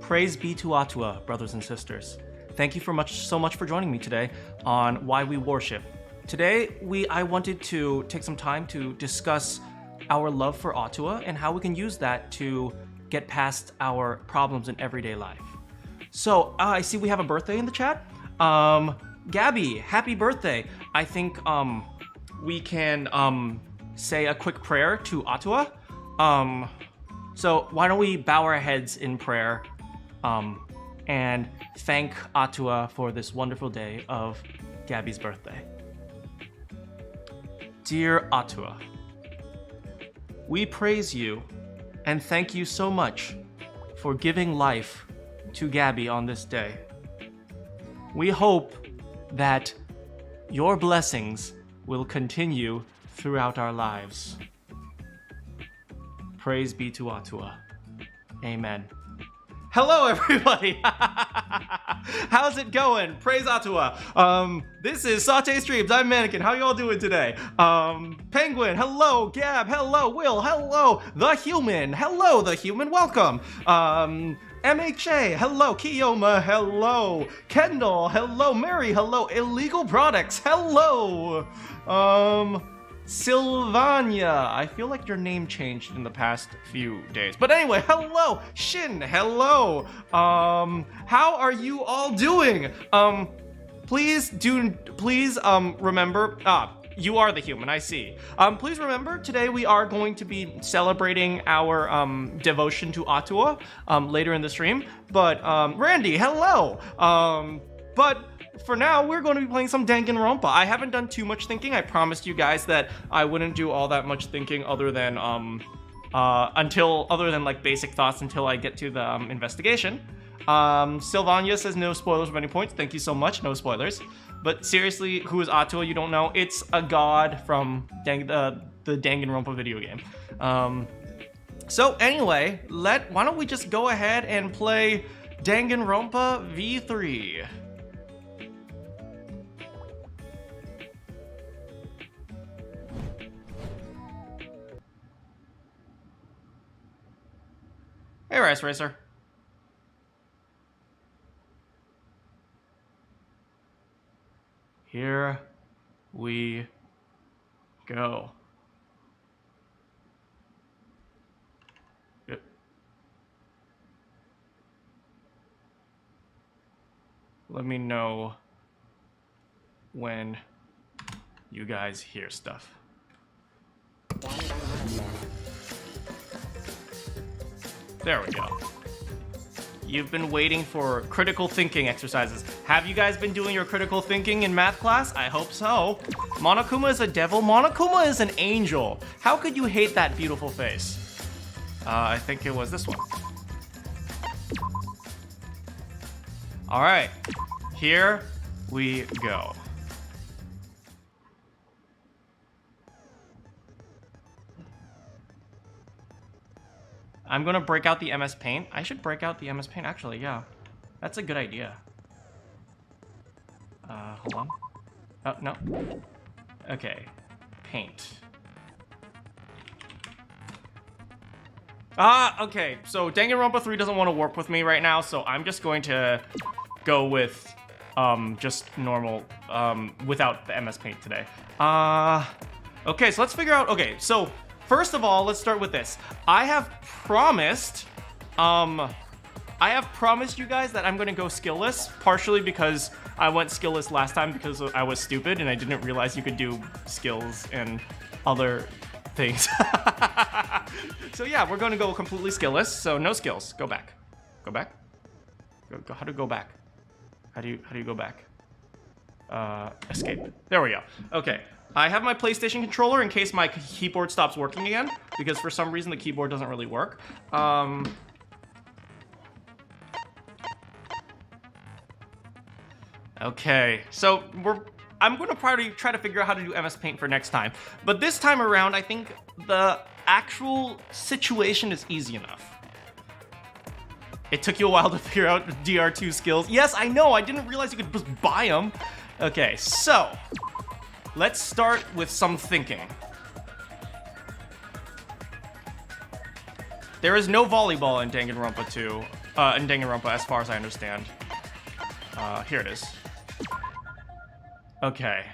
Praise be to Atua, brothers and sisters. Thank you so much for joining me today on Why We Worship. Today, I wanted to take some time to discuss our love for Atua and how we can use that to get past our problems in everyday life. So, I see we have a birthday in the chat. Gabby, happy birthday. I think we can say a quick prayer to Atua. So why don't we bow our heads in prayer and thank Atua for this wonderful day of Gabby's birthday. Dear Atua, we praise you and thank you so much for giving life to Gabby on this day. We hope that your blessings will continue throughout our lives. Praise be to Atua. Amen. Hello, everybody. How's it going? Praise Atua. This is Saute Streams. I'm Manakyn. How y'all doing today? Penguin. Hello. Gab. Hello. Will. Hello. The Human. Hello, The Human. Welcome. MHA. Hello. Kiyoma. Hello. Kendall. Hello. Mary. Hello. Illegal Products. Hello. Sylvania, I feel like your name changed in the past few days. But anyway, hello. Shin, hello. How are you all doing? Please remember, you are the human, I see. Please remember, today we are going to be celebrating our devotion to Atua later in the stream. But Randy, hello. But for now, we're going to be playing some Danganronpa. I haven't done too much thinking. I promised you guys that I wouldn't do all that much thinking other than like basic thoughts until I get to the investigation. Sylvania says no spoilers of any points. Thank you so much. No spoilers. But seriously, who is Atua? You don't know. It's a god from the Danganronpa video game. So anyway, why don't we just go ahead and play Danganronpa V3. Hey, Rice Racer. Here we go. Yep. Let me know when you guys hear stuff. There we go. You've been waiting for critical thinking exercises. Have you guys been doing your critical thinking in math class? I hope so. Monokuma is a devil. Monokuma is an angel. How could you hate that beautiful face? I think it was this one. All right, here we go. I'm gonna break out the MS Paint. I should break out the MS Paint, actually, yeah. That's a good idea. Hold on. Oh, no. Okay, Paint. Okay, so Danganronpa 3 doesn't want to work with me right now, so I'm just going to go with, just normal, without the MS Paint today. Okay, so let's figure out, okay, so first of all, let's start with this. I have promised you guys that I'm gonna go skillless, partially because I went skillless last time because I was stupid and I didn't realize you could do skills and other things. So yeah, we're gonna go completely skillless, so no skills. Go back. Go back? Go, how to go back? How do you go back? Escape. There we go. Okay. I have my PlayStation controller in case my keyboard stops working again, because for some reason the keyboard doesn't really work. Okay, so I'm gonna probably try to figure out how to do MS Paint for next time. But this time around, I think the actual situation is easy enough. It took you a while to figure out DR2 skills. Yes, I know, I didn't realize you could just buy them. Okay, so let's start with some thinking. There is no volleyball in Danganronpa 2. in Danganronpa, as far as I understand. Here it is. Okay.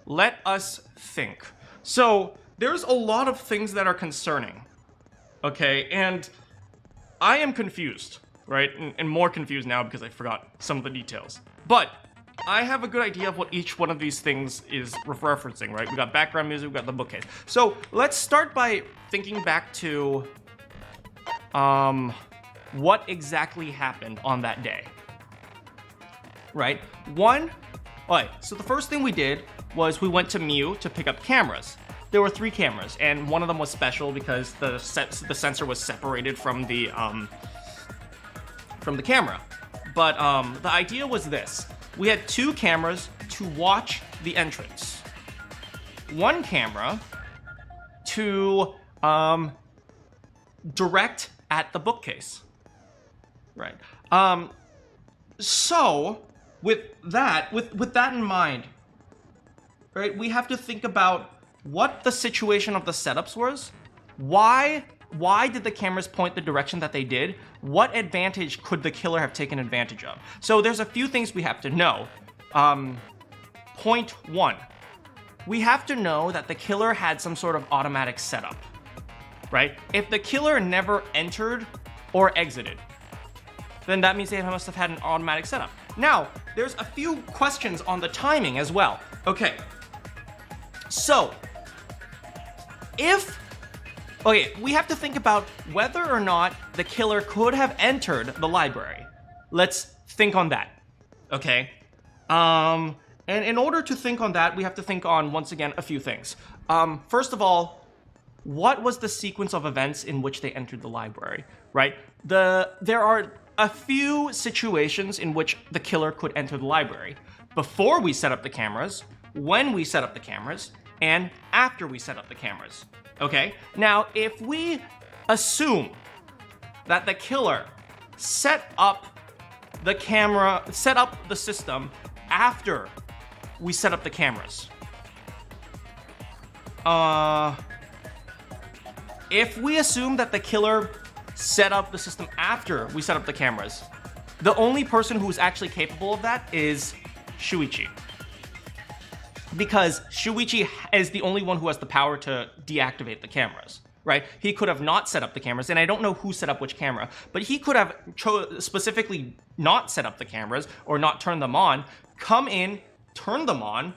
Let us think. So, there's a lot of things that are concerning. Okay, and I am confused, right? And more confused now because I forgot some of the details. But I have a good idea of what each one of these things is referencing, right? We got background music, we got the bookcase. So let's start by thinking back to what exactly happened on that day, right? So the first thing we did was we went to Mew to pick up cameras. There were 3 cameras, and one of them was special because the sensor was separated from the camera. But the idea was this. We had 2 cameras to watch the entrance. 1 camera to direct at the bookcase. Right. So with that in mind, right, we have to think about what the situation of the setups was. Why did the cameras point the direction that they did? What advantage could the killer have taken advantage of? So there's a few things we have to know. Point 1. We have to know that the killer had some sort of automatic setup, right? If the killer never entered or exited, then that means they must have had an automatic setup. Now, there's a few questions on the timing as well. Okay, so we have to think about whether or not the killer could have entered the library. Let's think on that, okay? And in order to think on that, we have to think on, once again, a few things. First of all, what was the sequence of events in which they entered the library, right? There are a few situations in which the killer could enter the library. Before we set up the cameras, when we set up the cameras, and after we set up the cameras. Okay? Now, if we assume that the killer set up the system after we set up the cameras. If we assume that the killer set up the system after we set up the cameras, the only person who's actually capable of that is Shuichi. Because Shuichi is the only one who has the power to deactivate the cameras, right? He could have not set up the cameras, and I don't know who set up which camera, but he could have specifically not set up the cameras or not turned them on, come in, turn them on,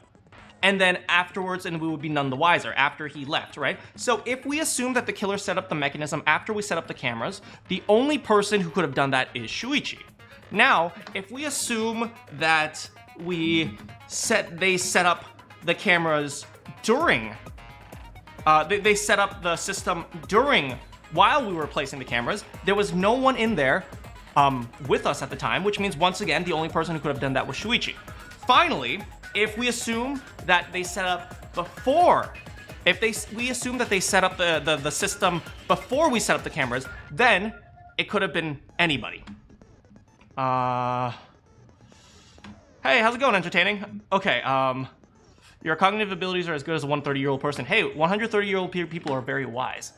and then afterwards, and we would be none the wiser after he left, right? So if we assume that the killer set up the mechanism after we set up the cameras, the only person who could have done that is Shuichi. Now, if we assume that they set up the cameras during, they set up the system while we were placing the cameras, there was no one in there with us at the time, which means, once again, the only person who could have done that was Shuichi. Finally, if we assume that they set up before, we assume that they set up the system before we set up the cameras, then it could have been anybody. Hey, how's it going, entertaining? Okay, your cognitive abilities are as good as a 130-year-old person. Hey, 130-year-old people are very wise,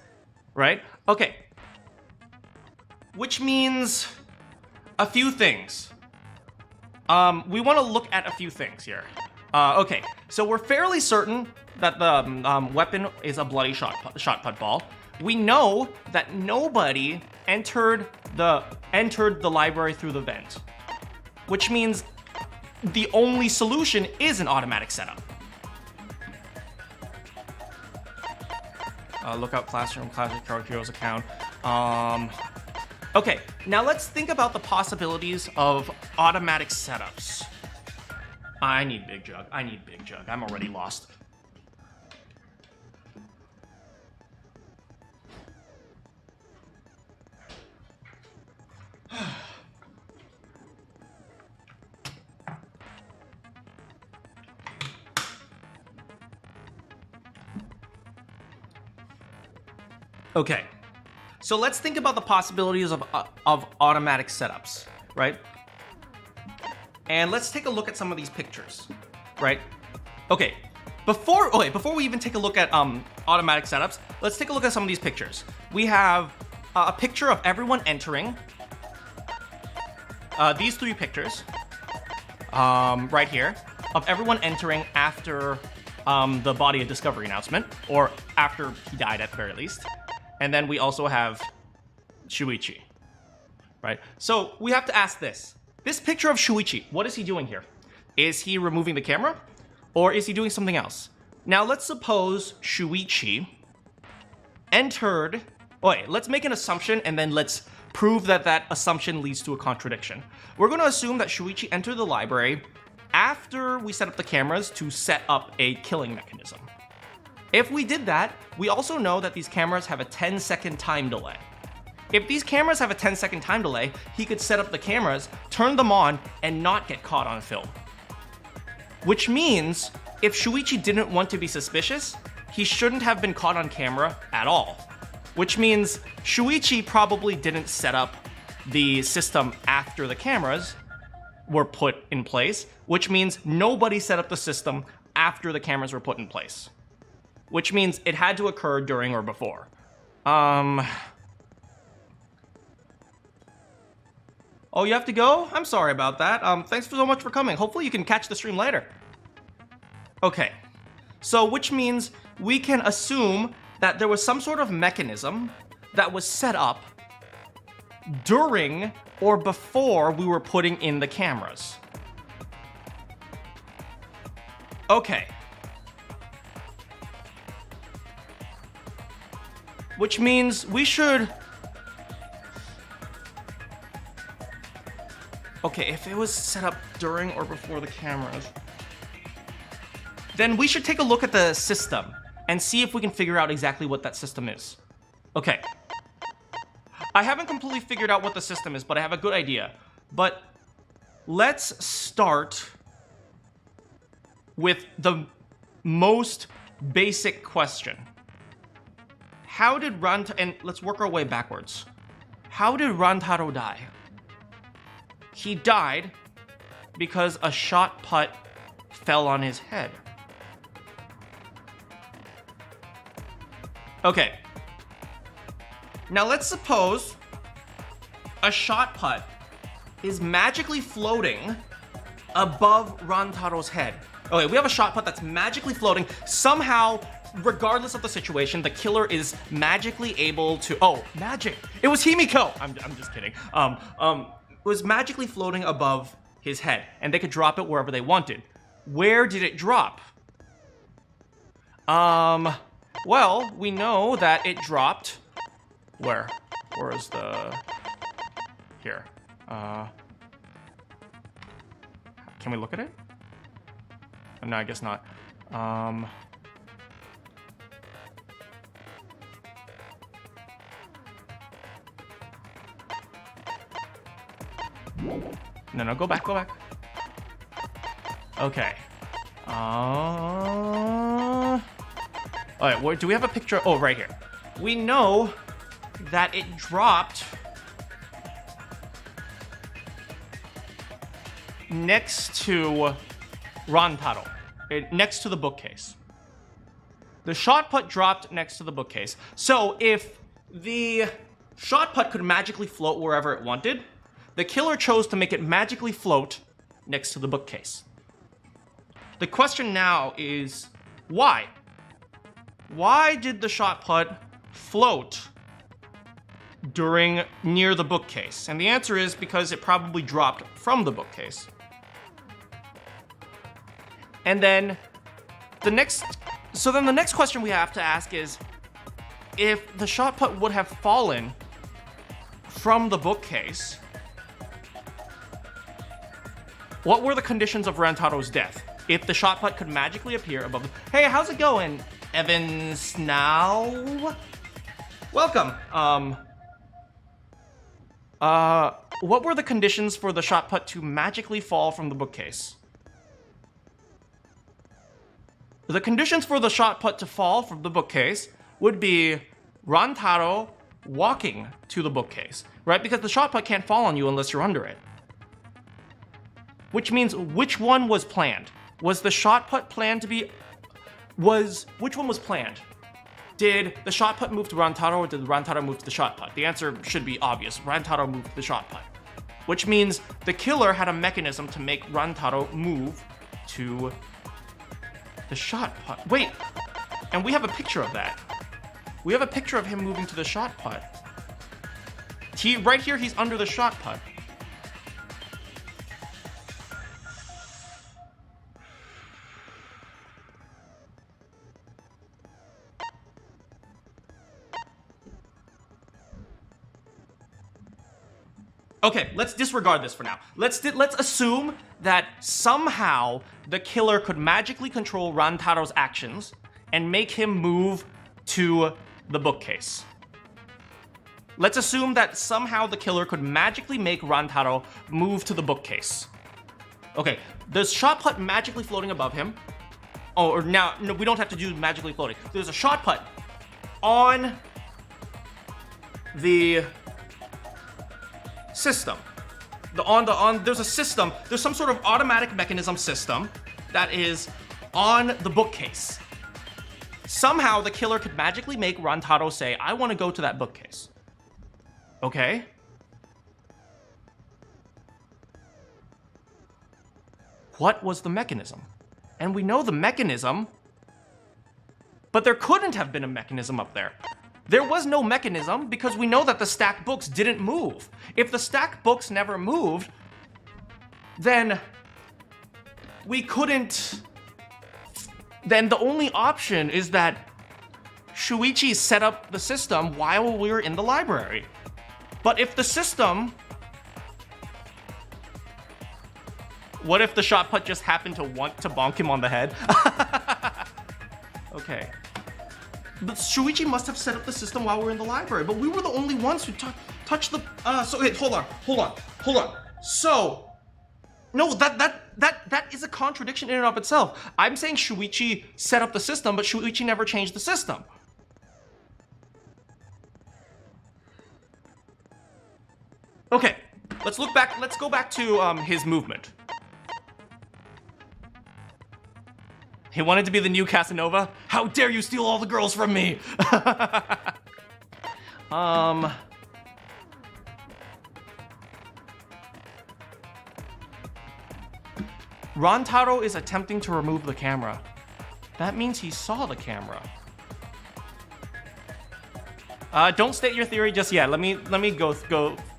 right? Okay. Which means a few things. We want to look at a few things here. Okay, so we're fairly certain that the weapon is a bloody shot put ball. We know that nobody entered the library through the vent, which means the only solution is an automatic setup. Lookout Classroom, Classic Card Heroes account. Okay, now let's think about the possibilities of automatic setups. I need Big Jug. I'm already lost. Okay, so let's think about the possibilities of automatic setups, right? And let's take a look at some of these pictures, right? Okay, before we even take a look at automatic setups, let's take a look at some of these pictures. We have a picture of everyone entering. These 3 pictures, right here, of everyone entering after the body of discovery announcement, or after he died at the very least. And then we also have Shuichi, right? So we have to ask this. This picture of Shuichi, what is he doing here? Is he removing the camera, or is he doing something else? Now let's suppose Shuichi entered... Wait, let's make an assumption and then let's prove that that assumption leads to a contradiction. We're going to assume that Shuichi entered the library after we set up the cameras to set up a killing mechanism. If we did that, we also know that these cameras have a 10-second time delay. If these cameras have a 10-second time delay, he could set up the cameras, turn them on, and not get caught on film. Which means, if Shuichi didn't want to be suspicious, he shouldn't have been caught on camera at all. Which means Shuichi probably didn't set up the system after the cameras were put in place, which means nobody set up the system after the cameras were put in place. Which means it had to occur during or before. Oh, you have to go? I'm sorry about that. Thanks so much for coming. Hopefully you can catch the stream later. Okay, so which means we can assume that there was some sort of mechanism that was set up during or before we were putting in the cameras. Okay. Which means we should... Okay, if it was set up during or before the cameras, then we should take a look at the system and see if we can figure out exactly what that system is. Okay. I haven't completely figured out what the system is, but I have a good idea. But let's start with the most basic question. How did and let's work our way backwards. How did Randharu die? He died because a shot put fell on his head. Okay. Now let's suppose a shot put is magically floating above Randharu's head. Okay, we have a shot put that's magically floating. Somehow, regardless of the situation, the killer is magically able to... Oh, magic! It was Himiko! I'm just kidding. It was magically floating above his head, and they could drop it wherever they wanted. Where did it drop? Well, we know that it dropped... Where? Where is the... Here. Can we look at it? No, I guess not. No, go back. Okay. Alright, do we have a picture? Oh, right here. We know that it dropped next to Randharu, next to the bookcase. The shot put dropped next to the bookcase. So if the shot put could magically float wherever it wanted, the killer chose to make it magically float next to the bookcase. The question now is, why? Why did the shot put float near the bookcase? And the answer is because it probably dropped from the bookcase. And then the next question we have to ask is, if the shot put would have fallen from the bookcase, what were the conditions of Randharu's death? If the shot put could magically appear above... Hey, how's it going, Evan Snow? Welcome. What were the conditions for the shot put to magically fall from the bookcase? The conditions for the shot put to fall from the bookcase would be Randharu walking to the bookcase, right? Because the shot put can't fall on you unless you're under it. Which means, which one was planned? Was the shot put planned to be... Which one was planned? Did the shot put move to Rantaro, or did Rantaro move to the shot put? The answer should be obvious. Rantaro moved to the shot put. Which means the killer had a mechanism to make Rantaro move to the shot put. Wait, and we have a picture of that. We have a picture of him moving to the shot put. Right here, he's under the shot put. Okay, let's disregard this for now. Let's assume that somehow the killer could magically control Rantaro's actions and make him move to the bookcase. Let's assume that somehow the killer could magically make Rantaro move to the bookcase. Okay, there's shot put magically floating above him. Oh, or now, no, we don't have to do magically floating. There's a shot put on the system. There's a system, there's some sort of automatic mechanism system that is on the bookcase. Somehow the killer could magically make Rantaro say, I want to go to that bookcase. Okay? What was the mechanism? And we know the mechanism, but there couldn't have been a mechanism up there. There was no mechanism because we know that the stacked books didn't move. If the stacked books never moved, then we couldn't... Then the only option is that Shuichi set up the system while we were in the library. But if the system... What if the shot put just happened to want to bonk him on the head? Okay. But Shuichi must have set up the system while we were in the library, but we were the only ones who touched the... So, wait, hold on. So, no, that is a contradiction in and of itself. I'm saying Shuichi set up the system, but Shuichi never changed the system. Okay, let's look back, let's go back to his movement. He wanted to be the new Casanova? How dare you steal all the girls from me? Rantaro is attempting to remove the camera. That means he saw the camera. Don't state your theory just yet. Let me go,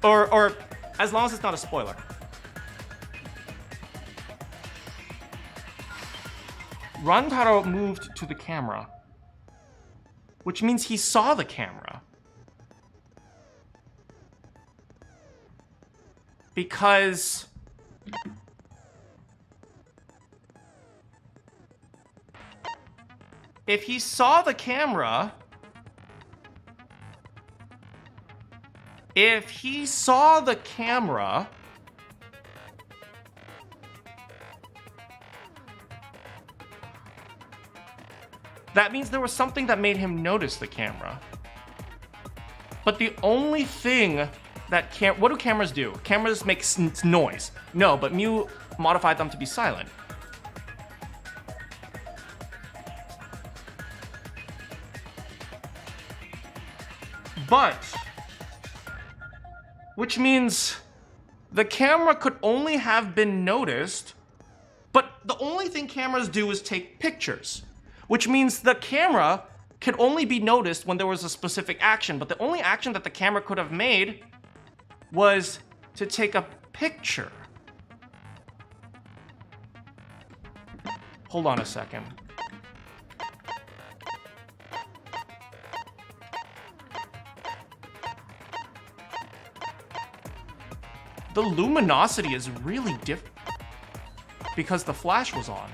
or as long as it's not a spoiler. Rantaro moved to the camera, which means he saw the camera. Because if he saw the camera, that means there was something that made him notice the camera. But the only thing that what do cameras do? Cameras make noise. No, but Mew modified them to be silent. But, which means the camera could only have been noticed, but the only thing cameras do is take pictures. Which means the camera could only be noticed when there was a specific action, but the only action that the camera could have made was to take a picture. Hold on a second. The luminosity is really different because the flash was on.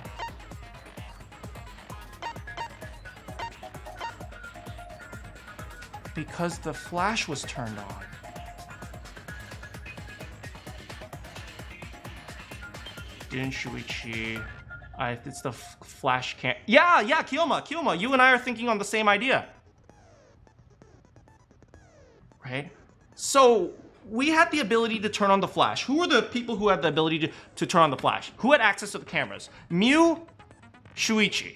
Because the flash was turned on. Didn't Shuichi... it's the flash cam... Yeah, Kyoma, you and I are thinking on the same idea. Right? So, we had the ability to turn on the flash. Who were the people who had the ability to turn on the flash? Who had access to the cameras? Mew, Shuichi,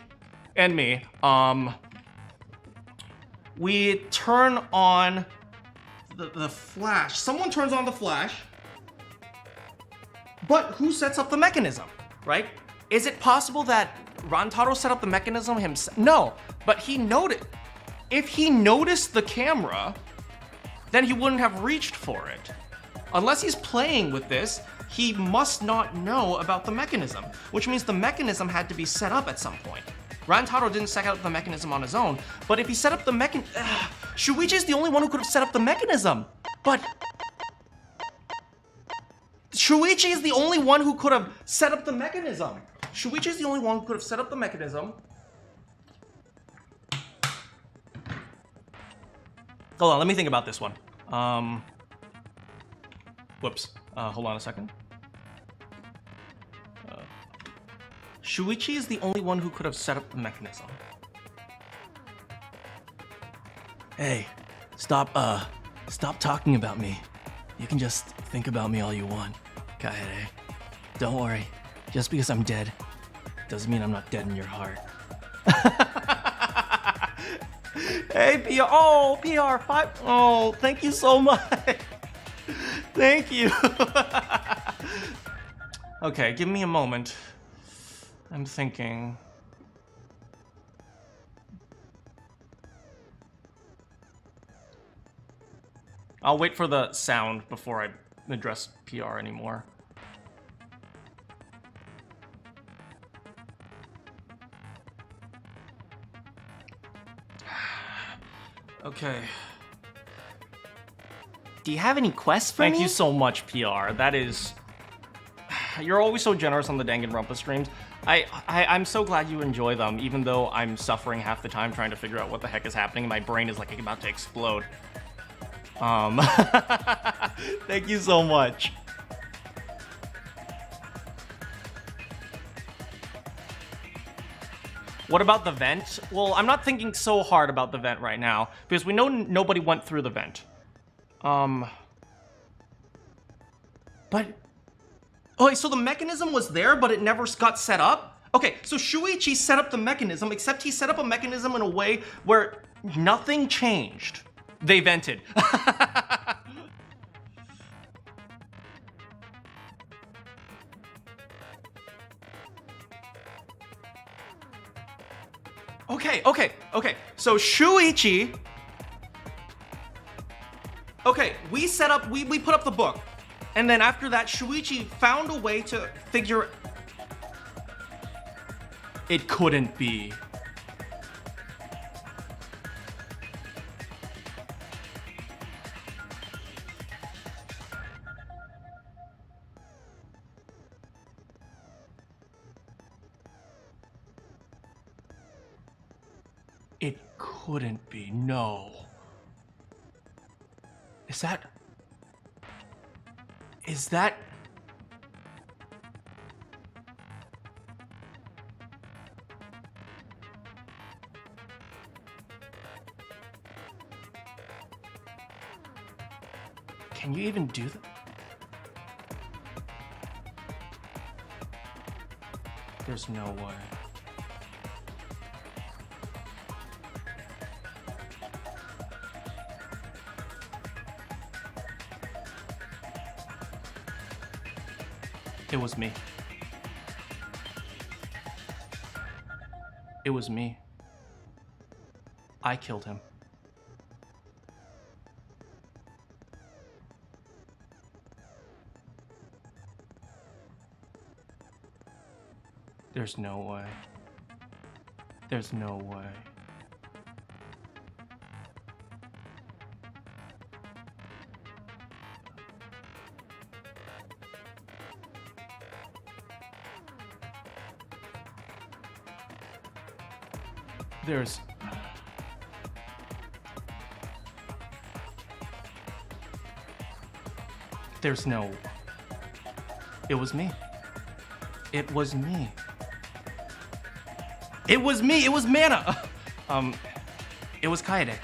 and me. we turn on the flash. Someone turns on the flash, but who sets up the mechanism, right? Is it possible that Randharu set up the mechanism himself? No, but he noticed. If he noticed the camera, then he wouldn't have reached for it. Unless he's playing with this, he must not know about the mechanism, which means the mechanism had to be set up at some point. Randharu didn't set up the mechanism on his own, but if he set up the Shuichi is the only one who could have set up the mechanism. But Shuichi is the only one who could have set up the mechanism. Shuichi is the only one who could have set up the mechanism. Hold on, let me think about this one. Whoops. Hold on a second. Shuichi is the only one who could have set up the mechanism. Hey, stop talking about me. You can just think about me all you want, Kaede. Don't worry. Just because I'm dead doesn't mean I'm not dead in your heart. Hey, PR. Oh, PR5. Oh, thank you so much. Thank you. Okay, give me a moment. I'm thinking. I'll wait for the sound before I address PR anymore. Okay. Do you have any quests for me? Thank you so much, PR. That is... You're always so generous on the Danganronpa streams. I'm so glad you enjoy them, even though I'm suffering half the time trying to figure out what the heck is happening. My brain is like about to explode. Thank you so much. What about the vent? Well, I'm not thinking so hard about the vent right now, because we know nobody went through the vent. But... Okay, so the mechanism was there, but it never got set up? Okay, so Shuichi set up the mechanism, except he set up a mechanism in a way where nothing changed. They vented. Okay. So Shuichi... Okay, we put up the book. And then after that, Shuichi found a way to figure... It couldn't be. It couldn't be, no. Is that... Can you even do that? There's no way. It was me. It was me. I killed him. There's no way. There's no way. There's no... It was me. It was me. It was me! It was Mana! It was Kaede.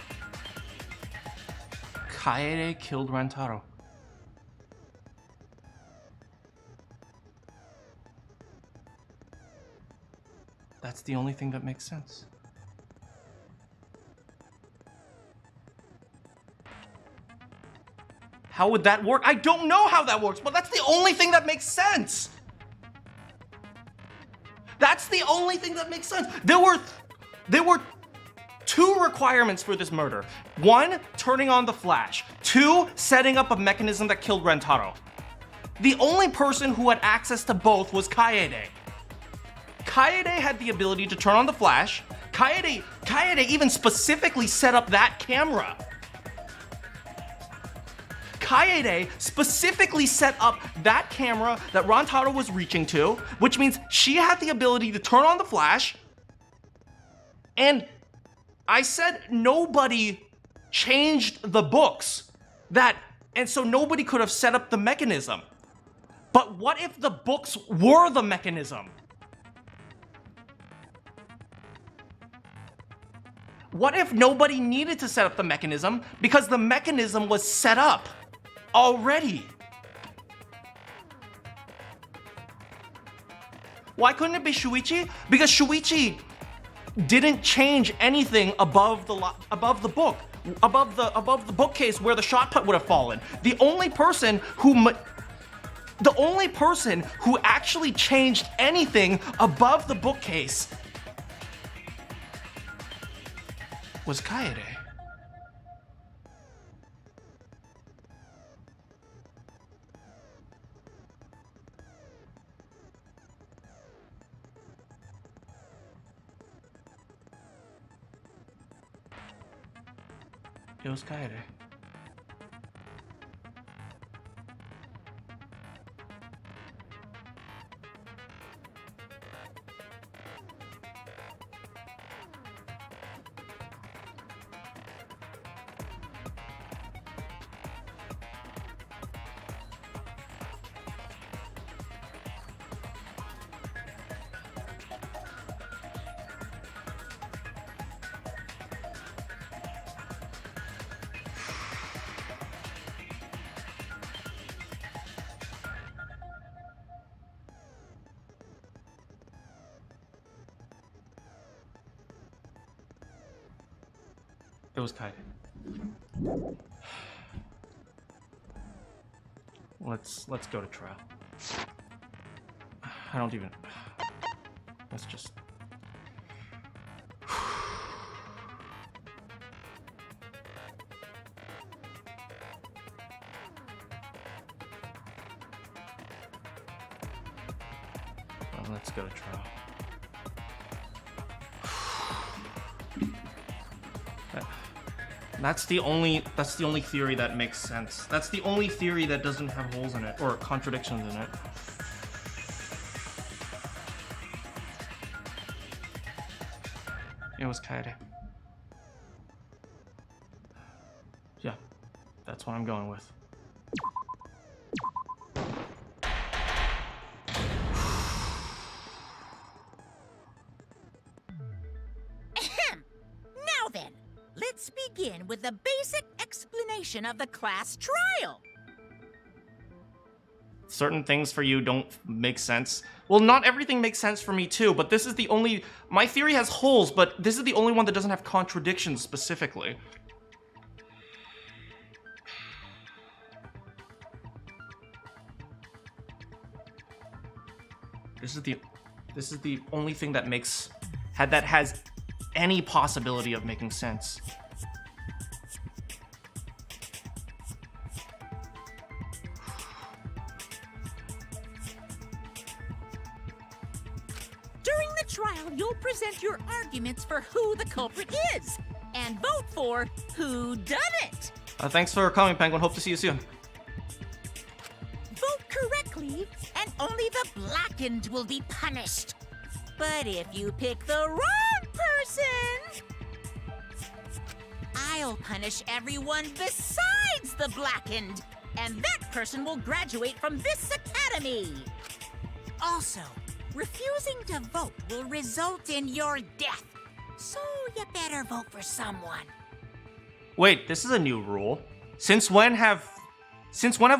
Kaede killed Randharu. That's the only thing that makes sense. How would that work? I don't know how that works, but that's the only thing that makes sense. That's the only thing that makes sense. There were 2 requirements for this murder. 1, turning on the flash. 2, setting up a mechanism that killed Randharu. The only person who had access to both was Kaede. Kaede had the ability to turn on the flash. Kaede even specifically set up that camera. Kaede specifically set up that camera that Randharu was reaching to, which means she had the ability to turn on the flash. And I said nobody changed the books. And so nobody could have set up the mechanism. But what if the books were the mechanism? What if nobody needed to set up the mechanism because the mechanism was set up already? Why couldn't it be Shuichi? Because Shuichi didn't change anything above the book, above the bookcase where the shot put would have fallen. The only person who actually changed anything above the bookcase was Kaede. It was Kaede. It was Kaede. Let's go to trial. I don't even. Let's just. Well, let's go to trial. That's the only theory that makes sense. That's the only theory that doesn't have holes in it or contradictions in it. It was Kaede. Yeah, that's what I'm going with. Now then, let's begin with the basic explanation of the class trial. Certain things for you don't make sense. Well, not everything makes sense for me too, but this is the only... My theory has holes, but this is the only one that doesn't have contradictions specifically. This is the only thing that has any possibility of making sense. During the trial, you'll present your arguments for who the culprit is, and vote for who done it. Thanks for coming, Penguin. Hope to see you soon. Vote correctly, and only the blackened will be punished. But if you pick the wrong person, I'll punish everyone besides the blackened, and that person will graduate from this academy. Also, refusing to vote will result in your death, so you better vote for someone. Wait, this is a new rule. Since when have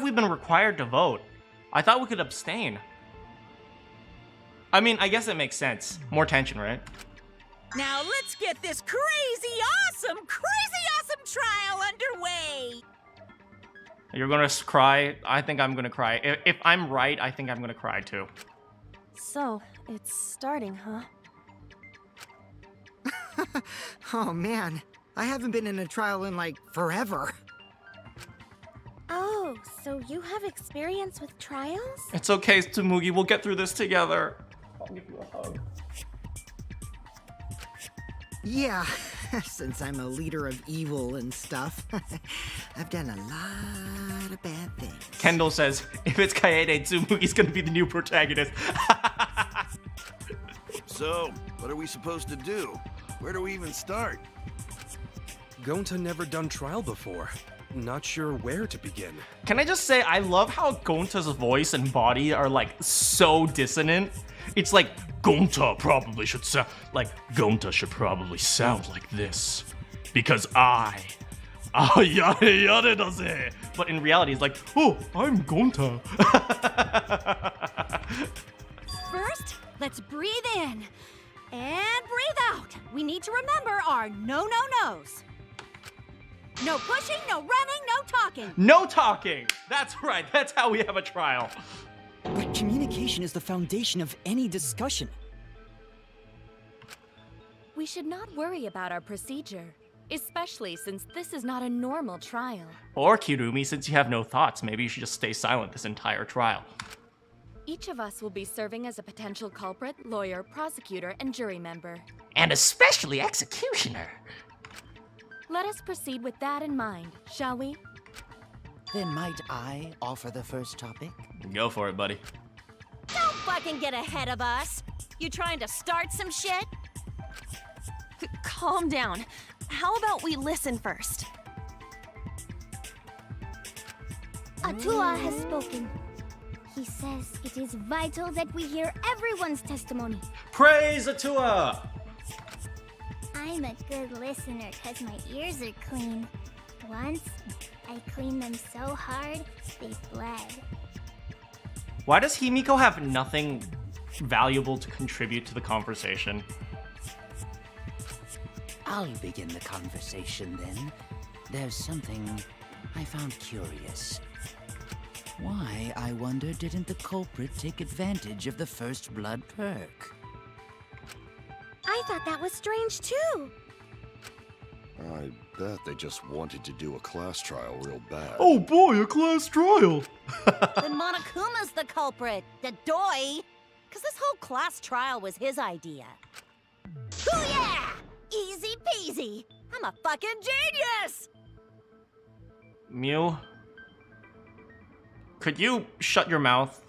we been required to vote? I thought we could abstain. I mean, I guess it makes sense. More tension, right? Now let's get this crazy awesome trial underway! You're gonna cry? I think I'm gonna cry. If I'm right, I think I'm gonna cry too. So, it's starting, huh? Oh man, I haven't been in a trial in like forever. Oh, so you have experience with trials? It's okay, Tsumugi. We'll get through this together. I'll give you a hug. Yeah, since I'm a leader of evil and stuff, I've done a lot of bad things. Kendall says, if it's Kaede, Tsumugi's gonna be the new protagonist. So, what are we supposed to do? Where do we even start? Gonta never done trial before. Not sure where to begin. Can I just say, I love how Gonta's voice and body are like so dissonant. It's like, Gonta should probably sound like this. Because yare yare da ze. But in reality, it's like, oh, I'm Gonta. First, let's breathe in. And breathe out. We need to remember our no-no-nos. No pushing, no running, no talking. No talking. That's right. That's how we have a trial. But communication is the foundation of any discussion. We should not worry about our procedure, especially since this is not a normal trial. Or Kirumi, since you have no thoughts, maybe you should just stay silent this entire trial. Each of us will be serving as a potential culprit, lawyer, prosecutor, and jury member. And especially executioner. Let us proceed with that in mind, shall we? Then might I offer the first topic? Go for it, buddy. Don't fucking get ahead of us. You trying to start some shit? Calm down. How about we listen first? Atua has spoken. He says it is vital that we hear everyone's testimony. Praise Atua! I'm a good listener because my ears are clean. Once, I cleaned them so hard, they bled. Why does Himiko have nothing valuable to contribute to the conversation? I'll begin the conversation then. There's something I found curious. Why, I wonder, didn't the culprit take advantage of the First Blood Perk? I thought that was strange too. I bet they just wanted to do a class trial real bad. Oh boy, a class trial! Then Monokuma's the culprit, the doy. Cause this whole class trial was his idea. Hoo-yeah! Easy peasy. I'm a fucking genius! Mew, could you shut your mouth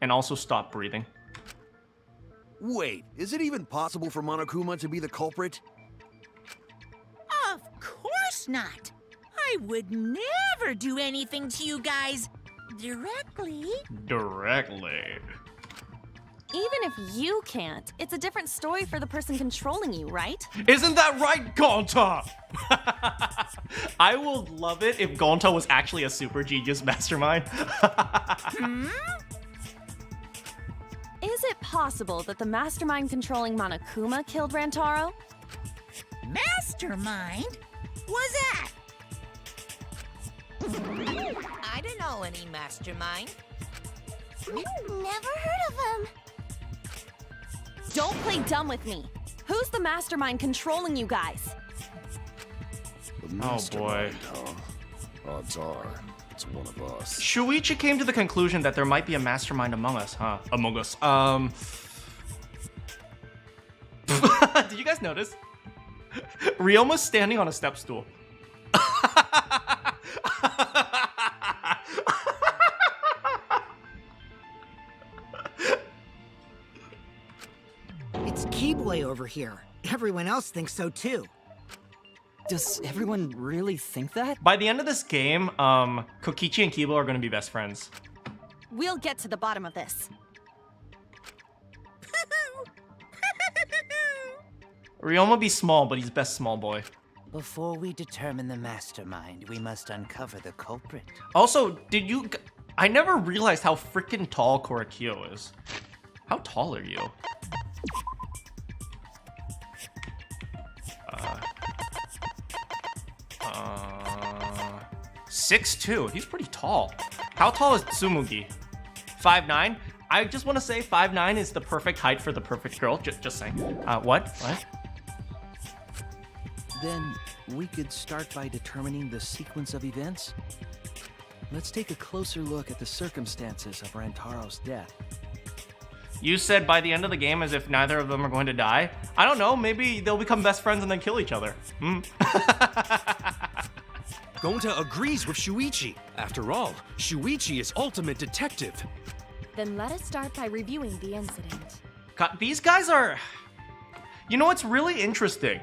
and also stop breathing? Wait, is it even possible for Monokuma to be the culprit? Of course not. I would never do anything to you guys directly. Directly. Even if you can't, it's a different story for the person controlling you, right? Isn't that right, Gonta? I would love it if Gonta was actually a super genius mastermind. Is it possible that the mastermind controlling Monokuma killed Rantaro? Mastermind? Was that? I don't know any mastermind. Never heard of him. Don't play dumb with me. Who's the mastermind controlling you guys? The mastermind, huh? Odds are, it's one of us. Shuichi came to the conclusion that there might be a mastermind among us, huh? Among us. Did you guys notice? Ryoma's standing on a step stool. It's Keyboy over here. Everyone else thinks so too. Does everyone really think that? By the end of this game, Kokichi and Kibo are going to be best friends. We'll get to the bottom of this. Ryoma be small, but he's best small boy. Before we determine the mastermind, we must uncover the culprit. Also, I never realized how freaking tall Korakyo is. How tall are you? 6'2". He's pretty tall. How tall is Tsumugi? 5'9". I just want to say 5'9" is the perfect height for the perfect girl. Just saying. What? What? Then we could start by determining the sequence of events. Let's take a closer look at the circumstances of Rantaro's death. You said by the end of the game as if neither of them are going to die. I don't know, maybe they'll become best friends and then kill each other. Gonta agrees with Shuichi. After all, Shuichi is ultimate detective. Then let us start by reviewing the incident. God, these guys are... You know what's really interesting?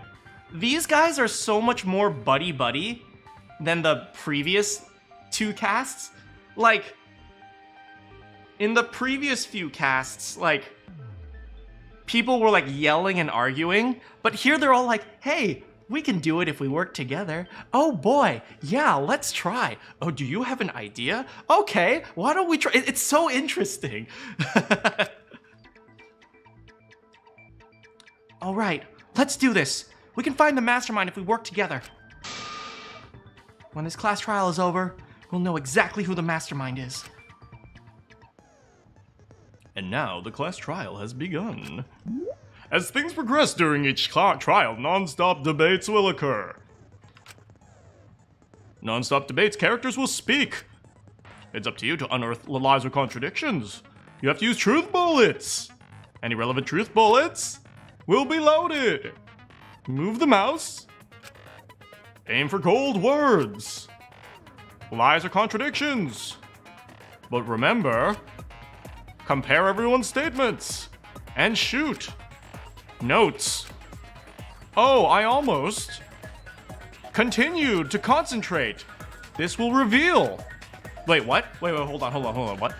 These guys are so much more buddy-buddy than the previous two casts. Like, in the previous few casts, like, people were like yelling and arguing, but here they're all like, hey, we can do it if we work together. Oh boy, yeah, let's try. Oh, do you have an idea? Okay, why don't we try? It's so interesting. All right, let's do this. We can find the mastermind if we work together. When this class trial is over, we'll know exactly who the mastermind is. And now the class trial has begun. As things progress during each trial, non-stop debates will occur. Non-stop debates, characters will speak. It's up to you to unearth the lies or contradictions. You have to use truth bullets. Any relevant truth bullets will be loaded. Move the mouse. Aim for cold words. Lies or contradictions. But remember, compare everyone's statements. And shoot. Notes. Oh, I almost. Continued to concentrate. This will reveal. Wait, what? Wait, hold on, what?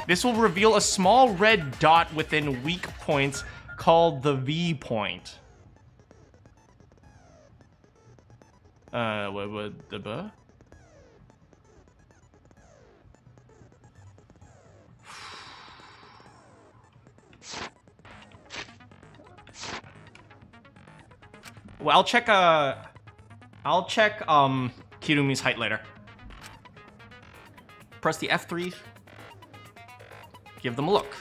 This will reveal a small red dot within weak points called the V point. What the buh? Well, I'll check Kirumi's height later. Press the F3. Give them a look.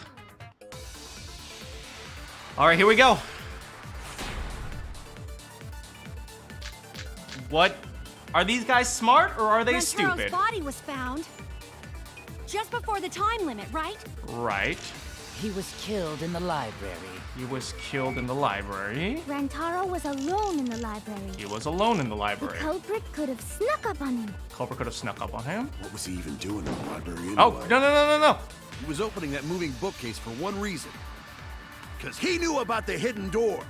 All right, here we go. What? Are these guys smart or are they stupid? Rantaro's body was found just before the time limit, right? Right. He was killed in the library. He was killed in the library. Rantaro was alone in the library. He was alone in the library. The culprit could have snuck up on him. Culprit could have snuck up on him. What was he even doing in the library anyway? Oh, no. He was opening that moving bookcase for one reason. Because he knew about the hidden door.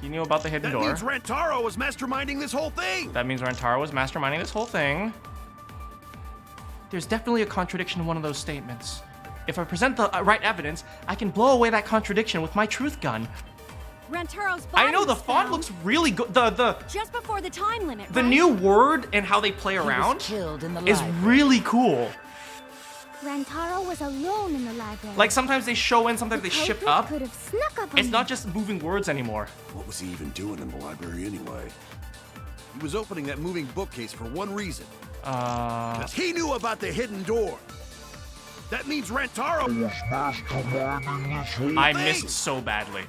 He knew about the hidden door. That means Rantaro was masterminding this whole thing. That means Rantaro was masterminding this whole thing. There's definitely a contradiction in one of those statements. If I present the right evidence, I can blow away that contradiction with my truth gun. Rantaro's body I know the was font found looks really good. The just before the time limit. The right? new word and how they play He around was killed in the is library. really cool. Rantaro was alone in the library. Like sometimes they show in, sometimes The they ship culprit up. could have snuck up on It's him. not just moving words anymore. What was he even doing in the library anyway? He was opening that moving bookcase for one reason. Because he knew about the hidden door. That means Rantaro was masterminding this whole I thing. missed so badly.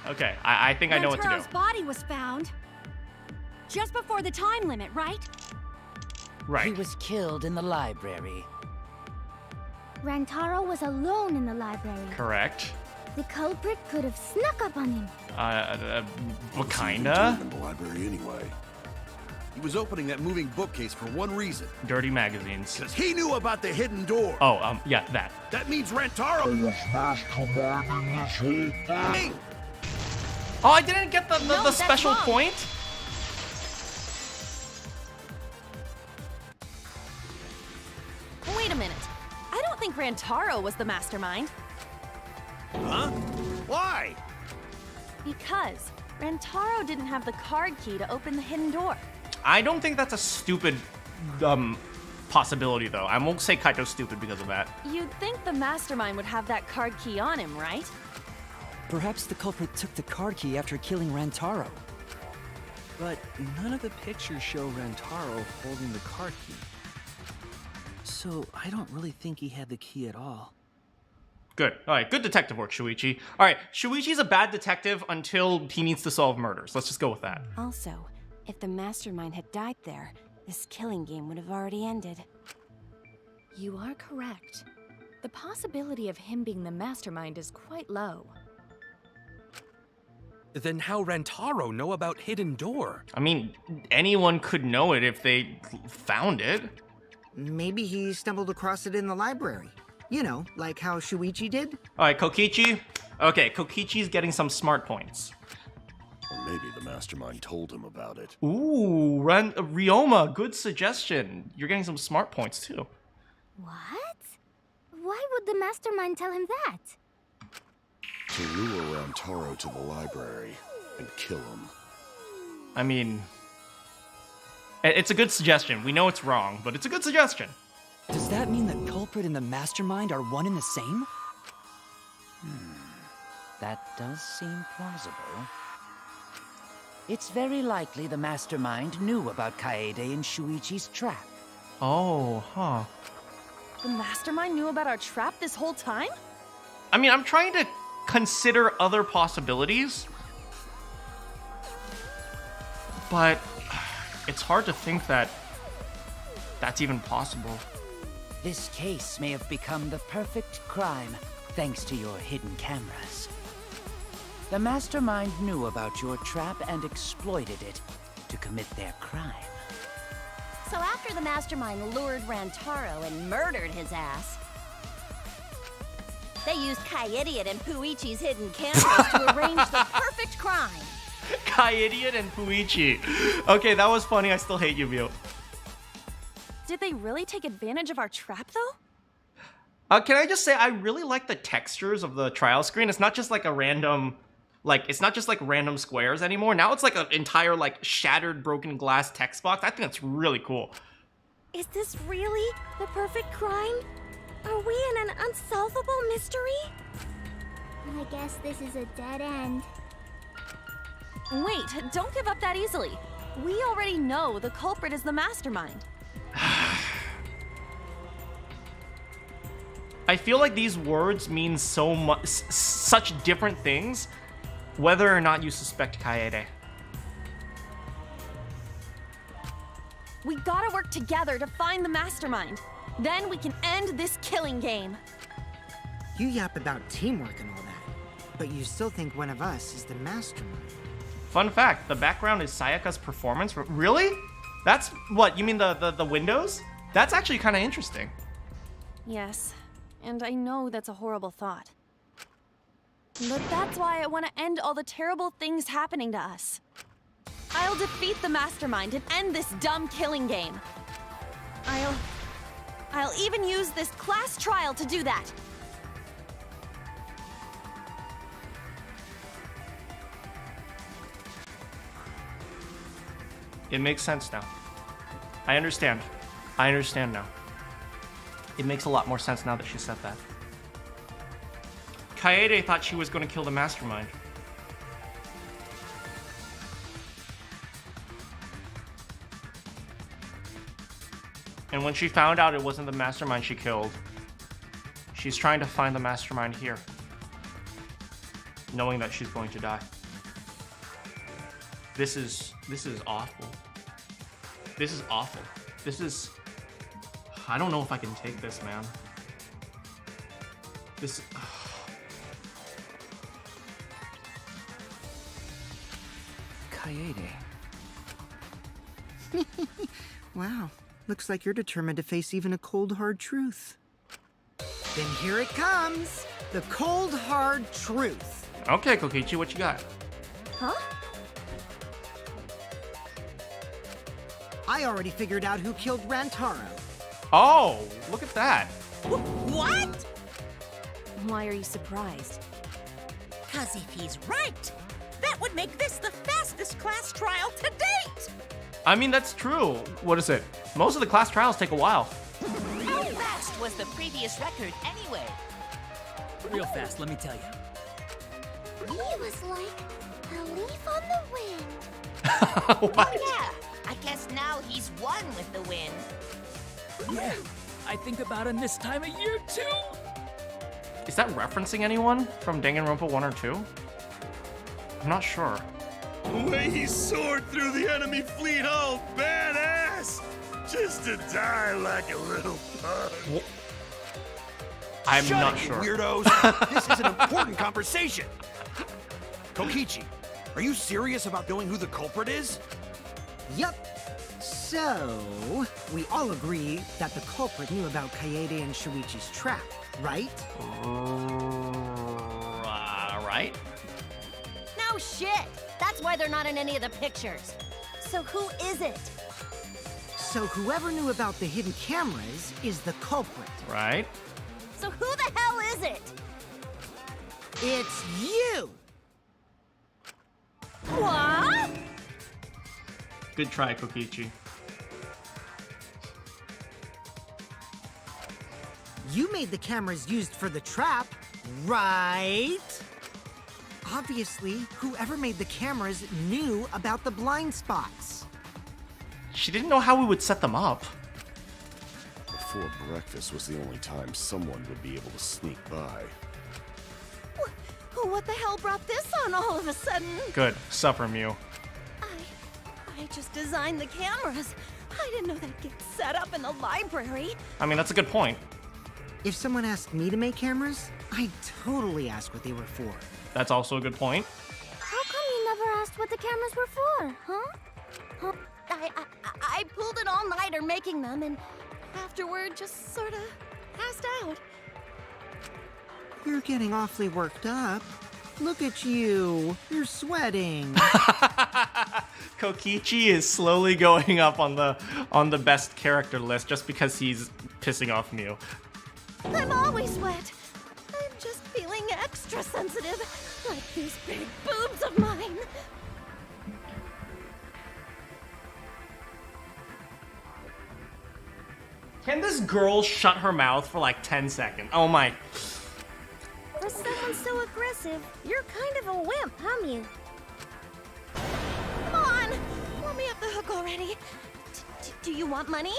Okay, I think I know what to do. Rantaro's body was found just before the time limit, right? Right. He was killed in the library. Rantaro was alone in the library. Correct. The culprit could have snuck up on him. What kinda? In the library anyway. He was opening that moving bookcase for one reason. Dirty magazines. Because he knew about the hidden door. Oh, yeah, that. That means Rantaro was masterminding this whole thing. Oh, I didn't get the that's special wrong. point? Wait a minute. I don't think Rantaro was the mastermind. Huh? Why? Because Rantaro didn't have the card key to open the hidden door. I don't think that's a stupid, possibility, though. I won't say Kaito's stupid because of that. You'd think the mastermind would have that card key on him, right? Perhaps the culprit took the card key after killing Rantaro. But none of the pictures show Rantaro holding the card key. So I don't really think he had the key at all. Good. All right, good detective work, Shuichi. All right, Shuichi's a bad detective until he needs to solve murders. Let's just go with that. Also, if the mastermind had died there, this killing game would have already ended. You are correct. The possibility of him being the mastermind is quite low. Then how Rantaro know about Hidden Door? I mean, anyone could know it if they found it. Maybe he stumbled across it in the library. You know, like how Shuichi did. All right, Kokichi. Okay, Kokichi's getting some smart points. Or maybe the mastermind told him about it. Ooh, Ryoma, good suggestion. You're getting some smart points too. What? Why would the mastermind tell him that? To lure Rantaro to the library and kill him. I mean, it's a good suggestion. We know it's wrong, but it's a good suggestion. Does that mean the culprit and the mastermind are one and the same? That does seem plausible. It's very likely the mastermind knew about Kaede and Shuichi's trap. Oh, huh. The mastermind knew about our trap this whole time? I mean, I'm trying to consider other possibilities, but it's hard to think that that's even possible. This case may have become the perfect crime thanks to your hidden cameras. The mastermind knew about your trap and exploited it to commit their crime. So after the mastermind lured Rantaro and murdered his ass, they used Kaede and Puichi's hidden cameras to arrange the perfect crime. Kaede and Puichi. Okay, that was funny. I still hate you, Mew. Did they really take advantage of our trap, though? Can I just say, I really like the textures of the trial screen. It's not just like a random, it's not just like random squares anymore. Now it's like an entire, shattered, broken glass text box. I think that's really cool. Is this really the perfect crime? Are we in an unsolvable mystery? I guess this is a dead end. Wait, don't give up that easily. We already know the culprit is the mastermind. I feel like these words mean so much, such different things, whether or not you suspect Kaede. We gotta work together to find the mastermind. Then we can end this killing game. You yap about teamwork and all that, but you still think one of us is the mastermind. Fun fact, the background is Sayaka's performance. Really? That's what, you mean the windows? That's actually kind of interesting. Yes, and I know that's a horrible thought. But that's why I want to end all the terrible things happening to us. I'll defeat the mastermind and end this dumb killing game. I'll even use this class trial to do that. It makes sense now. I understand. I understand now. It makes a lot more sense now that she said that. Kaede thought she was going to kill the mastermind. And when she found out it wasn't the mastermind she killed, she's trying to find the mastermind here, knowing that she's going to die. This is awful. This is awful. This is... I don't know if I can take this, man. This... Kaede. Wow. Looks like you're determined to face even a cold, hard truth. Then here it comes. The cold, hard truth. Okay, Kokichi, what you got? Huh? I already figured out who killed Rantaro. Oh, look at that. What? Why are you surprised? 'Cause if he's right, that would make this the fastest class trial to date. I mean, that's true. What is it? Most of the class trials take a while. How fast was the previous record anyway? Real fast, let me tell you. He was like a leaf on the wind. Oh, yeah. I guess now he's one with the wind. Yeah, I think about him this time of year too. Is that referencing anyone from Danganronpa 1 or 2? I'm not sure. The way he soared through the enemy fleet, oh, badass! Just to die like a little pug. I'm Shut not it, sure. you weirdos! This is an important conversation. Kokichi, are you serious about knowing who the culprit is? Yup. So, we all agree that the culprit knew about Kaede and Shuichi's trap, right? Right? No shit! That's why they're not in any of the pictures. So who is it? So whoever knew about the hidden cameras is the culprit. Right? So who the hell is it? It's you! What? Good try, Kokichi. You made the cameras used for the trap, right? Obviously, whoever made the cameras knew about the blind spots. She didn't know how we would set them up. Before breakfast was the only time someone would be able to sneak by. What the hell brought this on all of a sudden? Good. Suffer, Mew. I just designed the cameras. I didn't know they'd get set up in the library. I mean, that's a good point. If someone asked me to make cameras, I'd totally ask what they were for. That's also a good point. How come you never asked what the cameras were for, huh? I pulled an all-nighter making them, and afterward just sort of passed out. You're getting awfully worked up. Look at you. You're sweating. Kokichi is slowly going up on the best character list just because he's pissing off Mew. I'm always wet. I'm just feeling extra sensitive, like these big boobs of mine. Can this girl shut her mouth for like 10 seconds? Oh my. For someone so aggressive, you're kind of a wimp, huh, Mew? Come on, let me off the hook already. Do you want money?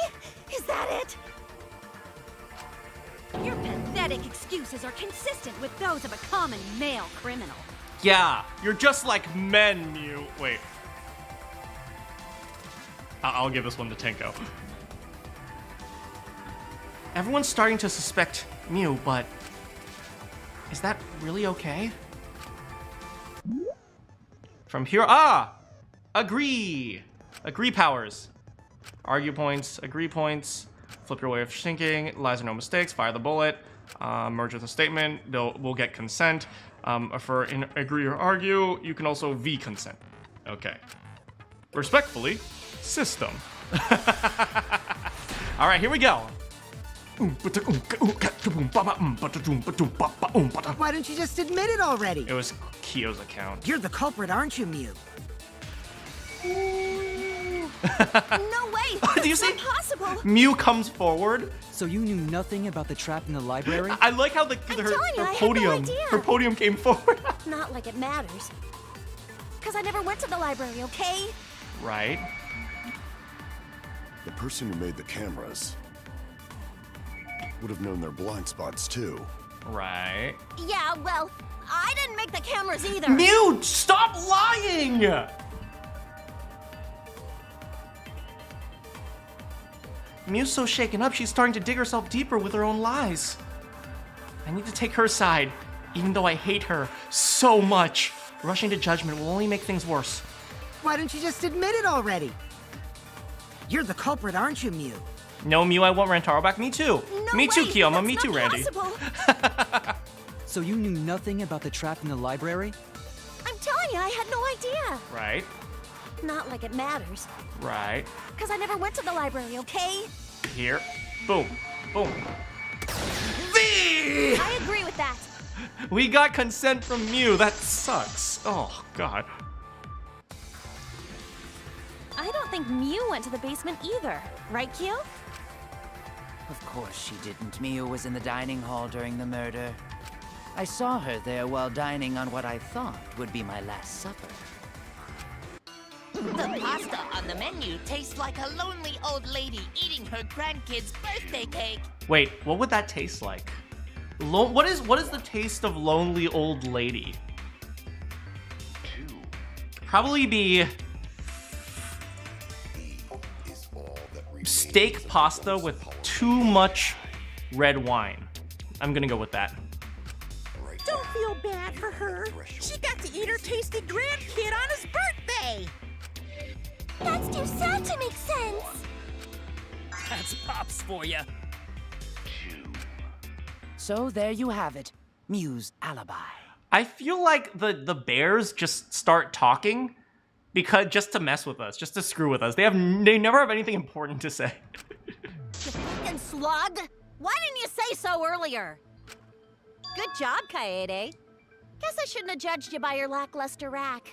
Is that it? Your pathetic excuses are consistent with those of a common male criminal. Yeah, you're just like men, Mew. Wait. I'll give this one to Tenko. Everyone's starting to suspect Mew, but is that really okay? From here, agree. Agree powers. Argue points, agree points, flip your way of thinking, lies or no mistakes, fire the bullet, merge with a statement, we'll get consent. For agree or argue, you can also V consent. Okay. Respectfully, system. All right, here we go. Why don't you just admit it already? It was Kyo's account. You're the culprit, aren't you, Mew? No way! Do you It's see? impossible! Mew comes forward. So you knew nothing about the trap in the library? I like how her podium came forward. Not like it matters. Because I never went to the library, okay? Right. The person who made the cameras would have known their blind spots too. Right. Yeah, well, I didn't make the cameras either. Mew, stop lying! Mew's so shaken up, she's starting to dig herself deeper with her own lies. I need to take her side, even though I hate her so much. Rushing to judgment will only make things worse. Why don't you just admit it already? You're the culprit, aren't you, Mew? No, Mew, I want Rantaro back. Me too. No Me too, way, Kiyama. that's Me too, not Randy. possible. So you knew nothing about the trap in the library? I'm telling you, I had no idea. Right. Not like it matters. Right. Because I never went to the library, okay? Here. Boom. Boom. V! I agree with that. We got consent from Mew. That sucks. Oh, God. I don't think Mew went to the basement either. Right, Kyo? Of course she didn't. Mew was in the dining hall during the murder. I saw her there while dining on what I thought would be my last supper. The pasta on the menu tastes like a lonely old lady eating her grandkid's birthday cake. Wait, what would that taste like? What is the taste of lonely old lady? Probably be steak pasta with too much red wine. I'm gonna go with that. Don't feel bad for her. She got to eat her tasty grandkid on his birthday. That's too sad to make sense. That's Pops for you. So there you have it. Mew's alibi. I feel like the bears just start talking because just to mess with us, just to screw with us. They never have anything important to say. You fucking slug! Why didn't you say so earlier? Good job, Kaede. Guess I shouldn't have judged you by your lackluster rack.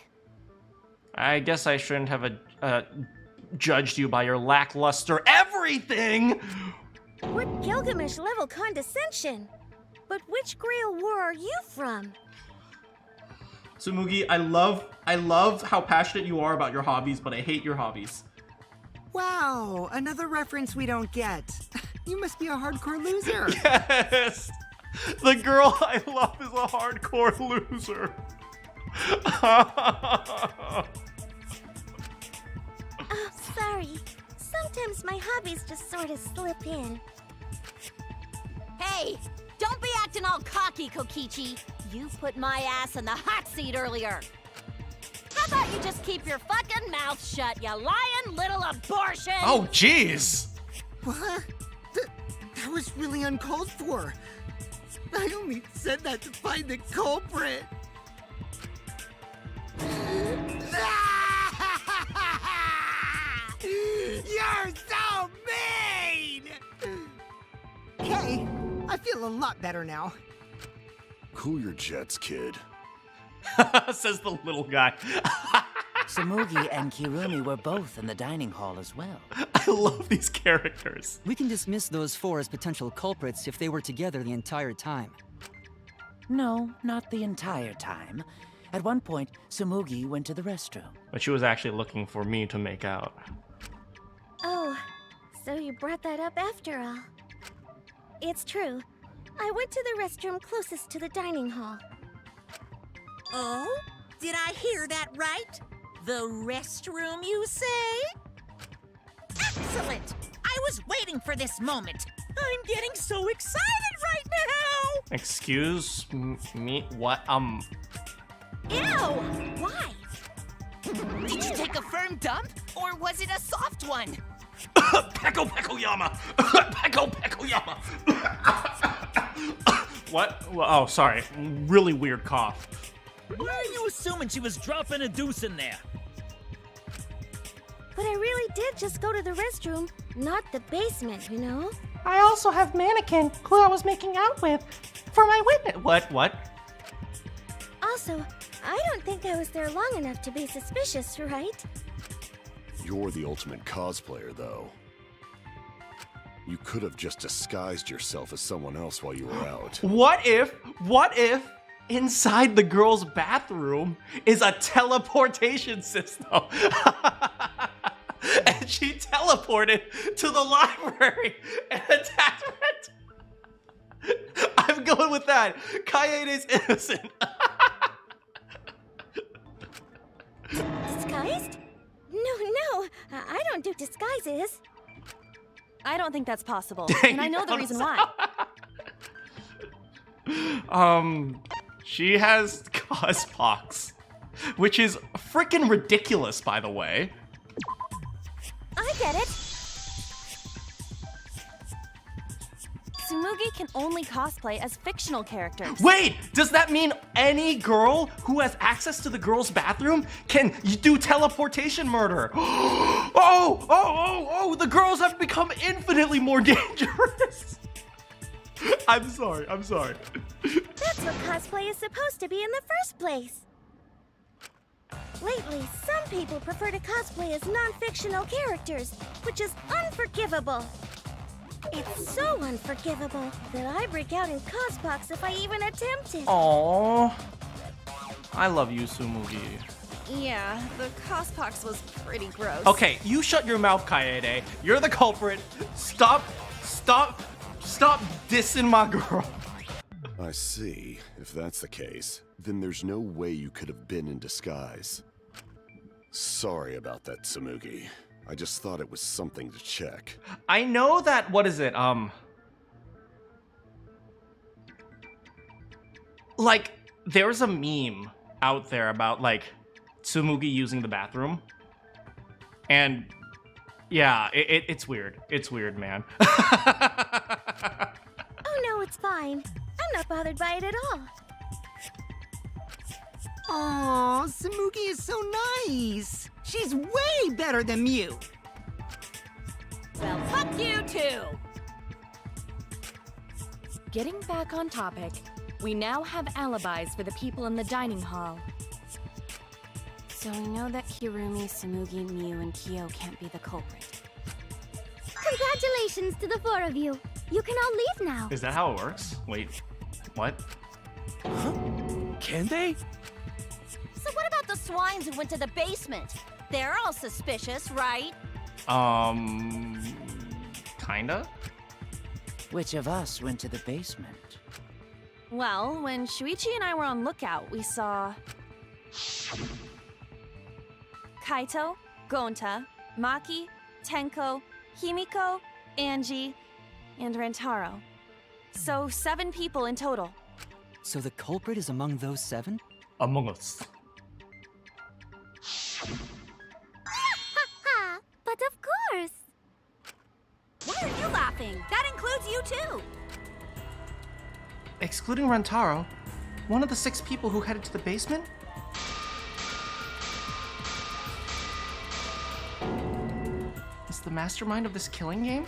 I guess I shouldn't have judged you by your lackluster everything! What Gilgamesh-level condescension? But which Grail war are you from? Tsumugi, I love how passionate you are about your hobbies, but I hate your hobbies. Wow, another reference we don't get. You must be a hardcore loser. Yes! The girl I love is a hardcore loser. Oh, sorry. Sometimes my hobbies just sort of slip in. Hey, don't be acting all cocky, Kokichi. You put my ass in the hot seat earlier. How about you just keep your fucking mouth shut, you lying little abortion? Oh, jeez! What? That was really uncalled for. I only said that to find the culprit. You're so mean! Hey, I feel a lot better now. Cool your jets, kid. Says the little guy. Tsumugi and Kirumi were both in the dining hall as well. I love these characters. We can dismiss those four as potential culprits if they were together the entire time. No, not the entire time. At one point, Tsumugi went to the restroom. But she was actually looking for me to make out. Oh, so you brought that up after all. It's true. I went to the restroom closest to the dining hall. Oh? Did I hear that right? The restroom, you say? Excellent! I was waiting for this moment. I'm getting so excited right now! Excuse me? What? Ew! Why? Did you take a firm dump, or was it a soft one? Peko Yama! Peko Yama! What? Oh, sorry. Really weird cough. Why are you assuming she was dropping a deuce in there? But I really did just go to the restroom, not the basement, you know? I also have Manakyn, who I was making out with, for my witness. What? Also, I don't think I was there long enough to be suspicious, right? You're the ultimate cosplayer, though. You could have just disguised yourself as someone else while you were out. What if inside the girls' bathroom is a teleportation system? And she teleported to the library and attachment. I'm going with that. Kaede's innocent. Disguised? No, I don't do disguises. I don't think that's possible, Dang, and I know the reason why. She has cospox, which is freaking ridiculous, by the way. I get it. Tsumugi can only cosplay as fictional characters. Wait, does that mean any girl who has access to the girls' bathroom can do teleportation murder? Oh, the girls have become infinitely more dangerous. I'm sorry. That's what cosplay is supposed to be in the first place. Lately, some people prefer to cosplay as non-fictional characters, which is unforgivable. It's so unforgivable that I break out in cospox if I even attempt it. Aww. I love you, Tsumugi. Yeah, the Cospox was pretty gross. Okay, you shut your mouth, Kaede. You're the culprit. Stop dissing my girl. I see. If that's the case, then there's no way you could have been in disguise. Sorry about that, Tsumugi. I just thought it was something to check. I know that, what is it, like, there's a meme out there about, like, Tsumugi using the bathroom. And, yeah, it's weird. It's weird, man. Oh no, it's fine. I'm not bothered by it at all. Aw, Tsumugi is so nice. She's way better than Mew. Well, fuck you too! Getting back on topic, we now have alibis for the people in the dining hall. So we know that Kirumi, Tsumugi, Mew, and Kyo can't be the culprit. Congratulations to the 4 of you. You can all leave now. Is that how it works? Wait, what? Huh? Can they? So what about the swines who went to the basement? They're all suspicious, right? Kinda? Which of us went to the basement? Well, when Shuichi and I were on lookout, we saw Kaito, Gonta, Maki, Tenko, Himiko, Angie, and Rantaro. So 7 people in total. So the culprit is among those 7? Among us. Ha! But of course! Why are you laughing? That includes you too! Excluding Rantaro, one of the 6 people who headed to the basement? Is the mastermind of this killing game?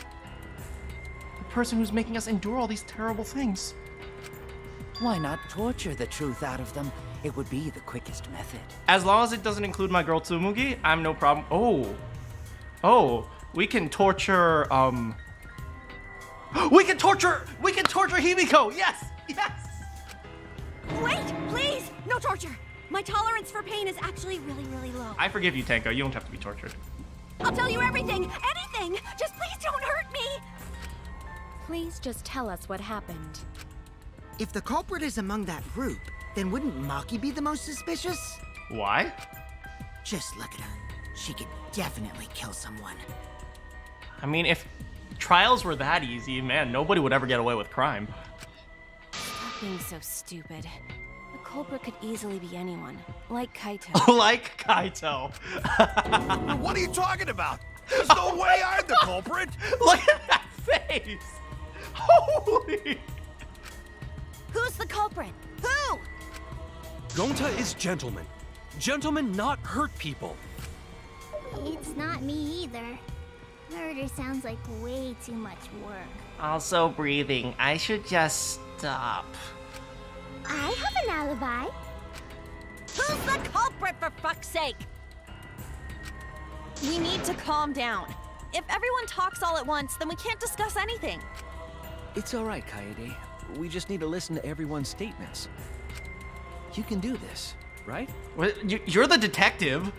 The person who's making us endure all these terrible things. Why not torture the truth out of them? It would be the quickest method. As long as it doesn't include my girl Tsumugi, I'm no problem. Oh, we can torture, we can torture Himiko! Yes! Wait, please! No torture! My tolerance for pain is actually really, really low. I forgive you, Tenko. You don't have to be tortured. I'll tell you everything! Anything! Just please don't hurt me! Please just tell us what happened. If the culprit is among that group, then wouldn't Maki be the most suspicious? Why? Just look at her. She could definitely kill someone. I mean, if trials were that easy, man, nobody would ever get away with crime. Stop being so stupid. The culprit could easily be anyone, like Kaito. Like Kaito. What are you talking about? There's no way I'm the culprit! Look at that face! Holy! Who's the culprit? Who? Gonta is gentleman. Gentlemen not hurt people. It's not me either. Murder sounds like way too much work. Also breathing. I should just stop. I have an alibi. Who's the culprit, for fuck's sake? We need to calm down. If everyone talks all at once, then we can't discuss anything. It's all right, Kaede. We just need to listen to everyone's statements. You can do this, right? You're the detective.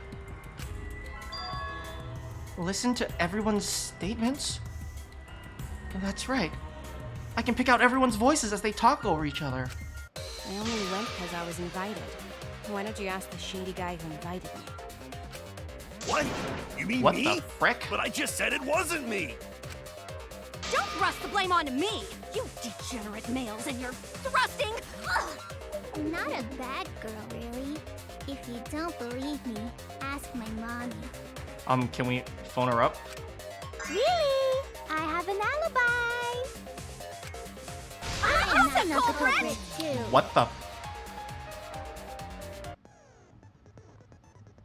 Listen to everyone's statements? That's right. I can pick out everyone's voices as they talk over each other. I only went because I was invited. Why don't you ask the shady guy who invited me? What? You mean What me? the frick? But I just said it wasn't me! Don't thrust the blame onto me! You degenerate males and your thrusting! Ugh. I'm not a bad girl, really. If you don't believe me, ask my mommy. Can we phone her up? Really? I have an alibi. I'm not the culprit too. What the?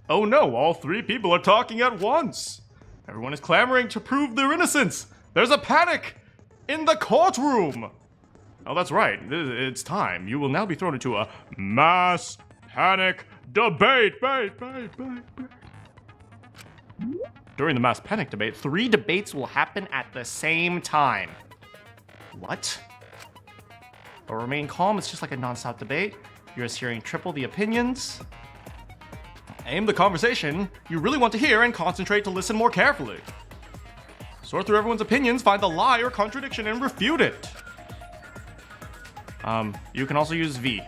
Oh no, all 3 people are talking at once. Everyone is clamoring to prove their innocence. There's a panic in the courtroom. Oh, that's right. It's time. You will now be thrown into a mass panic debate. During the mass panic debate, 3 debates will happen at the same time. What? But remain calm. It's just like a non-stop debate. You're just hearing triple the opinions. Aim the conversation you really want to hear and concentrate to listen more carefully. Sort through everyone's opinions, find the lie or contradiction, and refute it. You can also use V.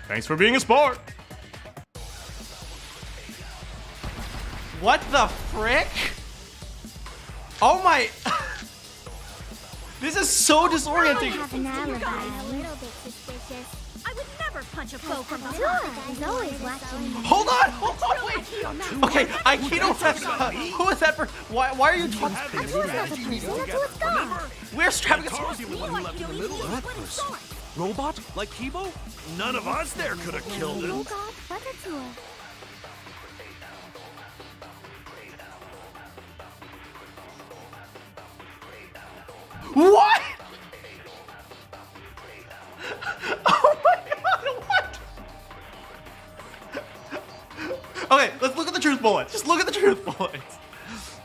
Thanks for being a sport. What the frick? Oh my... This is so disorienting. I have an alibi. A little bit suspicious. I would never punch a foe from behind. He's always watching me. Hold on, wait. Okay, Aikido. Who is that for? Why are you talking? We're extravagant. That person. Robot? Like Kibo? None of us there could have killed him. What? Oh my god, what? Okay, let's look at the truth bullets. Just look at the truth bullets.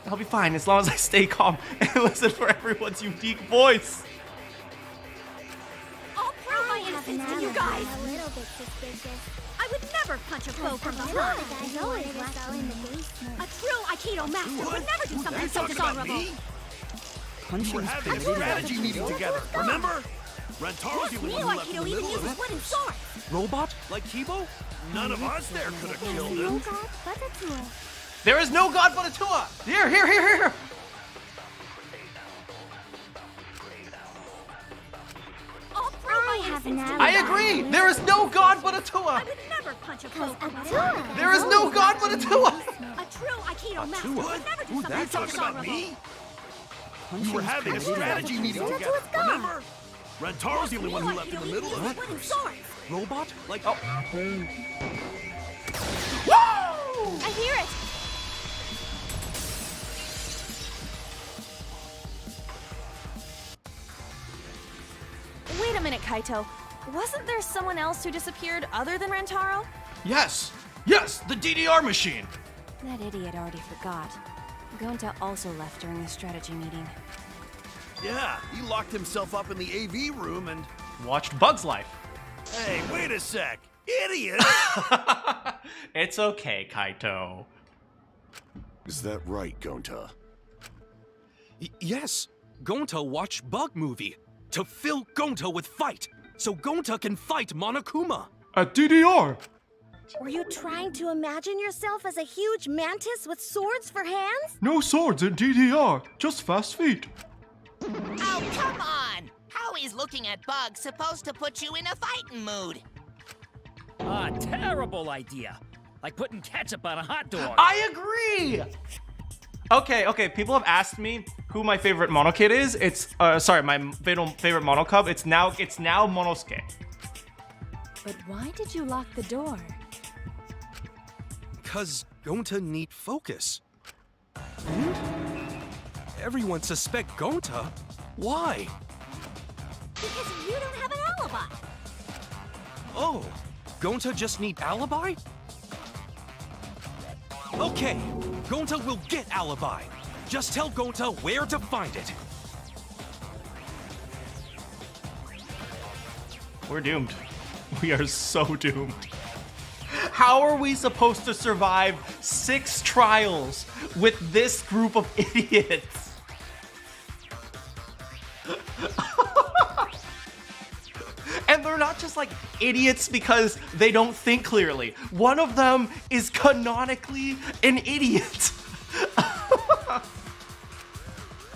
I'll be fine as long as I stay calm and listen for everyone's unique voice. I'll prove my innocence to you guys. A little bit suspicious. I would never punch a foe from behind. He's always watching in the basement. A true Aikido master would never do something so dishonorable. We're having a strategy meeting together, remember? Rantaro's the only one who left in the middle of it. Robot? Like Kibo? None of us there could have killed him. There is no god but Atua. Here. I'll prove my innocence to you I agree. There is no god but Atua. I would never punch a foe from behind. There is no god but Atua. A true Aikido master would never do something That's so talking about dishonorable. me? We were having a strategy meeting together, remember? Rantaro's the only one who left in the middle of it. Robot? Like... Oh. Woo! I hear it. Wait a minute, Kaito. Wasn't there someone else who disappeared other than Rantaro? Yes, the DDR machine. That idiot already forgot. Gonta also left during the strategy meeting. Yeah, he locked himself up in the AV room and... Watched Bug's Life. Hey, wait a sec. Idiot! It's okay, Kaito. Is that right, Gonta? Yes. Gonta watched Bug Movie to fill Gonta with fight, so Gonta can fight Monokuma. At DDR. Were you trying to imagine yourself as a huge mantis with swords for hands? No swords at DDR, just fast feet. Oh, come on! How is looking at Bug supposed to put you in a fighting mood? Terrible idea. Like putting ketchup on a hot dog. I agree! Okay, people have asked me who my favorite Monokid is. It's, my favorite Monocub. It's now Monosuke. But why did you lock the door? Because Gonta need focus. Everyone suspect Gonta? Why? Because you don't have an alibi. Oh, Gonta just need alibi? Okay, Gonta will get alibi. Just tell Gonta where to find it. We're doomed. We are so doomed. How are we supposed to survive 6 trials with this group of idiots? And they're not just like idiots because they don't think clearly. One of them is canonically an idiot.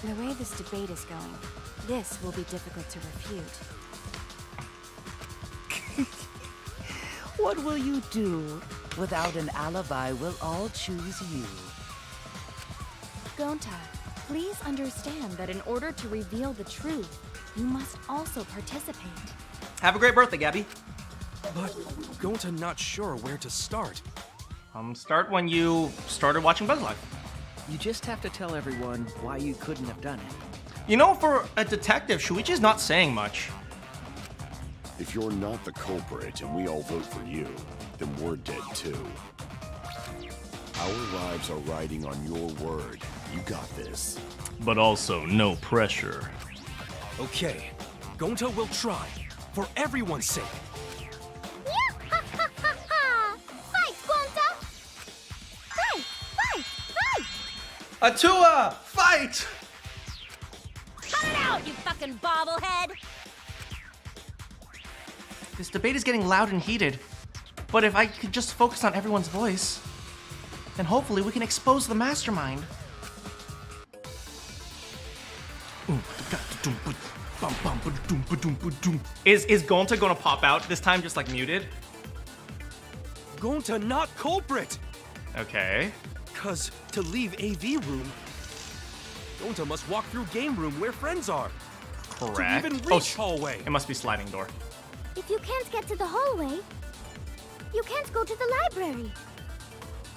The way this debate is going, this will be difficult to refute. What will you do? Without an alibi, we'll all choose you. Gonta, please understand that in order to reveal the truth, you must also participate. Have a great birthday, Gabby. But Gonta not sure where to start. Start when you started watching Bug's Life. You just have to tell everyone why you couldn't have done it. You know, for a detective, Shuichi's not saying much. If you're not the culprit and we all vote for you, then we're dead too. Our lives are riding on your word. You got this. But also no pressure. Okay, Gonta will try, for everyone's sake. Fight, Atua, fight! Cut it out, you fucking bobblehead! This debate is getting loud and heated, but if I could just focus on everyone's voice, then hopefully we can expose the mastermind. Is Gonta gonna pop out this time, just like muted? Gonta not culprit! Okay. Cause to leave AV room, Gonta must walk through game room where friends are. Correct. To even reach hallway. It must be sliding door. If you can't get to the hallway, you can't go to the library.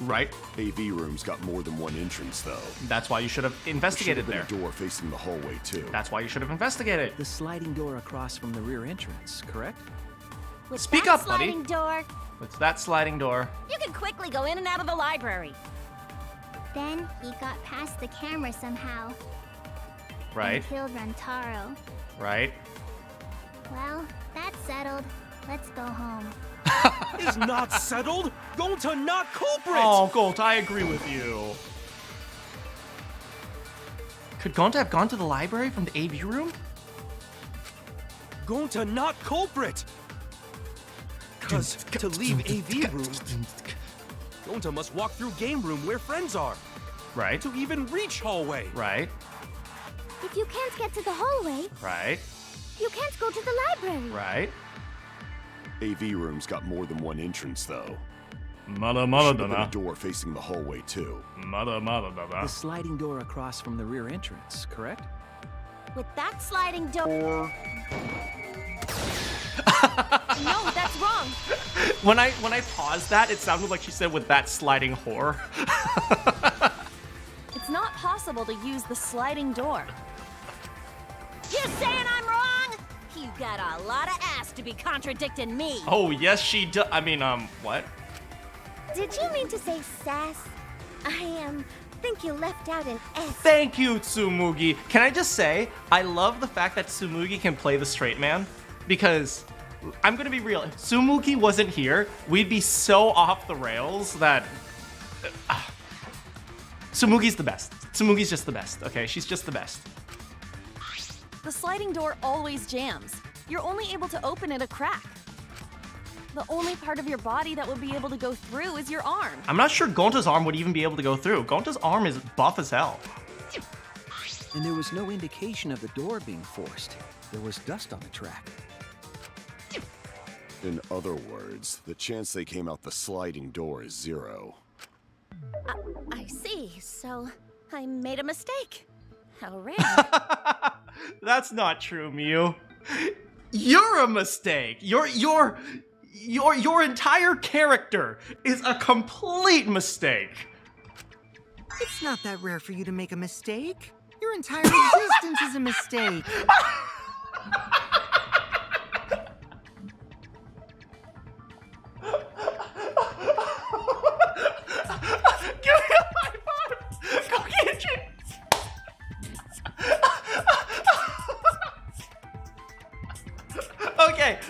Right. AV room's got more than one entrance, though. That's why you should have investigated there. There should have been a door facing the hallway, too. That's why you should have investigated. The sliding door across from the rear entrance, correct? With Speak that up, buddy. sliding door, What's that sliding door? You can quickly go in and out of the library. then he got past the camera somehow. Right. And killed Rantaro. Right. Well, that's settled. Let's go home. Is not settled! Gonta not culprit! Oh, Gonta, I agree with you. Could Gonta have gone to the library from the AV room? Gonta not culprit! Cause to leave AV room, Gonta must walk through game room where friends are. Right. To even reach hallway. Right. If you can't get to the hallway, Right. you can't go to the library. Right. AV room's got more than one entrance, though. Mother, There should have been a door facing the hallway, too. Mother. The sliding door across from the rear entrance, correct? With that sliding door. No, that's wrong. When I paused that, it sounded like she said with that sliding whore. It's not possible to use the sliding door. You saying I'm wrong? You got a lot of ass to be contradicting me. Oh, yes, she does. I mean, what? Did you mean to say sass? I think you left out an S. Thank you, Tsumugi. Can I just say, I love the fact that Tsumugi can play the straight man, because I'm gonna be real. If Tsumugi wasn't here, we'd be so off the rails that Tsumugi's the best. Tsumugi's just the best. Okay, she's just the best. The sliding door always jams. You're only able to open it a crack. The only part of your body that would be able to go through is your arm. I'm not sure Gonta's arm would even be able to go through. Gonta's arm is buff as hell. And there was no indication of the door being forced. There was dust on the track. In other words, the chance they came out the sliding door is 0. I see. So I made a mistake. How rare. That's not true, Miu. You're a mistake. Your entire character is a complete mistake. It's not that rare for you to make a mistake. Your entire existence is a mistake. Give me a high five! Go get you!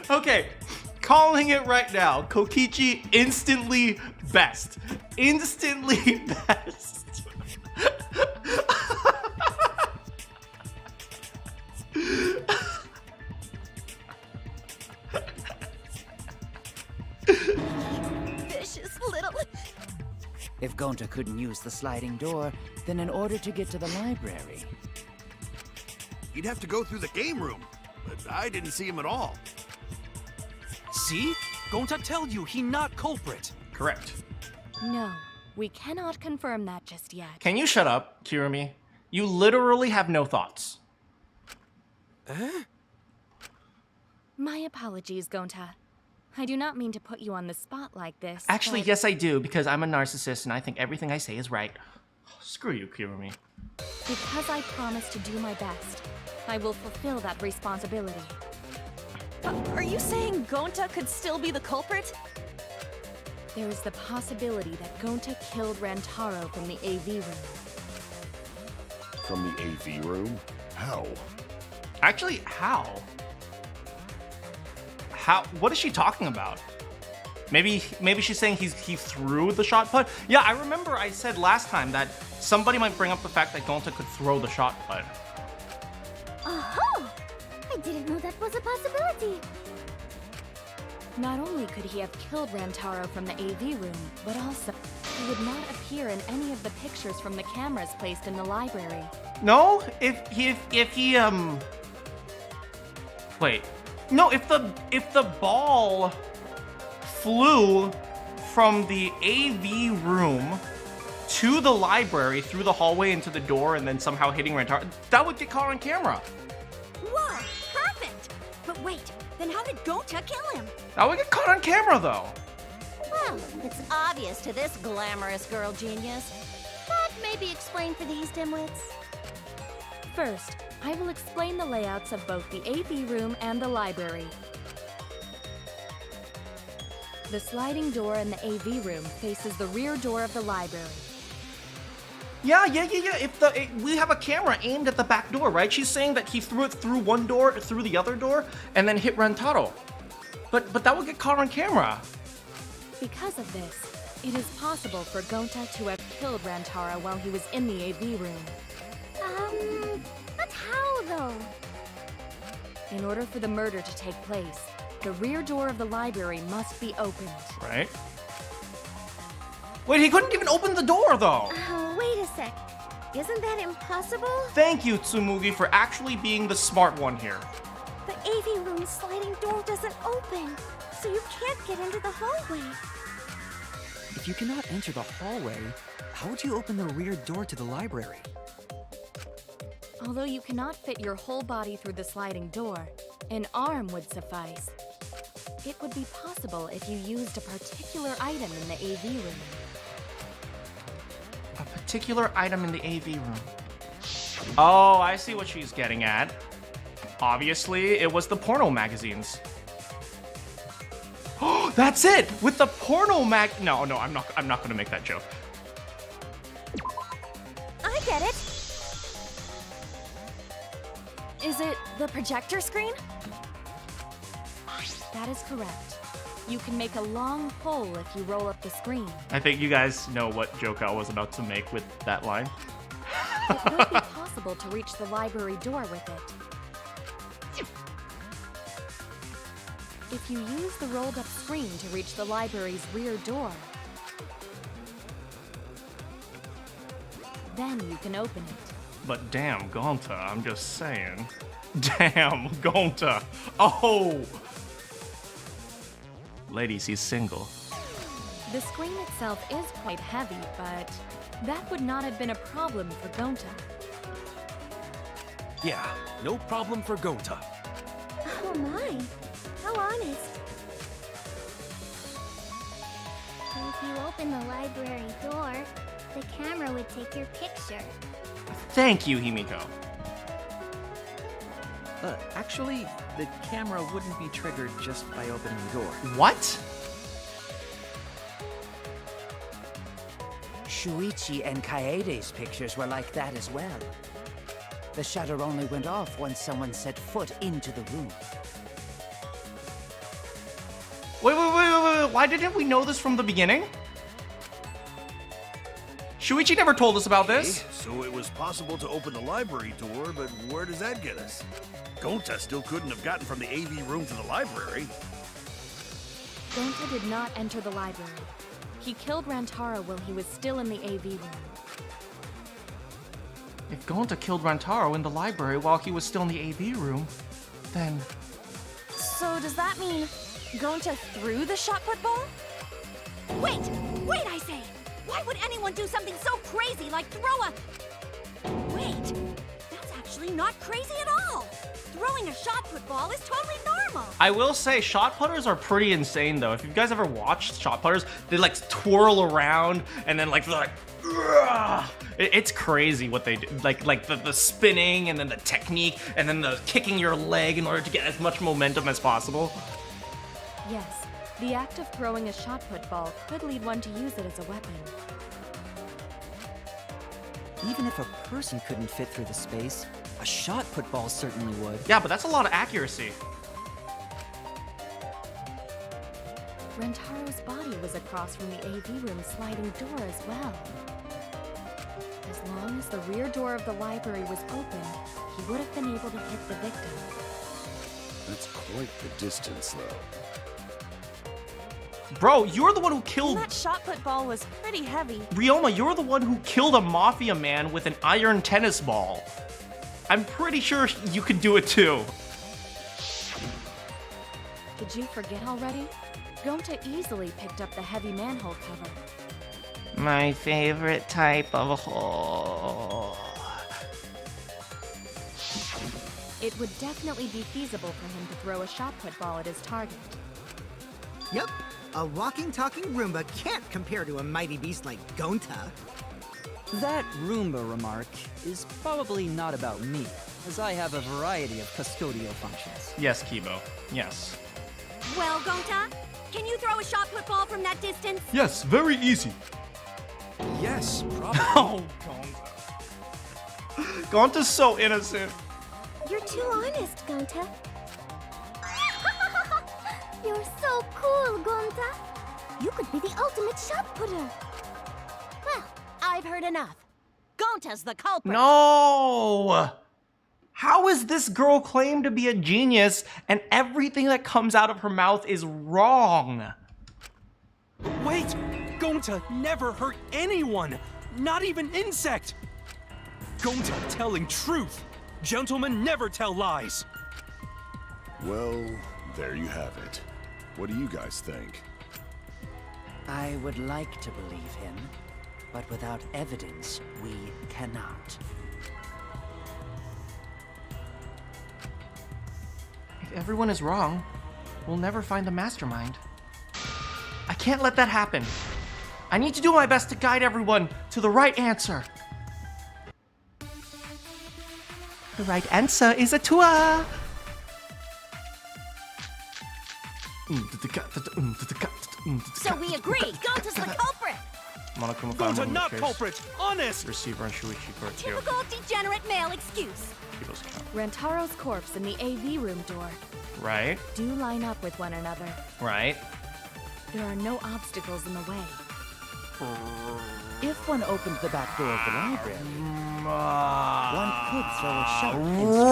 Okay. Calling it right now. Kokichi instantly best. Instantly best. Vicious little. If Gonta couldn't use the sliding door, then in order to get to the library, You'd have to go through the game room, but I didn't see him at all. See? Gonta tell you he not culprit. Correct. No, we cannot confirm that just yet. Can you shut up, Kirumi? You literally have no thoughts. My apologies, Gonta. I do not mean to put you on the spot like this. Actually, but yes I do, because I'm a narcissist and I think everything I say is right. Screw you, Kirumi. Because I promised to do my best, I will fulfill that responsibility. Are you saying Gonta could still be the culprit? There is the possibility that Gonta killed Rantaro from the AV room. From the AV room? How? Actually, how? How? What is she talking about? Maybe she's saying he threw the shot put? Yeah, I remember I said last time that somebody might bring up the fact that Gonta could throw the shot put. Oh! I didn't know that was a possibility. Not only could he have killed Rantaro from the AV room, but also he would not appear in any of the pictures from the cameras placed in the library. No, if he wait, no, if the ball flew from the AV room to the library through the hallway into the door and then somehow hitting Rantaro, that would get caught on camera. Whoa, perfect! But wait, then how did Gonta kill him? That would get caught on camera though. Well, it's obvious to this glamorous girl genius. But maybe explain for these dimwits. First, I will explain the layouts of both the AV room and the library. The sliding door in the AV room faces the rear door of the library. Yeah. If we have a camera aimed at the back door, right? She's saying that he threw it through one door, through the other door, and then hit Rantaro. But that would get caught on camera. Because of this, it is possible for Gonta to have killed Rantaro while he was in the AV room. But how though? In order for the murder to take place, the rear door of the library must be opened. Right. Wait, he couldn't even open the door though. Oh, wait a sec. Isn't that impossible? Thank you, Tsumugi, for actually being the smart one here. The AV room's sliding door doesn't open, so you can't get into the hallway. If you cannot enter the hallway, how would you open the rear door to the library? Although you cannot fit your whole body through the sliding door, an arm would suffice. It would be possible if you used a particular item in the AV room. A particular item in the AV room. Oh, I see what she's getting at. Obviously, it was the porno magazines. Oh, that's it! With the porno mag... No, I'm not gonna make that joke. I get it. Is it the projector screen? That is correct. You can make a long hole if you roll up the screen. I think you guys know what joke I was about to make with that line. It would be possible to reach the library door with it. If you use the rolled up screen to reach the library's rear door, then you can open it. But damn, Gonta, I'm just saying. Damn, Gonta. Oh! Ladies, he's single. The screen itself is quite heavy, but that would not have been a problem for Gonta. Yeah, no problem for Gonta. Oh my, how honest. If you open the library door, the camera would take your picture. Thank you, Himiko. Actually, the camera wouldn't be triggered just by opening the door. What? Shuichi and Kaede's pictures were like that as well. The shutter only went off once someone set foot into the room. Wait. Why didn't we know this from the beginning? Shuichi never told us about this. So it was possible to open the library door, but where does that get us? Gonta still couldn't have gotten from the AV room to the library. Gonta did not enter the library. He killed Rantaro while he was still in the AV room. If Gonta killed Rantaro in the library while he was still in the AV room, then... So does that mean Gonta threw the shot put ball? Wait, I say! Why would anyone do something so crazy like throw a... Wait, that's actually not crazy at all! Throwing a shot put ball is totally normal! I will say, shot putters are pretty insane, though. If you guys ever watched shot putters, they, like, twirl around, and then, like, they're like... Ugh! It's crazy what they do. Like the spinning, and then the technique, and then the kicking your leg in order to get as much momentum as possible. Yes, the act of throwing a shot put ball could lead one to use it as a weapon. Even if a person couldn't fit through the space, a shot put ball certainly would. Yeah, but that's a lot of accuracy. Rentaro's body was across from the AV room sliding door as well. As long as the rear door of the library was open, he would have been able to hit the victim. That's quite the distance, though. Bro, you're the one who killed... That shot put ball was pretty heavy. Ryoma, you're the one who killed a mafia man with an iron tennis ball. I'm pretty sure you could do it too. Did you forget already? Gonta easily picked up the heavy manhole cover. My favorite type of hole. It would definitely be feasible for him to throw a shot put ball at his target. Yep, a walking, talking Roomba can't compare to a mighty beast like Gonta. That Roomba remark is probably not about me, as I have a variety of custodial functions. Yes, Kibo. Yes. Well, Gonta, can you throw a shot put ball from that distance? Yes, very easy. Yes, probably. Oh, Gonta. Gonta's so innocent. You're too honest, Gonta. You're so cool, Gonta. You could be the ultimate shot putter. Well, I've heard enough. Gonta's the culprit. No! How is this girl claimed to be a genius and everything that comes out of her mouth is wrong? Wait! Gonta never hurt anyone! Not even insect! Gonta telling truth! Gentlemen never tell lies! Well, there you have it. What do you guys think? I would like to believe him, but without evidence, we cannot. If everyone is wrong, we'll never find the mastermind. I can't let that happen. I need to do my best to guide everyone to the right answer. The right answer is a tour. So we agree, Gonta's the culprit! Manakyn Gonta not culprit! Honest! Receiver and Shuichi for two. Typical degenerate male excuse. Rantaro's corpse and the AV room door Right, do line up with one another. right. There are no obstacles in the way. If one opened the back door of the library, one could throw a shot.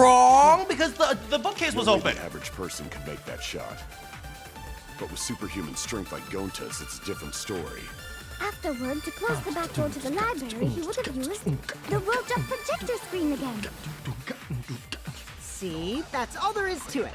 Wrong, because the bookcase was open. The average person could make that shot. But with superhuman strength like Gonta's, it's a different story. Afterward, to close the back door to the library, he would have used the rolled-up projector screen again. See, that's all there is to it.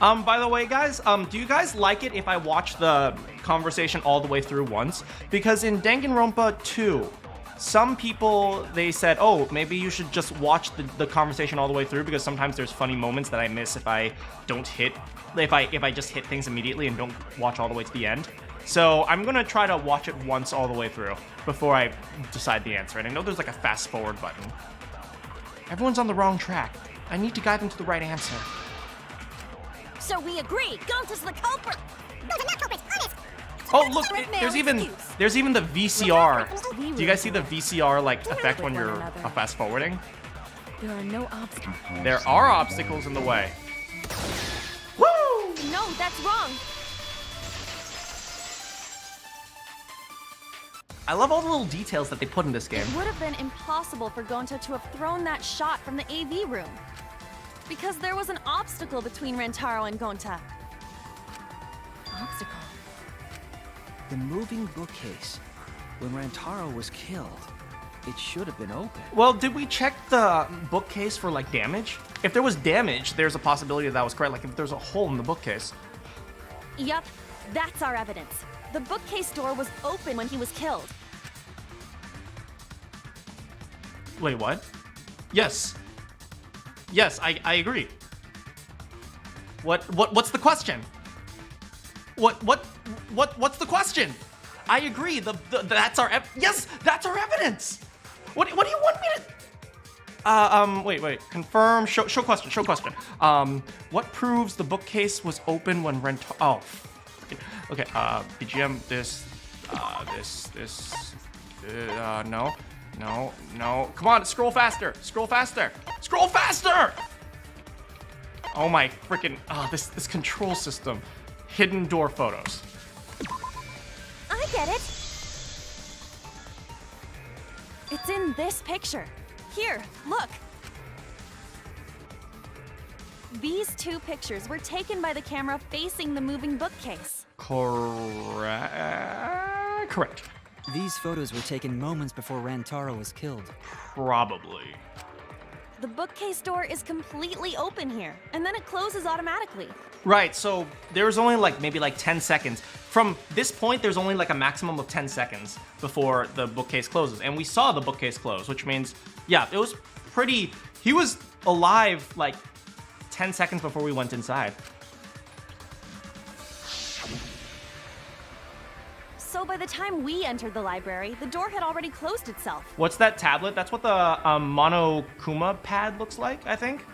By the way, guys, do you guys like it if I watch the conversation all the way through once? Because in Danganronpa 2, some people, they said, oh, maybe you should just watch the conversation all the way through because sometimes there's funny moments that I miss if I don't hit, if I just hit things immediately and don't watch all the way to the end. So I'm gonna try to watch it once all the way through before I decide the answer. And I know there's like a fast forward button. Everyone's on the wrong track. I need to guide them to the right answer. So we agree, Gonta's the culprit! Gonta not culprit, honest! Oh, look, there's even the VCR. Do you guys see the VCR like effect when you're fast forwarding? There are no obstacles. There are obstacles in the way. Woo! No, that's wrong. I love all the little details that they put in this game. It would have been impossible for Gonta to have thrown that shot from the AV room. Because there was an obstacle between Rantaro and Gonta. Obstacle? The moving bookcase. When Rantaro was killed, it should have been open. Well, did we check the bookcase for like damage? If there was damage, there's a possibility that was correct. Like if there's a hole in the bookcase. Yup, that's our evidence. The bookcase door was open when he was killed. Wait, what? Yes. Yes, I agree. What's the question? What's the question? I agree. That's our yes, that's our evidence. What do you want me to? Wait. Confirm. Show question. What proves the bookcase was open when Oh, okay. BGM. No. Come on, scroll faster. Oh my freaking! This control system. Hidden door photos. I get it. It's in this picture. Here, look. These two pictures were taken by the camera facing the moving bookcase. Correct. These photos were taken moments before Rantaro was killed. Probably. The bookcase door is completely open here, and then it closes automatically. Right, so there's only maybe 10 seconds. From this point, there's only a maximum of 10 seconds before the bookcase closes. And we saw the bookcase close, which means, yeah, it was pretty... He was alive 10 seconds before we went inside. So by the time we entered the library, the door had already closed itself. What's that tablet? That's what the Monokuma pad looks like, I think.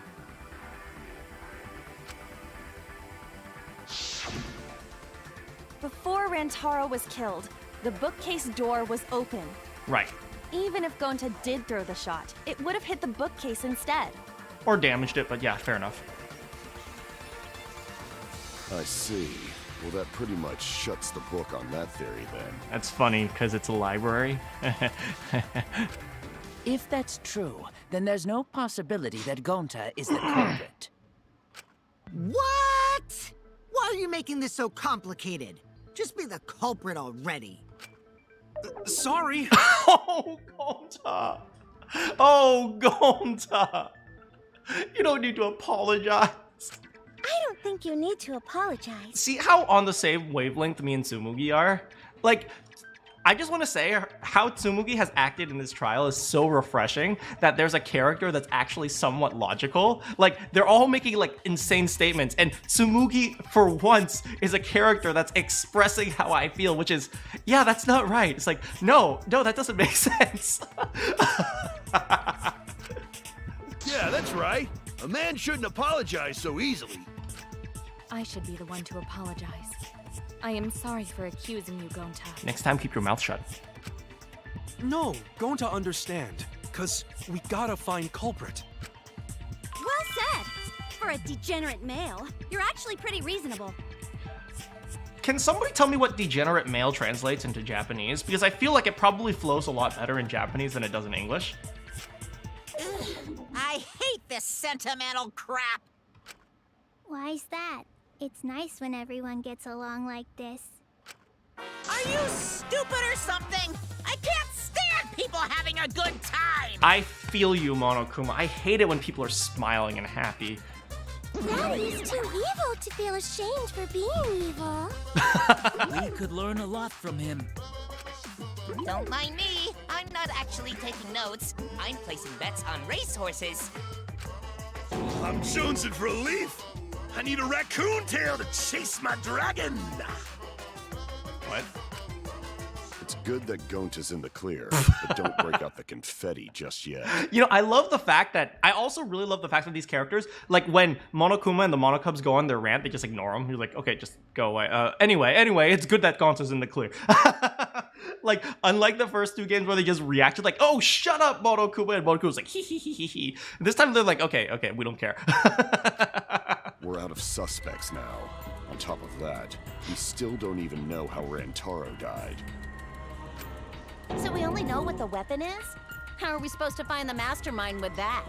Before Rantaro was killed, the bookcase door was open. Right. Even if Gonta did throw the shot, it would have hit the bookcase instead. Or damaged it, but yeah, fair enough. I see. Well, that pretty much shuts the book on that theory, then. That's funny, because it's a library. If that's true, then there's no possibility that Gonta is the culprit. What? Why are you making this so complicated? Just be the culprit already. Sorry. Oh, Gonta. Oh, Gonta. You don't need to apologize. I don't think you need to apologize. See how on the same wavelength me and Tsumugi are? I just want to say how Tsumugi has acted in this trial is so refreshing that there's a character that's actually somewhat logical. They're all making insane statements, and Tsumugi, for once, is a character that's expressing how I feel, which is, yeah, that's not right. It's no, that doesn't make sense. Yeah, that's right. A man shouldn't apologize so easily. I should be the one to apologize. I am sorry for accusing you, Gonta. Next time, keep your mouth shut. No, Gonta understand. 'Cause we gotta find culprit. Well said. For a degenerate male, you're actually pretty reasonable. Can somebody tell me what degenerate male translates into Japanese? Because I feel like it probably flows a lot better in Japanese than it does in English. Ugh, I hate this sentimental crap. Why's that? It's nice when everyone gets along like this. Are you stupid or something? I can't stand people having a good time. I feel you, Monokuma. I hate it when people are smiling and happy. Daddy's too evil to feel ashamed for being evil. We could learn a lot from him. Don't mind me. I'm not actually taking notes. I'm placing bets on racehorses. I'm jonesing for a leaf. I need a raccoon tail to chase my dragon. What? It's good that Gonta's in the clear, but don't break out the confetti just yet. I love the fact that, I also really love the fact that these characters, when Monokuma and the Monokubs go on their rant, they just ignore them. You're like, okay, just go away. Anyway, it's good that Gonta's in the clear. Unlike the first two games where they just reacted oh, shut up, Monokuma, and Monokuma's like, hee hee hee hee hee. This time they're like, okay, we don't care. We're out of suspects now. On top of that, we still don't even know how Rantaro died. So we only know what the weapon is? How are we supposed to find the mastermind with that?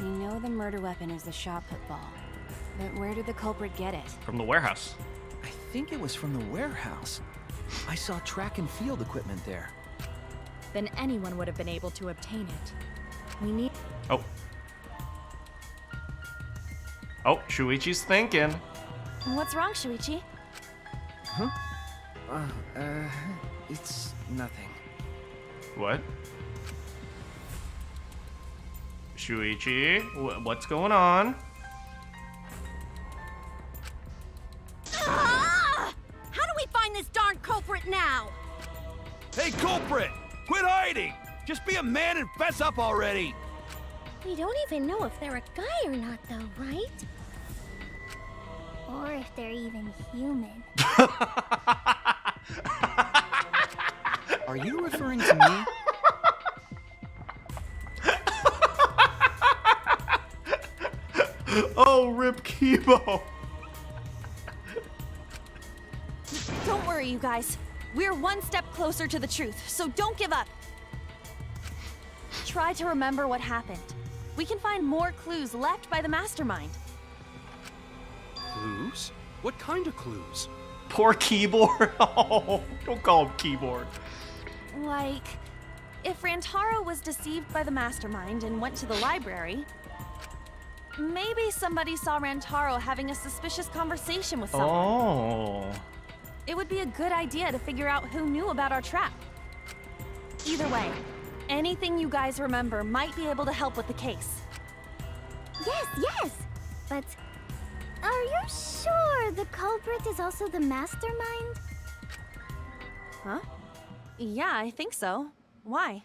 We know the murder weapon is the shot put ball. But where did the culprit get it? From the warehouse. I think it was from the warehouse. I saw track and field equipment there. Then anyone would have been able to obtain it. We need... Oh, Shuichi's thinking. What's wrong, Shuichi? Huh? It's nothing. What? Shuichi, what's going on? Ah! How do we find this darn culprit now? Hey, culprit! Quit hiding! Just be a man and fess up already! We don't even know if they're a guy or not, though, right? Or if they're even human. Are you referring to me? Oh, rip Kibo. Don't worry, you guys. We're one step closer to the truth, so don't give up. try to remember what happened. We can find more clues left by the mastermind. Clues? What kind of clues? Poor keyboard. Oh, don't call him keyboard. Like, if Rantaro was deceived by the mastermind and went to the library, maybe somebody saw Rantaro having a suspicious conversation with someone. Oh. It would be a good idea to figure out who knew about our trap. Either way, anything you guys remember might be able to help with the case. Yes, but are you sure the culprit is also the mastermind? Huh? Yeah, I think so. Why?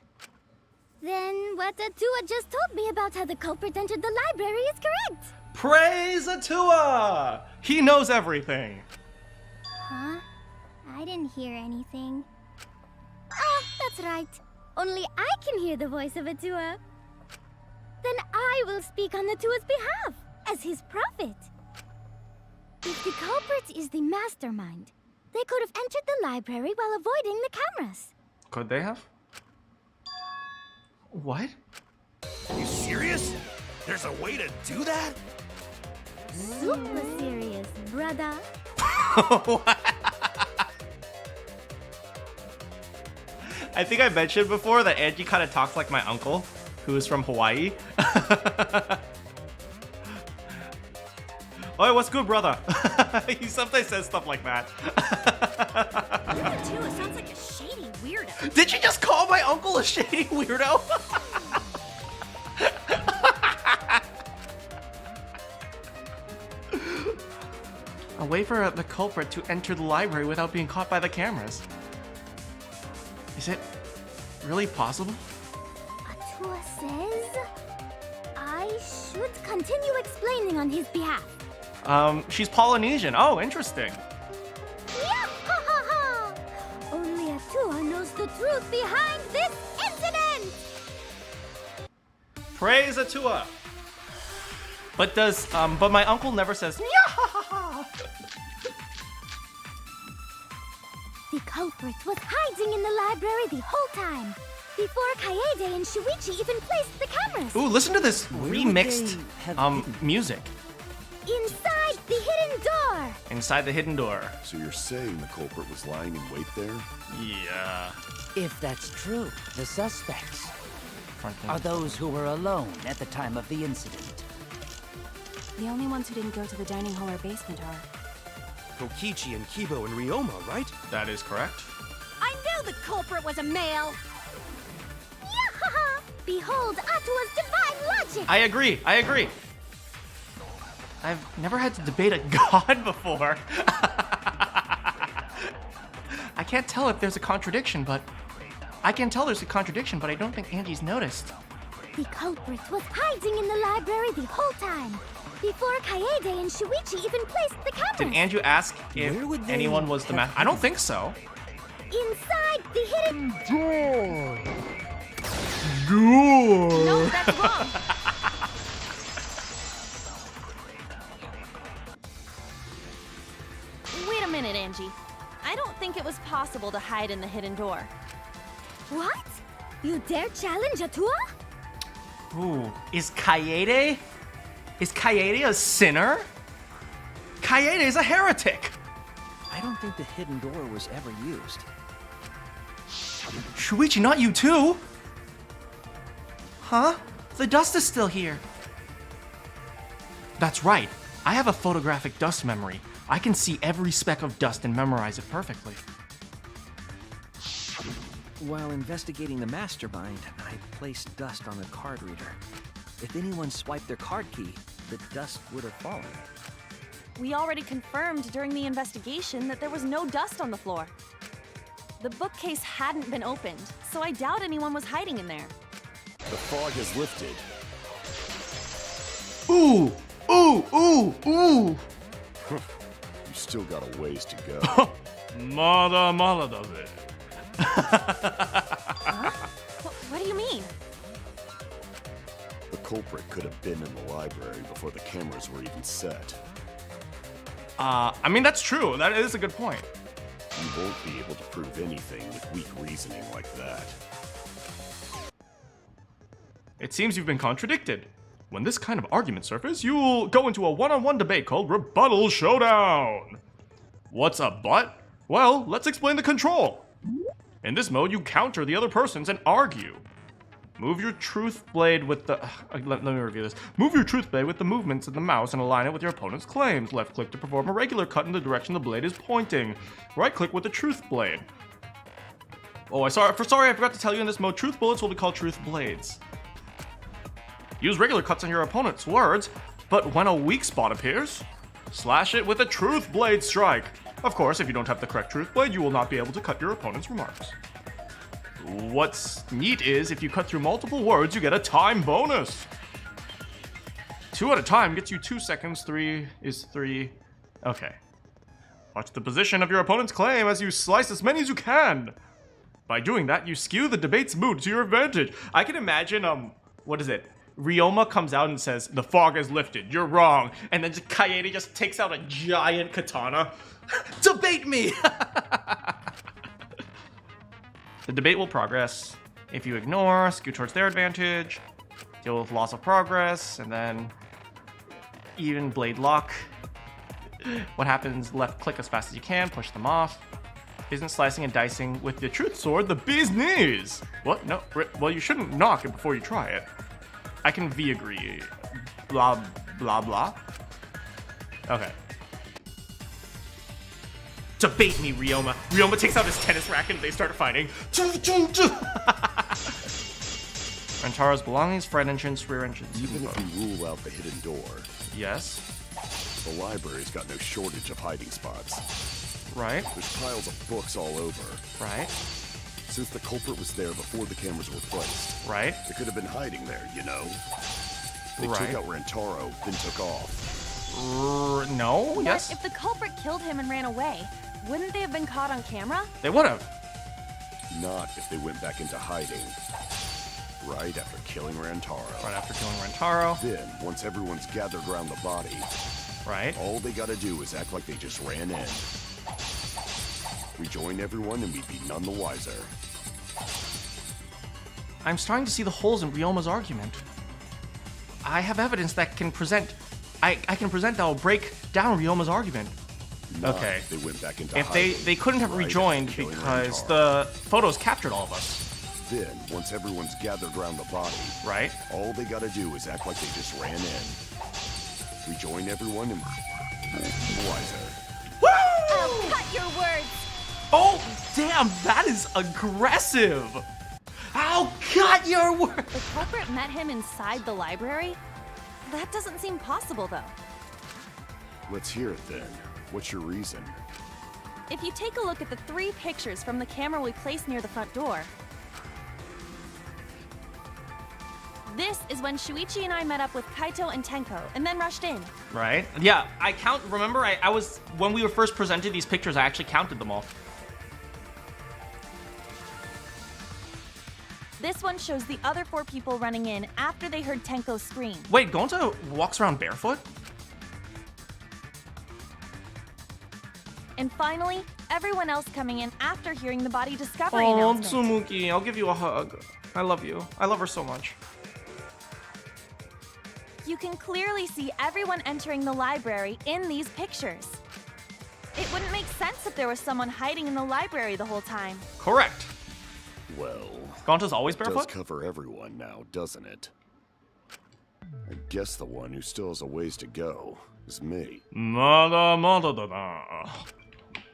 Then what Atua just told me about how the culprit entered the library is correct. Praise Atua! He knows everything. Huh? I didn't hear anything. Oh, that's right. Only I can hear the voice of Atua. Then I will speak on Atua's behalf, as his prophet. If the culprit is the mastermind, they could have entered the library while avoiding the cameras. Could they have? What? You serious? There's a way to do that? Super serious, brother. I think I mentioned before that Angie kind of talks like my uncle, who is from Hawaii. Oi, what's good, brother? He sometimes says stuff like that. Atua sounds like a shady weirdo. Did you just call my uncle a shady weirdo? A way for the culprit to enter the library without being caught by the cameras. Is it really possible? Atua says I should continue explaining on his behalf. She's Polynesian. Oh, interesting. Yahahaha! Only Atua knows the truth behind this incident! Praise Atua. But but my uncle never says Yahahaha. The culprit was hiding in the library the whole time, before Kaede and Shuichi even placed the cameras. Ooh, listen to this remixed music. Inside the hidden door! Inside the hidden door. So you're saying the culprit was lying in wait there? Yeah. If that's true, the suspects are those who were alone at the time of the incident. The only ones who didn't go to the dining hall or basement are Kokichi and Kibo and Ryoma, right? That is correct. I knew the culprit was a male. Yahaha! Behold Atua's divine logic! I agree. I've never had to debate a god before. I can't tell if there's a contradiction, but I don't think Angie's noticed. The culprit was hiding in the library the whole time, before Kaede and Shuichi even placed the cameras. Did Andrew ask if anyone was the master? I don't think so. Inside the hidden door. No, that's wrong. Wait a minute, Angie. I don't think it was possible to hide in the hidden door. What? You dare challenge Atua? Ooh, is Kaede a sinner? Kaede is a heretic. I don't think the hidden door was ever used. Shuichi, not you too. Huh? The dust is still here. That's right. I have a photographic dust memory. I can see every speck of dust and memorize it perfectly. While investigating the mastermind, I placed dust on the card reader. If anyone swiped their card key, the dust would have fallen. We already confirmed during the investigation that there was no dust on the floor. The bookcase hadn't been opened, so I doubt anyone was hiding in there. The fog has lifted. Ooh! You still got a ways to go. Mala does it. Huh? What do you mean? The culprit could have been in the library before the cameras were even set. I mean, that's true. That is a good point. You won't be able to prove anything with weak reasoning like that. It seems you've been contradicted. When this kind of argument surfaces, you'll go into a one-on-one debate called Rebuttal Showdown. What's a but? Well, let's explain the control. In this mode, you counter the other persons and argue. Move your truth blade with the... let me review this. Move your truth blade with the movements of the mouse and align it with your opponent's claims. Left click to perform a regular cut in the direction the blade is pointing. Right click with the truth blade. Oh, I forgot to tell you in this mode, truth bullets will be called truth blades. Use regular cuts on your opponent's words, but when a weak spot appears, slash it with a truth blade strike. Of course, if you don't have the correct truth blade, you will not be able to cut your opponent's remarks. What's neat is, if you cut through multiple words, you get a time bonus. 2 at a time gets you 2 seconds, 3 is 3. Okay. Watch the position of your opponent's claim as you slice as many as you can. By doing that, you skew the debate's mood to your advantage. I can imagine, what is it? Ryoma comes out and says, "The fog has lifted, you're wrong." And then Kaede just takes out a giant katana. Debate me! The debate will progress. If you ignore, skew towards their advantage, deal with loss of progress, and then even blade lock. What happens? Left click as fast as you can, push them off. Isn't slicing and dicing with the truth sword the bee's knees? What? No. Well, you shouldn't knock it before you try it. I can V agree. Blah, blah, blah. Okay. Debate me, Ryoma. Ryoma takes out his tennis racket and they start fighting. Rantaro's belongings, front entrance, rear entrance. Even if you rule out the hidden door. Yes. The library's got no shortage of hiding spots. Right. There's piles of books all over. Right. Since the culprit was there before the cameras were placed. Right. They could have been hiding there, you know? They right. took out Rantaro, then took off. No? But yes? if the culprit killed him and ran away, wouldn't they have been caught on camera? They would have. Not if they went back into hiding. Right after killing Rantaro. Right after killing Rantaro. Then, once everyone's gathered around the body. Right. All they gotta do is act like they just ran in. Rejoin everyone and we'd be none the wiser. I'm starting to see the holes in Ryoma's argument. I have evidence that can present... I can present that will break down Ryoma's argument. Not okay. If they went back into if hiding. they couldn't have rejoined because the photos captured all of us. Then, once everyone's gathered around the body, right? All they gotta do is act like they just ran in. Rejoin everyone and wiser. Woo! I'll cut your words. Oh, damn, that is aggressive. I'll cut your words. The culprit met him inside the library? That doesn't seem possible, though. Let's hear it then. What's your reason? If you take a look at the 3 pictures from the camera we placed near the front door, this is when Shuichi and I met up with Kaito and Tenko, and then rushed in. Right? Yeah, remember, I was, when we were first presented these pictures, I actually counted them all. This one shows the other 4 people running in after they heard Tenko scream. Wait, Gonta walks around barefoot? And finally, everyone else coming in after hearing the body discovery announcement. Tsumuki, I'll give you a hug. I love you. I love her so much. You can clearly see everyone entering the library in these pictures. It wouldn't make sense if there was someone hiding in the library the whole time. Correct. Well, Gonta's always barefoot? Does cover everyone now, doesn't it? I guess the one who still has a ways to go is me.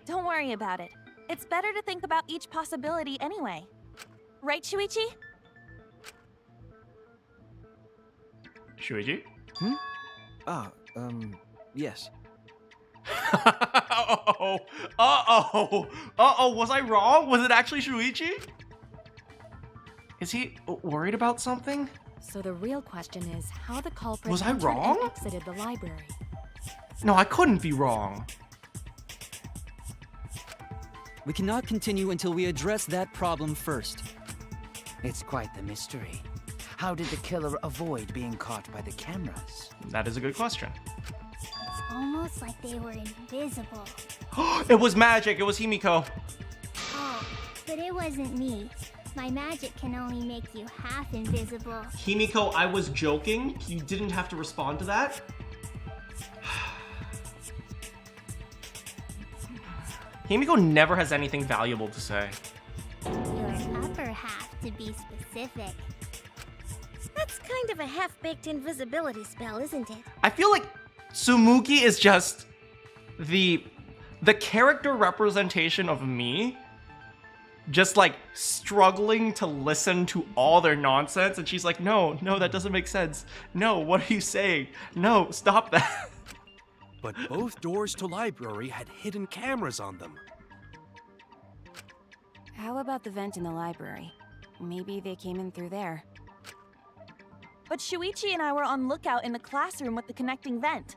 Don't worry about it. It's better to think about each possibility anyway. Right, Shuichi? Shuichi? Yes. Uh-oh, was I wrong? Was it actually Shuichi? Is he worried about something? So the real question is how the culprit Was I entered wrong? and exited the library. No, I couldn't be wrong. We cannot continue until we address that problem first. It's quite the mystery. How did the killer avoid being caught by the cameras? That is a good question. It's almost like they were invisible. It was magic. It was Himiko. Oh, but it wasn't me. My magic can only make you half invisible. Himiko, I was joking. You didn't have to respond to that. Himiko never has anything valuable to say. Your upper half, to be specific. That's kind of a half-baked invisibility spell, isn't it? I feel like Tsumugi is just the character representation of me, just like struggling to listen to all their nonsense, and she's like, no, that doesn't make sense. No, what are you saying? No, stop that. But both doors to library had hidden cameras on them. How about the vent in the library? Maybe they came in through there. But Shuichi and I were on lookout in the classroom with the connecting vent.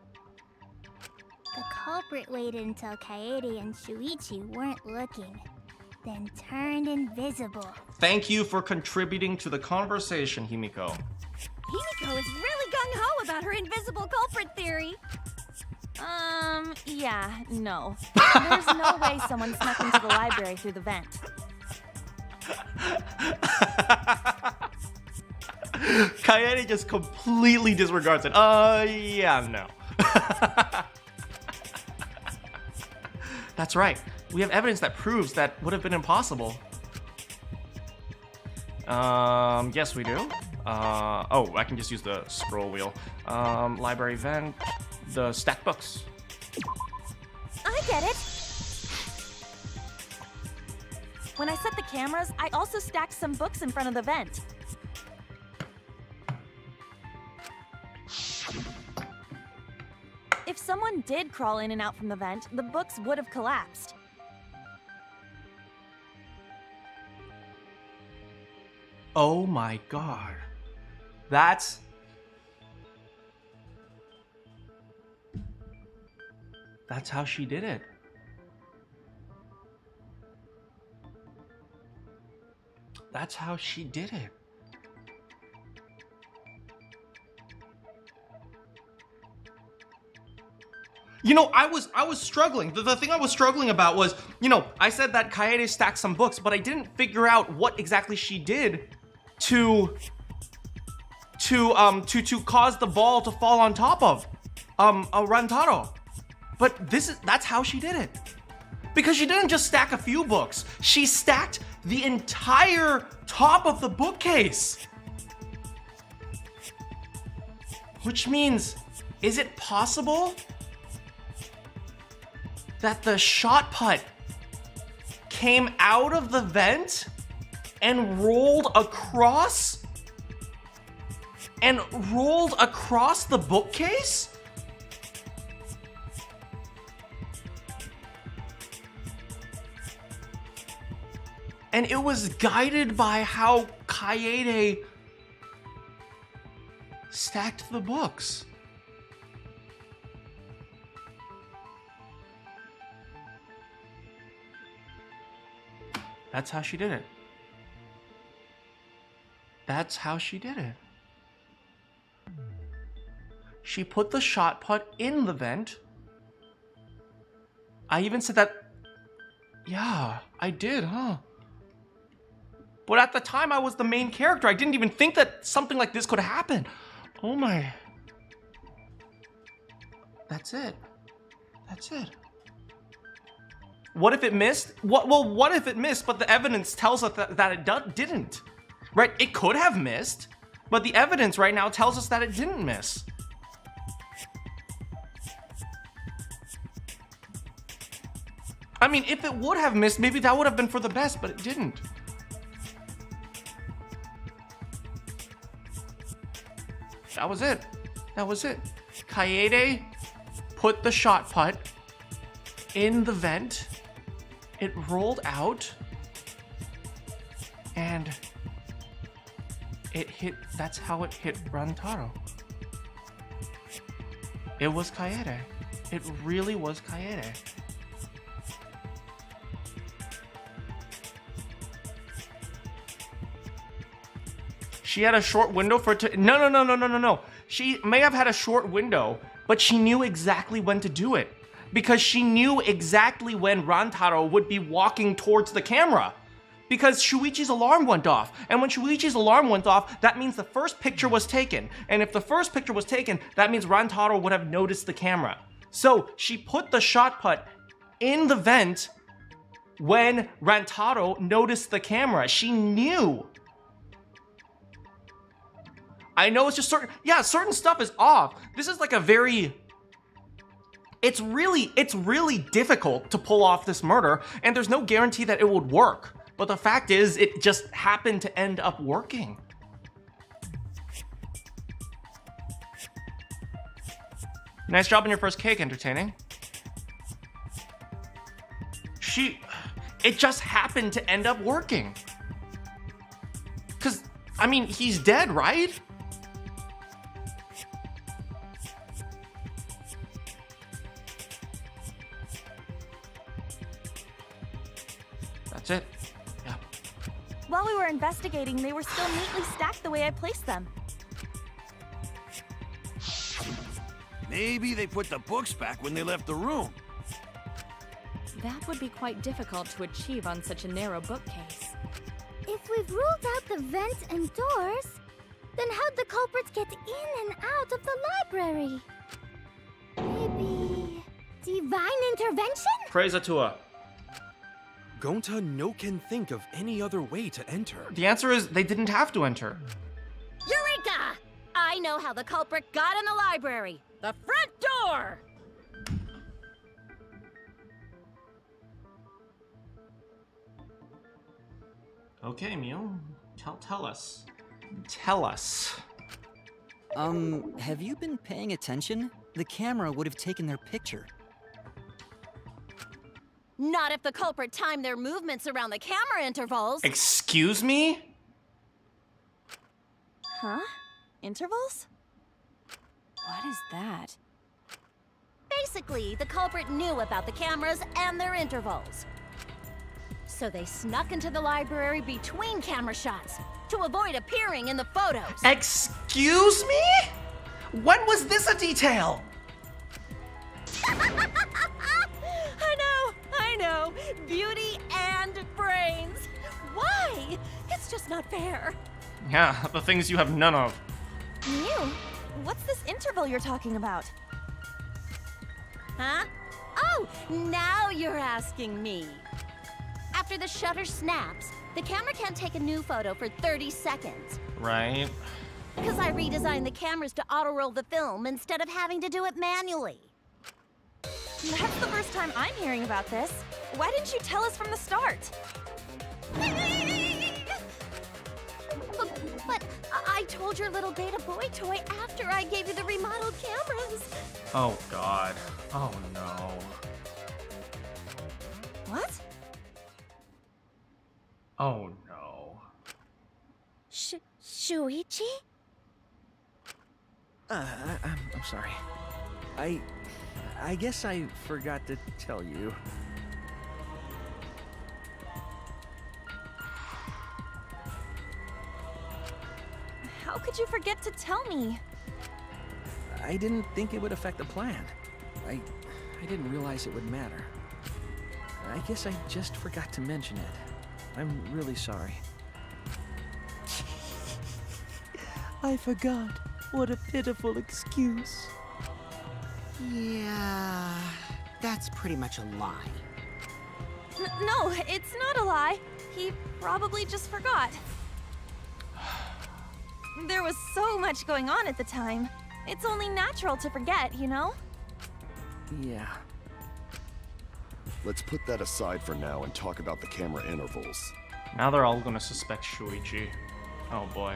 The culprit waited until Kaede and Shuichi weren't looking, then turned invisible. Thank you for contributing to the conversation, Himiko. Himiko is really gung-ho about her invisible culprit theory. Yeah, no. There's no way someone snuck into the library through the vent. Kaede just completely disregards it. Yeah, no. That's right. We have evidence that proves that would have been impossible. Yes, we do. Oh, I can just use the scroll wheel. Library vent, the stack books. I get it. When I set the cameras, I also stacked some books in front of the vent. If someone did crawl in and out from the vent, the books would have collapsed. Oh my god. That's how she did it. That's how she did it. You know, I was struggling. The thing I was struggling about was, you know, I said that Kaede stacked some books, but I didn't figure out what exactly she did to cause the ball to fall on top of a Randharu. But that's how she did it. Because she didn't just stack a few books. She stacked the entire top of the bookcase. Which means, is it possible that the shot put came out of the vent and rolled across the bookcase? And it was guided by how Kaede stacked the books. That's how she did it. That's how she did it. She put the shot put in the vent. I even said that. Yeah, I did, huh? But at the time, I was the main character. I didn't even think that something like this could happen. Oh my. That's it. That's it. What if it missed? What if it missed, but the evidence tells us that it didn't? Right? It could have missed, but the evidence right now tells us that it didn't miss. I mean, if it would have missed, maybe that would have been for the best, but it didn't. That was it. That was it. Kaede put the shot put in the vent. It rolled out. And it hit. That's how it hit Randharu. It was Kaede. It really was Kaede. She had a short window for it to... No. She may have had a short window, but she knew exactly when to do it. Because she knew exactly when Randharu would be walking towards the camera. Because Shuichi's alarm went off. And when Shuichi's alarm went off, that means the first picture was taken. And if the first picture was taken, that means Rantaro would have noticed the camera. So she put the shot put in the vent when Rantaro noticed the camera. She knew. I know it's just certain stuff is off. This is like a very... It's really difficult to pull off this murder, and there's no guarantee that it would work. But the fact is, it just happened to end up working. Nice job on your first cake, entertaining. It just happened to end up working. 'Cause, I mean, he's dead, right? That's it. Yeah. While we were investigating, they were still neatly stacked the way I placed them. Maybe they put the books back when they left the room. That would be quite difficult to achieve on such a narrow bookcase. If we've ruled out the vents and doors, then how'd the culprits get in and out of the library? Maybe... divine intervention? Praise Atua. Gonta no can think of any other way to enter. The answer is they didn't have to enter. Eureka! I know how the culprit got in the library. The front door! Okay, Mew. Tell us. Tell us. Have you been paying attention? The camera would have taken their picture. Not if the culprit timed their movements around the camera intervals. Excuse me? Huh? Intervals? What is that? Basically, the culprit knew about the cameras and their intervals. So they snuck into the library between camera shots to avoid appearing in the photos. Excuse me? When was this a detail? I know. Beauty and brains. Why? It's just not fair. Yeah, the things you have none of. Mew, what's this interval you're talking about? Huh? Oh, now you're asking me. After the shutter snaps, the camera can't take a new photo for 30 seconds. Right. Because I redesigned the cameras to auto-roll the film instead of having to do it manually. That's the first time I'm hearing about this. Why didn't you tell us from the start? But I told your little beta boy toy after I gave you the remodeled cameras. Oh, God. Oh, no. What? Oh, no. Shuichi? I'm sorry. I guess I forgot to tell you. How could you forget to tell me? I didn't think it would affect the plan. I didn't realize it would matter. I guess I just forgot to mention it. I'm really sorry. I forgot. What a pitiful excuse. Yeah, that's pretty much a lie. No, it's not a lie. He probably just forgot. There was so much going on at the time. It's only natural to forget, you know? Yeah. Let's put that aside for now and talk about the camera intervals. Now they're all gonna suspect Shuichi. Oh boy.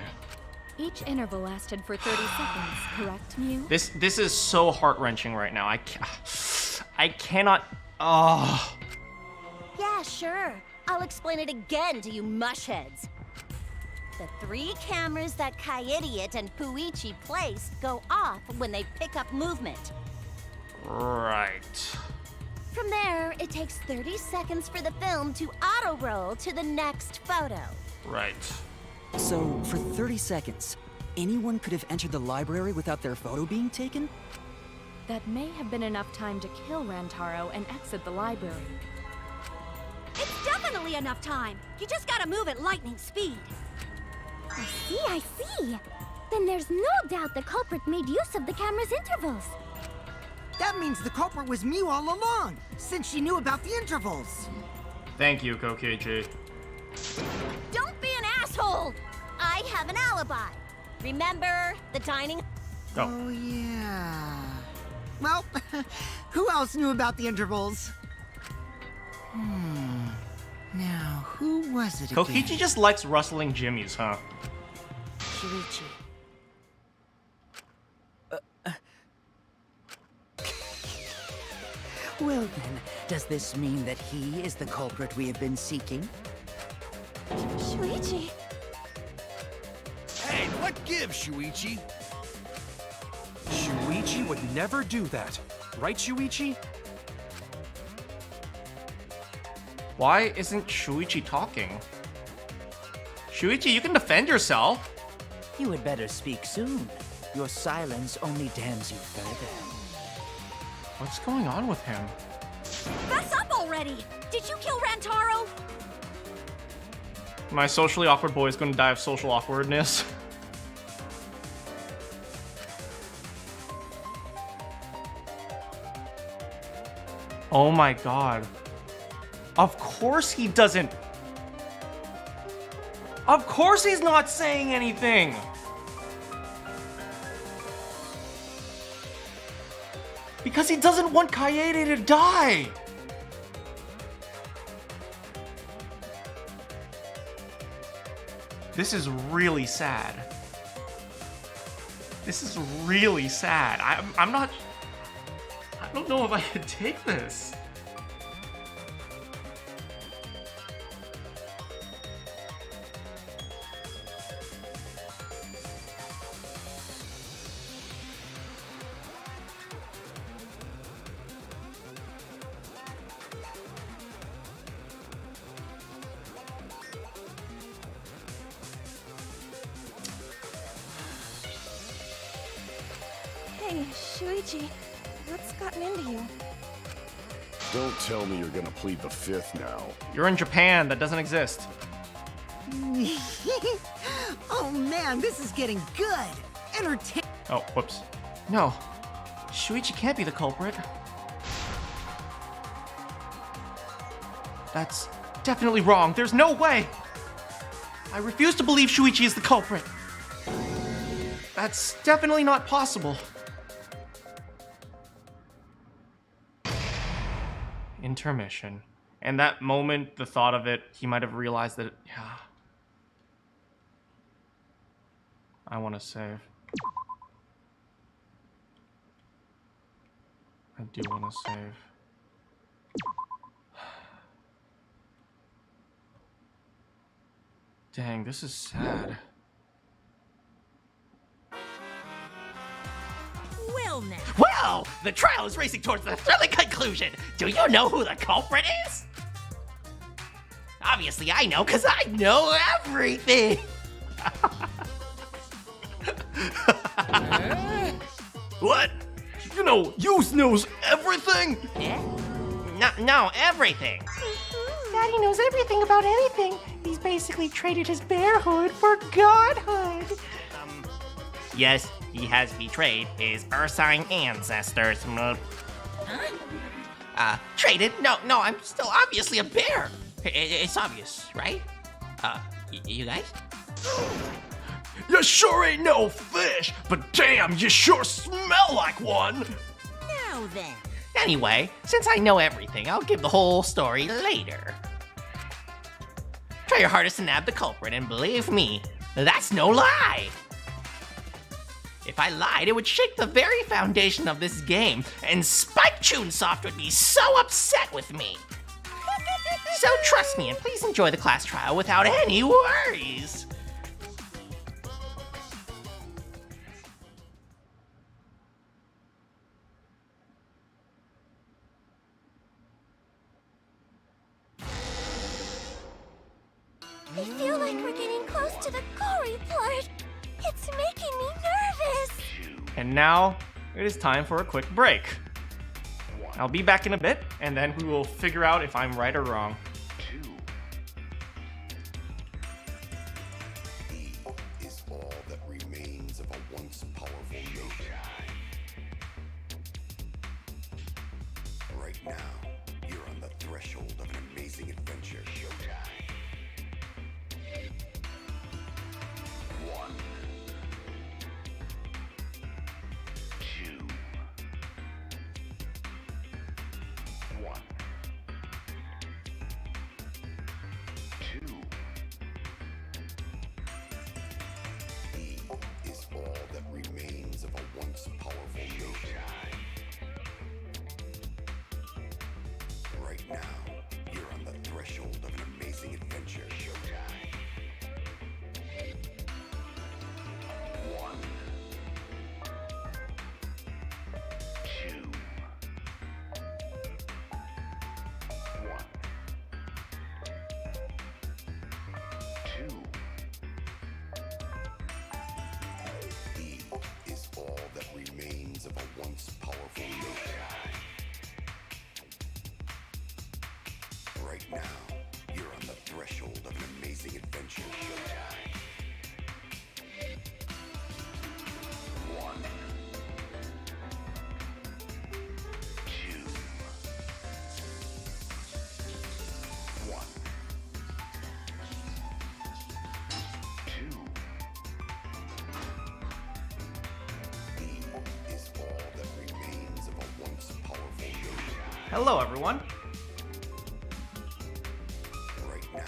Each interval lasted for 30 seconds, correct, Mew? This is so heart-wrenching right now. I cannot. Oh. Yeah, sure. I'll explain it again to you mushheads. The 3 cameras that Kaidiot and Puichi placed go off when they pick up movement. Right. From there, it takes 30 seconds for the film to auto-roll to the next photo. Right. So, for 30 seconds, anyone could have entered the library without their photo being taken? That may have been enough time to kill Rantaro and exit the library. It's definitely definitely enough time. You just gotta move at lightning speed. I see. Then there's no doubt the culprit made use of the camera's intervals. That means the culprit was Mew all along, since she knew about the intervals. Thank you, Kokichi. Don't be an asshole! I have an alibi. Remember the dining? Oh yeah. Well, who else knew about the intervals? Now, who was it again? Kokichi just likes rustling jimmies, huh? Shuichi. Well then, does this mean that he is the culprit we have been seeking? Shuichi. Hey, what gives, Shuichi? Shuichi would never do that. Right, Shuichi? Why isn't Shuichi talking? Shuichi, you can defend yourself. You had better speak soon. Your silence only damns you further. What's going on with him? Fess up already! Did you kill Randharu? My socially awkward boy is going to die of social awkwardness. Oh my god. Of course he doesn't. Of course he's not saying anything. Because he doesn't want Kaede to die. This is really sad. This is really sad. I'm not... I don't know if I can take this. Hey, Shuichi, what's gotten into you? Don't tell me you're gonna plead the fifth now. You're in Japan. That doesn't exist. Oh man, this is getting good. Entertain. Oh, whoops. No. Shuichi can't be the culprit. That's definitely wrong. There's no way. I refuse to believe Shuichi is the culprit. That's definitely not possible. Intermission. And that moment, the thought of it, he might have realized that, yeah. I want to save. I do want to save. Dang, this is sad. Well now. Well, the trial is racing towards the thrilling conclusion. Do you know who the culprit is? Obviously I know, because I know everything. What? You know, Yus knows everything? Yeah? No, everything. Daddy knows everything about anything. He's basically traded his bearhood for godhood. Yes, he has betrayed his Ursine ancestors. Traded? No, I'm still obviously a bear. It's obvious, right? You guys? You sure ain't no fish, but damn, you sure smell like one. Now then. Anyway, since I know everything, I'll give the whole story later. Try your hardest to nab the culprit, and believe me, that's no lie. If I lied, it would shake the very foundation of this game, and Spike Chunsoft would be so upset with me. So trust me, and please enjoy the class trial without any worries. I feel like we're getting close to the gory part. It's making me nervous. And now, it is time for a quick break. I'll be back in a bit, and then we will figure out if I'm right or wrong. showtime. Right now, you're on the threshold of an amazing adventure. Showtime. 1, 2, 1, 2. E is all that remains of a once powerful showtime. Right now, you're on the threshold of an amazing adventure. Showtime. 1, 2, 1, 2. E is all that remains of a once powerful showtime. Right now, you're on the threshold of an amazing adventure. Showtime. 1, 2, 1, 2. E is all that remains of a once powerful showtime. Hello, everyone. Right now,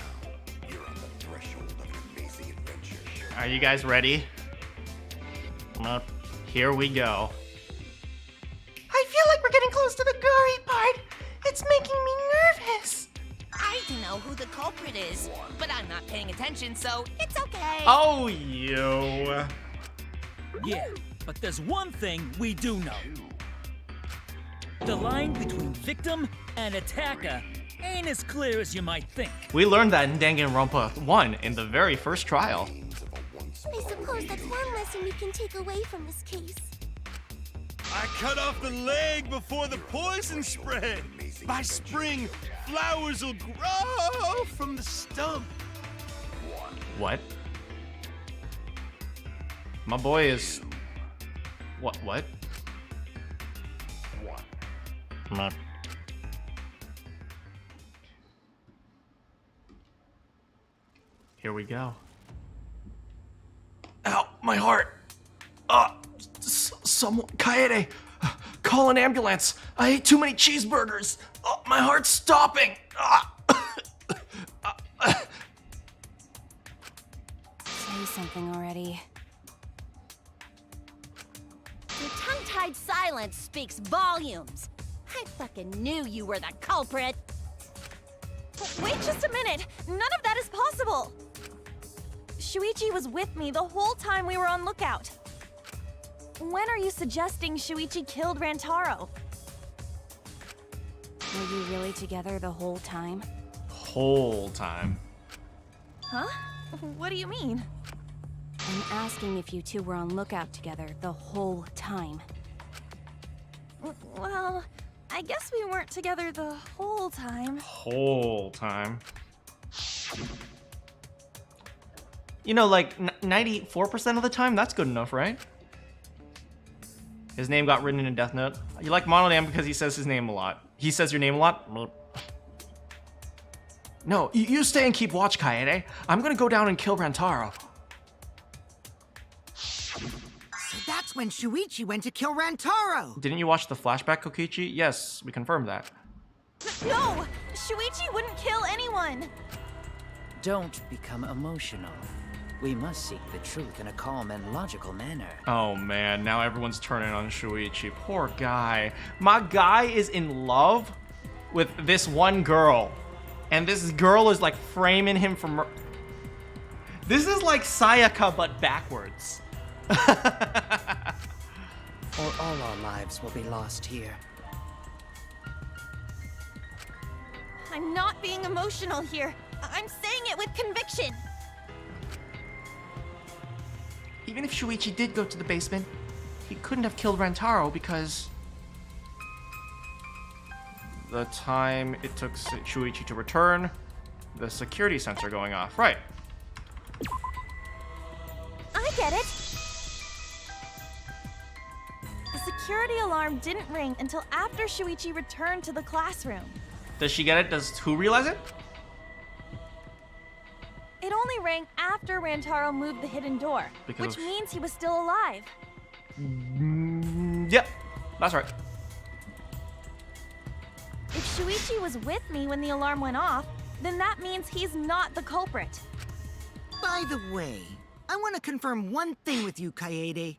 you're on the threshold of an amazing adventure. Are you guys ready? Here we go. I feel like we're getting close to the gory part. It's making me nervous. I don't know who the culprit is, but I'm not paying attention, so it's okay. Oh, you. Yeah, but there's one thing we do know. The line between victim and attacker ain't as clear as you might think. We learned that in Danganronpa 1 in the very first trial. I suppose that's one lesson we can take away from this case. I cut off the leg before the poison spread. By spring, flowers will grow from the stump. What? My boy is... What? Not... Here we go. Ow, my heart. Someone, Kaede, call an ambulance. I ate too many cheeseburgers. My heart's stopping. Say something already. Your tongue-tied silence speaks volumes. I fucking knew you were the culprit. Wait just a minute! None of that is possible! Shuichi was with me the whole time we were on lookout. When are you suggesting Shuichi killed Rantaro? Were you really together the whole time? Whole time. Huh? What do you mean? I'm asking if you two were on lookout together the whole time. Well, I guess we weren't together the whole time. Whole time. You know, like 94% of the time, that's good enough, right? His name got written in a death note. You like Monodam because he says his name a lot. He says your name a lot? No, you stay and keep watch, Kaede. I'm gonna go down and kill Rantaro. So that's when Shuichi went to kill Rantaro. Didn't you watch the flashback, Kokichi? Yes, we confirmed that. No! Shuichi wouldn't kill anyone! Don't become emotional. We must seek the truth in a calm and logical manner. Oh man, now everyone's turning on Shuichi. Poor guy. My guy is in love with this one girl. And this girl is like framing him for This is like Sayaka but backwards. Or all our lives will be lost here. I'm not being emotional here. I'm saying it with conviction. Even if Shuichi did go to the basement, he couldn't have killed Rantaro because the time it took Shuichi to return, the security sensor going off. Right. I get it. security alarm didn't ring until after Shuichi returned to the classroom. Does she get it? Does who realize it? It only rang after Rantaro moved the hidden door, which means he was still alive. Yep, that's right. If Shuichi was with me when the alarm went off, then that means he's not the culprit. By the way, I want to confirm one thing with you, Kaede.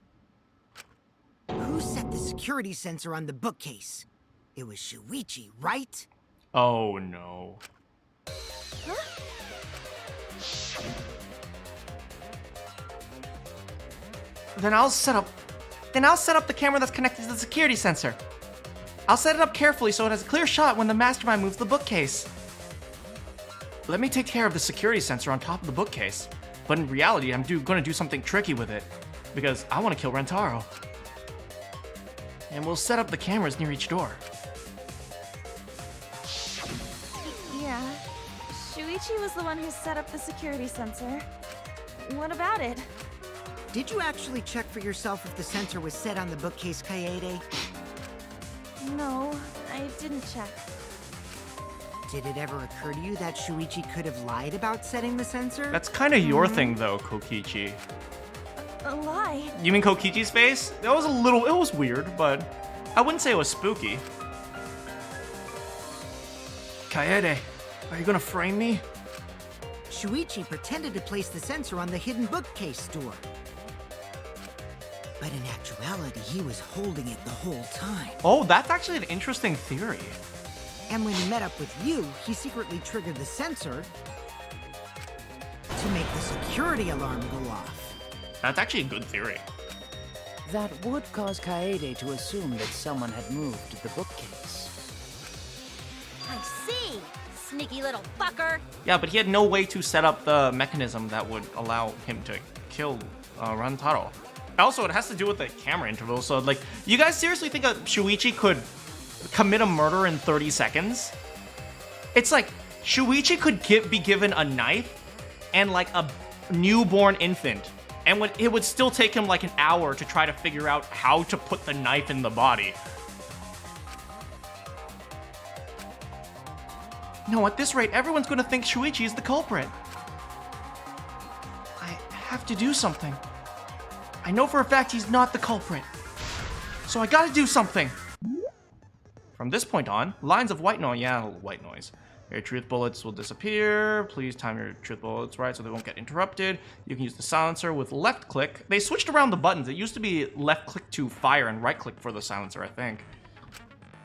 Who set the security sensor on the bookcase? It was Shuichi, right? Oh no. Huh? Then I'll set up the camera that's connected to the security sensor. I'll set it up carefully so it has a clear shot when the mastermind moves the bookcase. Let me take care of the security sensor on top of the bookcase. But in reality, I'm gonna do something tricky with it. Because I want to kill Rantaro. And we'll set up the cameras near each door. Yeah. Shuichi was the one who set up the security sensor. What about it? Did you actually check for yourself if the sensor was set on the bookcase, Kaede? No, I didn't check. Did it ever occur to you that Shuichi could have lied about setting the sensor? That's kind of your thing though, Kokichi. A lie? You mean Kokichi's face? It was weird, but I wouldn't say it was spooky. Kaede, are you gonna frame me? Shuichi pretended to place the sensor on the hidden bookcase door. But in actuality, he was holding it the whole time. Oh, that's actually an interesting theory. And when he met up with you, he secretly triggered the sensor to make the security alarm go off. That's actually a good theory. That would cause Kaede to assume that someone had moved the bookcase. I see! Sneaky little fucker! Yeah, but he had no way to set up the mechanism that would allow him to kill Rantaro. Also, it has to do with the camera interval, so like, you guys seriously think Shuichi could commit a murder in 30 seconds? It's like, Shuichi could be given a knife and like a newborn infant, and it would still take him like an hour to try to figure out how to put the knife in the body. No, at this rate, everyone's gonna think Shuichi is the culprit. I have to do something. I know for a fact he's not the culprit. So I gotta do something. From this point on, lines of white noise, white noise. Your truth bullets will disappear. Please time your truth bullets right so they won't get interrupted. You can use the silencer with left click. They switched around the buttons. It used to be left click to fire and right click for the silencer, I think.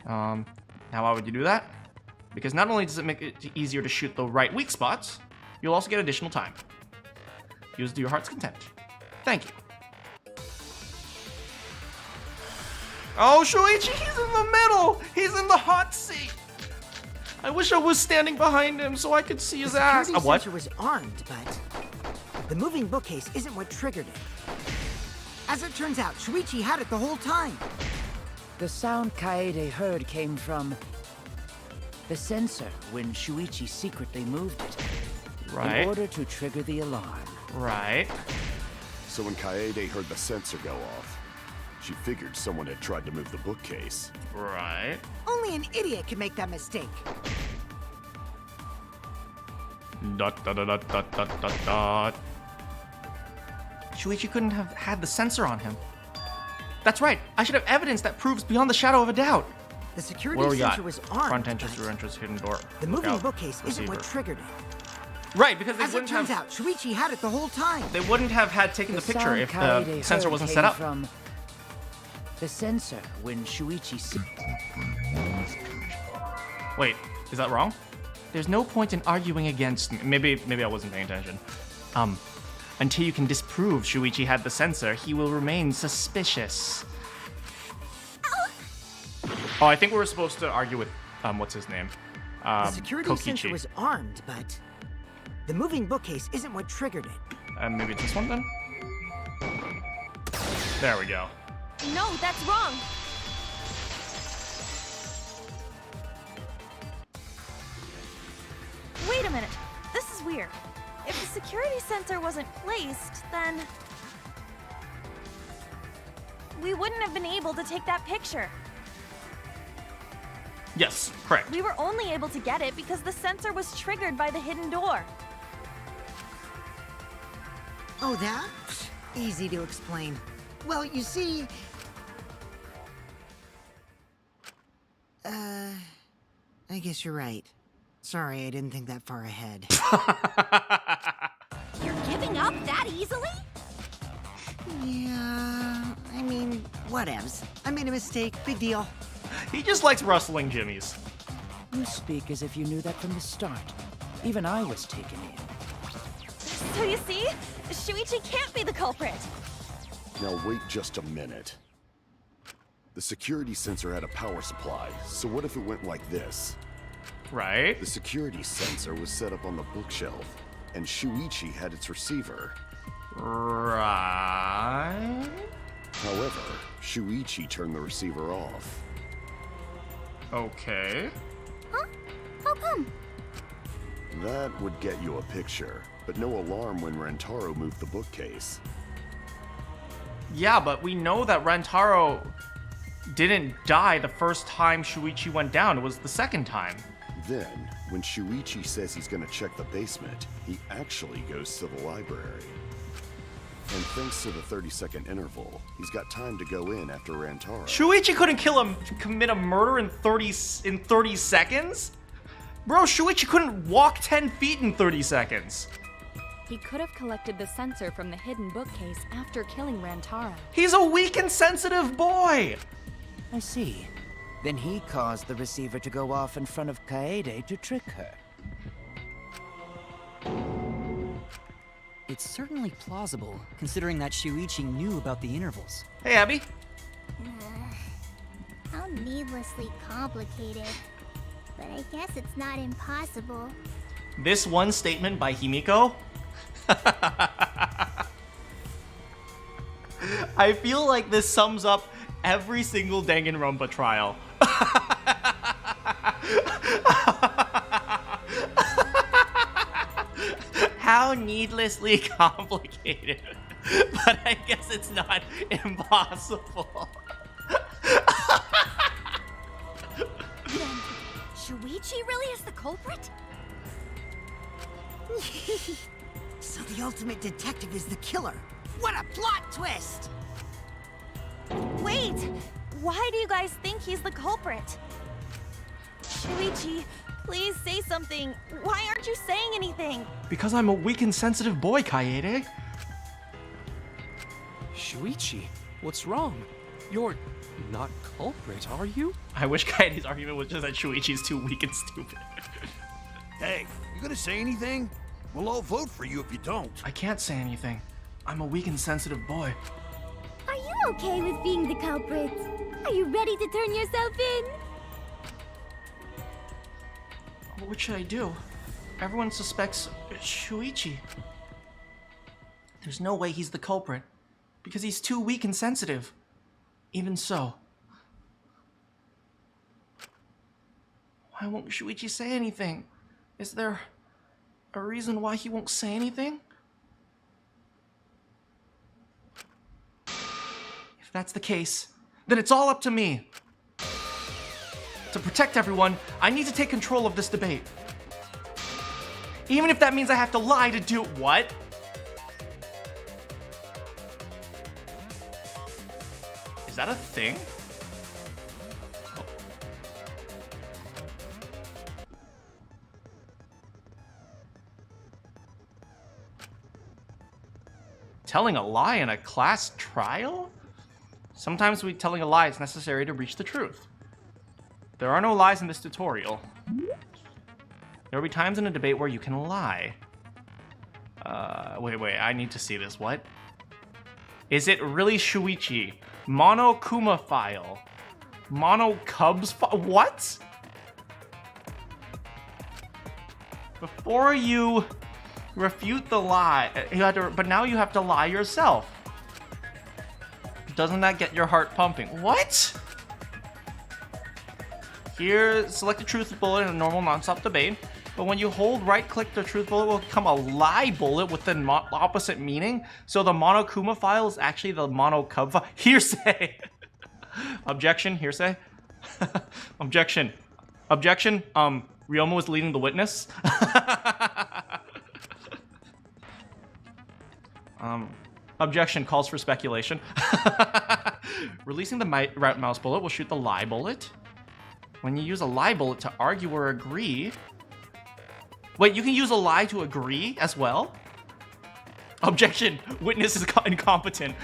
Now why would you do that? Because not only does it make it easier to shoot the right weak spots, you'll also get additional time. Use to your heart's content. Thank you. Oh, Shuichi, he's in the middle! He's in the hot seat! I wish I was standing behind him so I could see his ass. The security sensor was armed, but the moving bookcase isn't what triggered it. As it turns out, Shuichi had it the whole time. The sound Kaede heard came from the sensor when Shuichi secretly moved it. Right. In order to trigger the alarm. Right. So when Kaede heard the sensor go off, she figured someone had tried to move the bookcase. Right. Only an idiot can make that mistake. Dot dot dot dot dot dot dot. Shuichi couldn't have had the sensor on him. That's right. I should have evidence that proves beyond the shadow of a doubt. The security sensor was armed. Front entrance, rear entrance, hidden door. The moving bookcase isn't what triggered it. Right, because they As it wouldn't turns have. out, Shuichi had it the whole time. They wouldn't have had taken the picture if the sensor wasn't set up. From the sensor when Shuichi. Wait, is that wrong? There's no point in arguing against me. Maybe I wasn't paying attention. Until you can disprove Shuichi had the sensor, he will remain suspicious. Oh, I think we were supposed to argue with what's his name? The security Kokichi. sensor was armed, but the moving bookcase isn't what triggered it. Maybe it's this one then? There we go. No, that's wrong. Wait a minute. This is weird. If the security sensor wasn't placed, then we wouldn't have been able to take that picture. Yes, correct. We were only able to get it because the sensor was triggered by the hidden door. Oh, that? Easy to explain. Well, you see... I guess you're right. Sorry, I didn't think that far ahead. You're giving up that easily? Yeah, I mean, whatevs. I made a mistake, big deal. He just likes rustling jimmies. You speak as if you knew that from the start. Even I was taken in. So you see, Shuichi can't be the culprit. Now wait just a minute. The security sensor had a power supply, so what if it went like this? Right. The security sensor was set up on the bookshelf, and Shuichi had its receiver. Right. However, Shuichi turned the receiver off. Okay. Huh? How come? That would get you a picture, but no alarm when Randharu moved the bookcase. Yeah, but we know that Randharu didn't die the first time Shuichi went down. It was the second time. Then, when Shuichi says he's gonna check the basement, he actually goes to the library. And thanks to the 30-second interval, he's got time to go in after Randharu. Shuichi couldn't commit a murder in 30 seconds? Bro, Shuichi couldn't walk 10 feet in 30 seconds. He could have collected the sensor from the hidden bookcase after killing Randharu. He's a weak and sensitive boy! I see. Then he caused the receiver to go off in front of Kaede to trick her. It's certainly plausible, considering that Shuichi knew about the intervals. Hey, Abby. How needlessly complicated. But I guess it's not impossible. This one statement by Himiko? I feel like this sums up every single Danganronpa trial. How needlessly complicated. But I guess it's not impossible. Then, Shuichi really is the culprit? So the ultimate detective is the killer. What a plot twist! Wait! Why do you guys think he's the culprit? Shuichi, please say something. Why aren't you saying anything? Because I'm a weak and sensitive boy, Kaede. Shuichi, what's wrong? You're not culprit, are you? I wish Kaede's argument was just that Shuichi's too weak and stupid. Hey, you gonna say anything? We'll all vote for you if you don't. I can't say anything. I'm a weak and sensitive boy. Are you okay with being the culprit? Are you ready to turn yourself in? What should I do? Everyone suspects Shuichi. There's no way he's the culprit, because he's too weak and sensitive. Even so. Why won't Shuichi say anything? Is there a reason why he won't say anything? If that's the case, then it's all up to me. To protect everyone, I need to take control of this debate. Even if that means I have to lie to do what? Is that a thing? Oh. Telling a lie in a class trial? Sometimes telling a lie is necessary to reach the truth. There are no lies in this tutorial. There will be times in a debate where you can lie. Wait, I need to see this. What? Is it really Shuichi? Mono Kuma file. Mono Cubs file? What? Before you refute the lie, but now you have to lie yourself. Doesn't that get your heart pumping? What? Here, select the truth bullet in a normal non-stop debate. But when you hold right-click, the truth bullet will become a lie bullet with the opposite meaning. So the Monokuma file is actually the Monocub file. Hearsay. Objection. Hearsay. Objection. Objection. Ryoma was leading the witness. Objection calls for speculation. Releasing the mouse bullet will shoot the lie bullet. When you use a lie bullet to argue or agree... Wait, you can use a lie to agree as well? Objection. Witness is incompetent.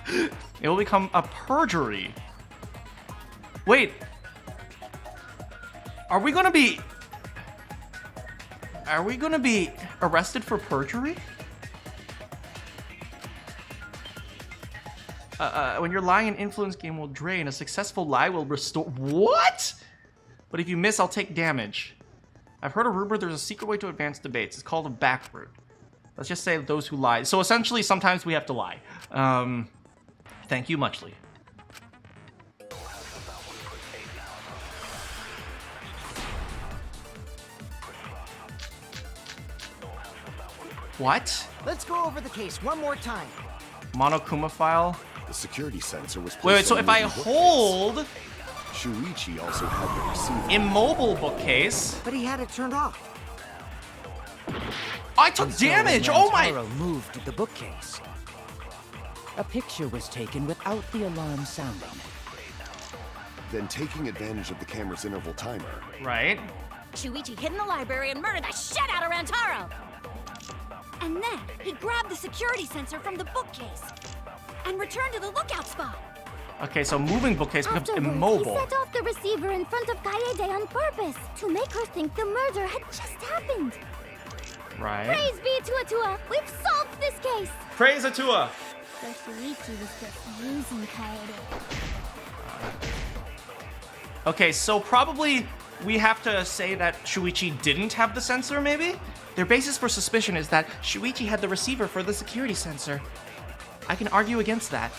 It will become a perjury. Wait. Are we gonna be arrested for perjury? When you're lying, an influence game will drain. A successful lie will restore... What? But if you miss, I'll take damage. I've heard a rumor there's a secret way to advance debates. It's called a back route. Let's just say those who lie. So essentially, sometimes we have to lie. Thank you, Muchly. What? Let's go over the case one more time. Monokuma file. The security sensor was placed Wait, so on if the I bookcase. hold Shuichi also had the receiver. immobile bookcase, But he had it turned off. I took damage. Oh my! Randharu moved the bookcase. A picture was taken without the alarm sounding. Then taking advantage of the camera's interval timer. Right. Shuichi hid in the library and murdered the shit out of Randharu. And then he grabbed the security sensor from the bookcase and returned to the lookout spot. Okay, so moving bookcase becomes Afterwards, immobile. he set off the receiver in front of Kaede on purpose to make her think the murder had just happened. Right. Praise be to Atua! We've solved this case! Praise Atua! But Shuichi was just using Kaede. Okay, so probably we have to say that Shuichi didn't have the sensor, maybe? Their basis for suspicion is that Shuichi had the receiver for the security sensor. I can argue against that.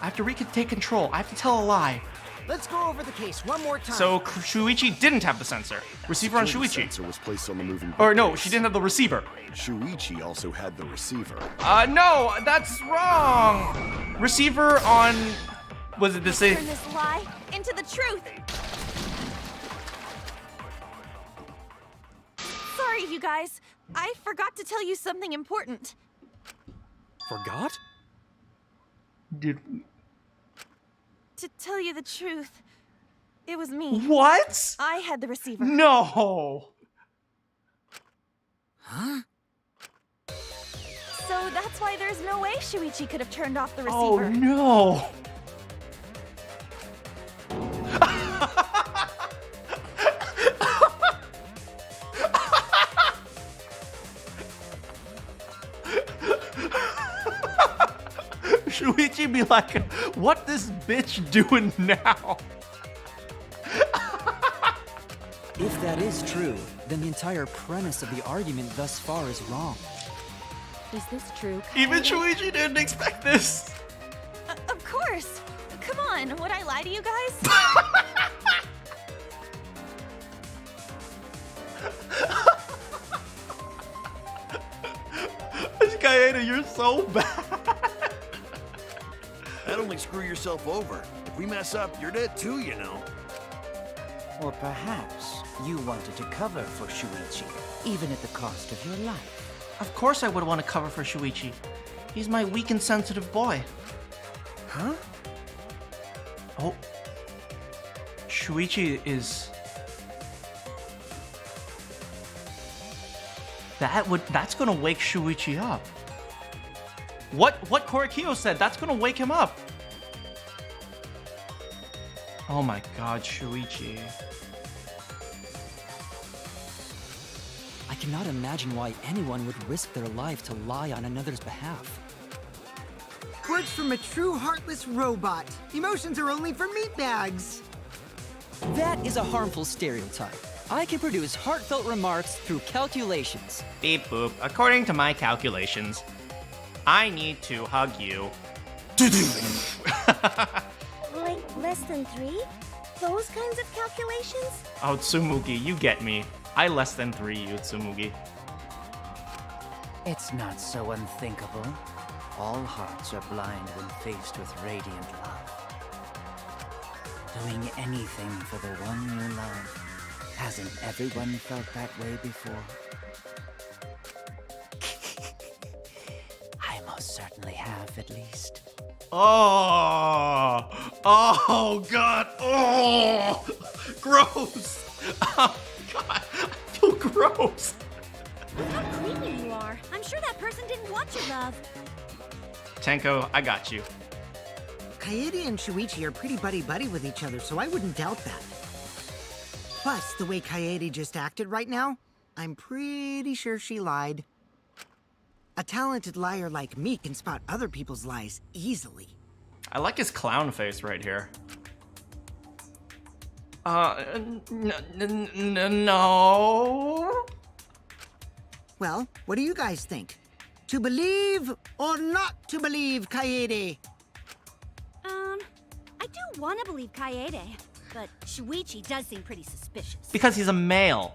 I have to take control. I have to tell a lie. Let's go over the case one more time. So Shuichi didn't have the sensor. Receiver on Security Shuichi. Sensor was placed on the moving Or no, bookcase. she didn't have the receiver. Shuichi also had the receiver. No, that's wrong. Receiver on... Was it the same? Turn this lie into the truth. Sorry, you guys. I forgot to tell you something important. Forgot? Did... To tell you the truth, it was me. What? I had the receiver. No. Huh? So that's why there's no way Shuichi could have turned off the receiver. Oh no. Shuichi be like, what this bitch doing now? If that is true, then the entire premise of the argument thus far is wrong. Is this true? Even Shuichi didn't expect this. Of course. Come on, would I lie to you guys? Kaede, you're so bad. That'd only screw yourself over. If we mess up, you're dead too, you know. Or perhaps you wanted to cover for Shuichi, even at the cost of your life. Of course I would want to cover for Shuichi. He's my weak and sensitive boy. Huh? Oh. Shuichi is... That's gonna wake Shuichi up. What Korekiyo said, that's gonna wake him up. Oh my god, Shuichi. I cannot imagine why anyone would risk their life to lie on another's behalf. Words from a true heartless robot. Emotions are only for meatbags. That is a harmful stereotype. I can produce heartfelt remarks through calculations. Beep boop. According to my calculations, I need to hug you. Like less than 3? those kinds of calculations? Oh, Tsumugi, you get me. I less than 3 you, Tsumugi. It's not so unthinkable. All hearts are blind when faced with radiant love. Doing anything for the one you love. Hasn't everyone felt that way before? I most certainly have, at least. Oh! Oh, God! Oh! Gross! Oh, God! I feel gross! How creepy you are. I'm sure that person didn't want your love. Tenko, I got you. Kaede and Shuichi are pretty buddy-buddy with each other, so I wouldn't doubt that. Plus, the way Kaede just acted right now, I'm pretty sure she lied. A talented liar like me can spot other people's lies easily. I like his clown face right here. No. Well, what do you guys think? To believe or not to believe, Kaede? I do want to believe Kaede, but Shuichi does seem pretty suspicious. Because he's a male.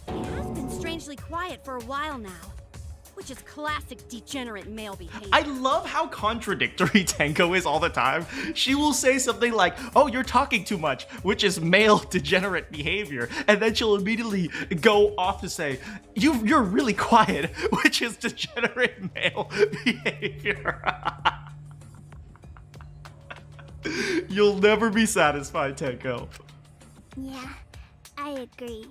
He has been strangely quiet for a while now, which is classic degenerate male behavior. I love how contradictory Tenko is all the time. She will say something like, oh, you're talking too much, which is male degenerate behavior. And then she'll immediately go off to say, you're really quiet, which is degenerate male behavior. You'll never be satisfied, Tenko. Yeah, I agree.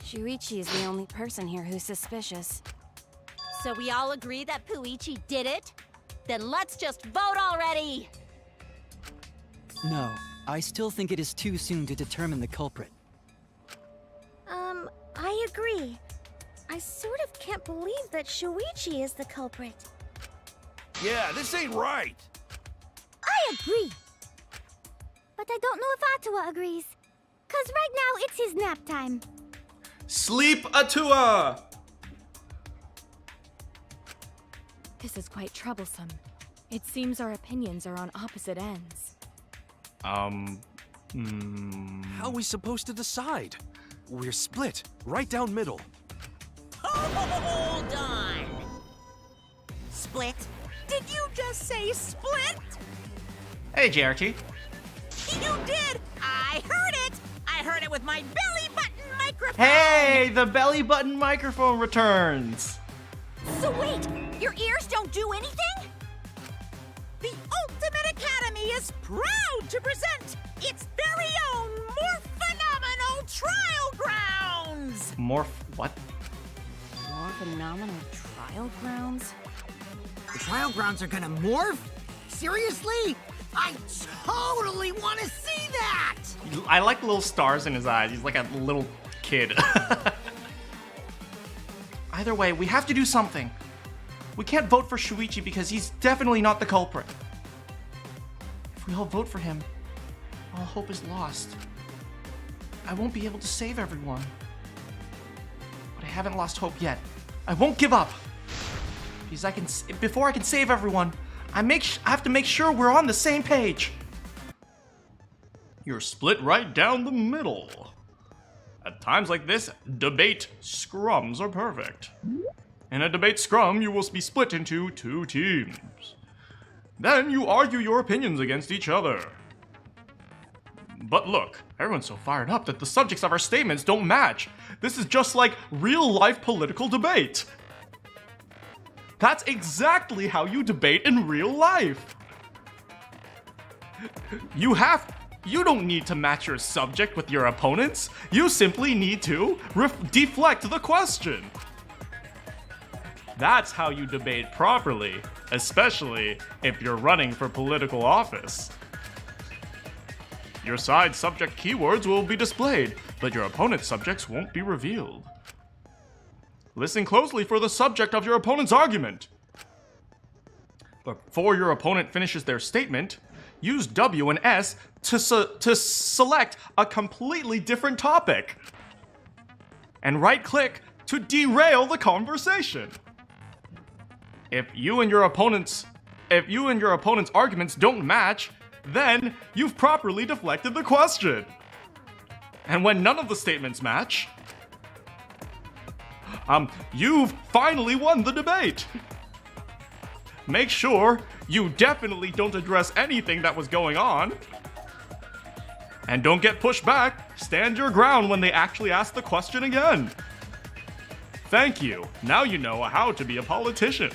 Shuichi is the only person here who's suspicious. So we all agree that Puichi did it? Then let's just vote already! No, I still think it is too soon to determine the culprit. I agree. I sort of can't believe that Shuichi is the culprit. Yeah, this ain't right. I agree. But I don't know if Atua agrees. 'Cause right now it's his nap time. Sleep, Atua! This is quite troublesome. It seems our opinions are on opposite ends. How are we supposed to decide? We're split, right down middle. Hold on! Split? Did you just say split? Hey, JRT. You did! I heard it! I heard it with my belly button microphone! Hey, the belly button microphone returns! So wait, your ears don't do anything? The Ultimate Academy is proud to present its very own more phenomenal trial grounds! What? More phenomenal trial grounds? The trial grounds are gonna morph? Seriously? I totally want to see that! I like little stars in his eyes. He's like a little kid. Either way, we have to do something. We can't vote for Shuichi because he's definitely not the culprit. If we all vote for him, all hope is lost. I won't be able to save everyone. But I haven't lost hope yet. I won't give up. Because before I can save everyone, I have to make sure we're on the same page. You're split right down the middle. At times like this, debate scrums are perfect. In a debate scrum, you will be split into 2 teams. Then you argue your opinions against each other. But look, everyone's so fired up that the subjects of our statements don't match. This is just like real-life political debate. That's exactly how you debate in real life. You don't need to match your subject with your opponents. You simply need to deflect the question. That's how you debate properly, especially if you're running for political office. Your side's subject keywords will be displayed, but your opponent's subjects won't be revealed. Listen closely for the subject of your opponent's argument. Before your opponent finishes their statement, use W and S to select a completely different topic. And right-click to derail the conversation. If you and your opponent's arguments don't match, then you've properly deflected the question. And when none of the statements match, you've finally won the debate. Make sure you definitely don't address anything that was going on. And don't get pushed back. Stand your ground when they actually ask the question again. Thank you. Now you know how to be a politician.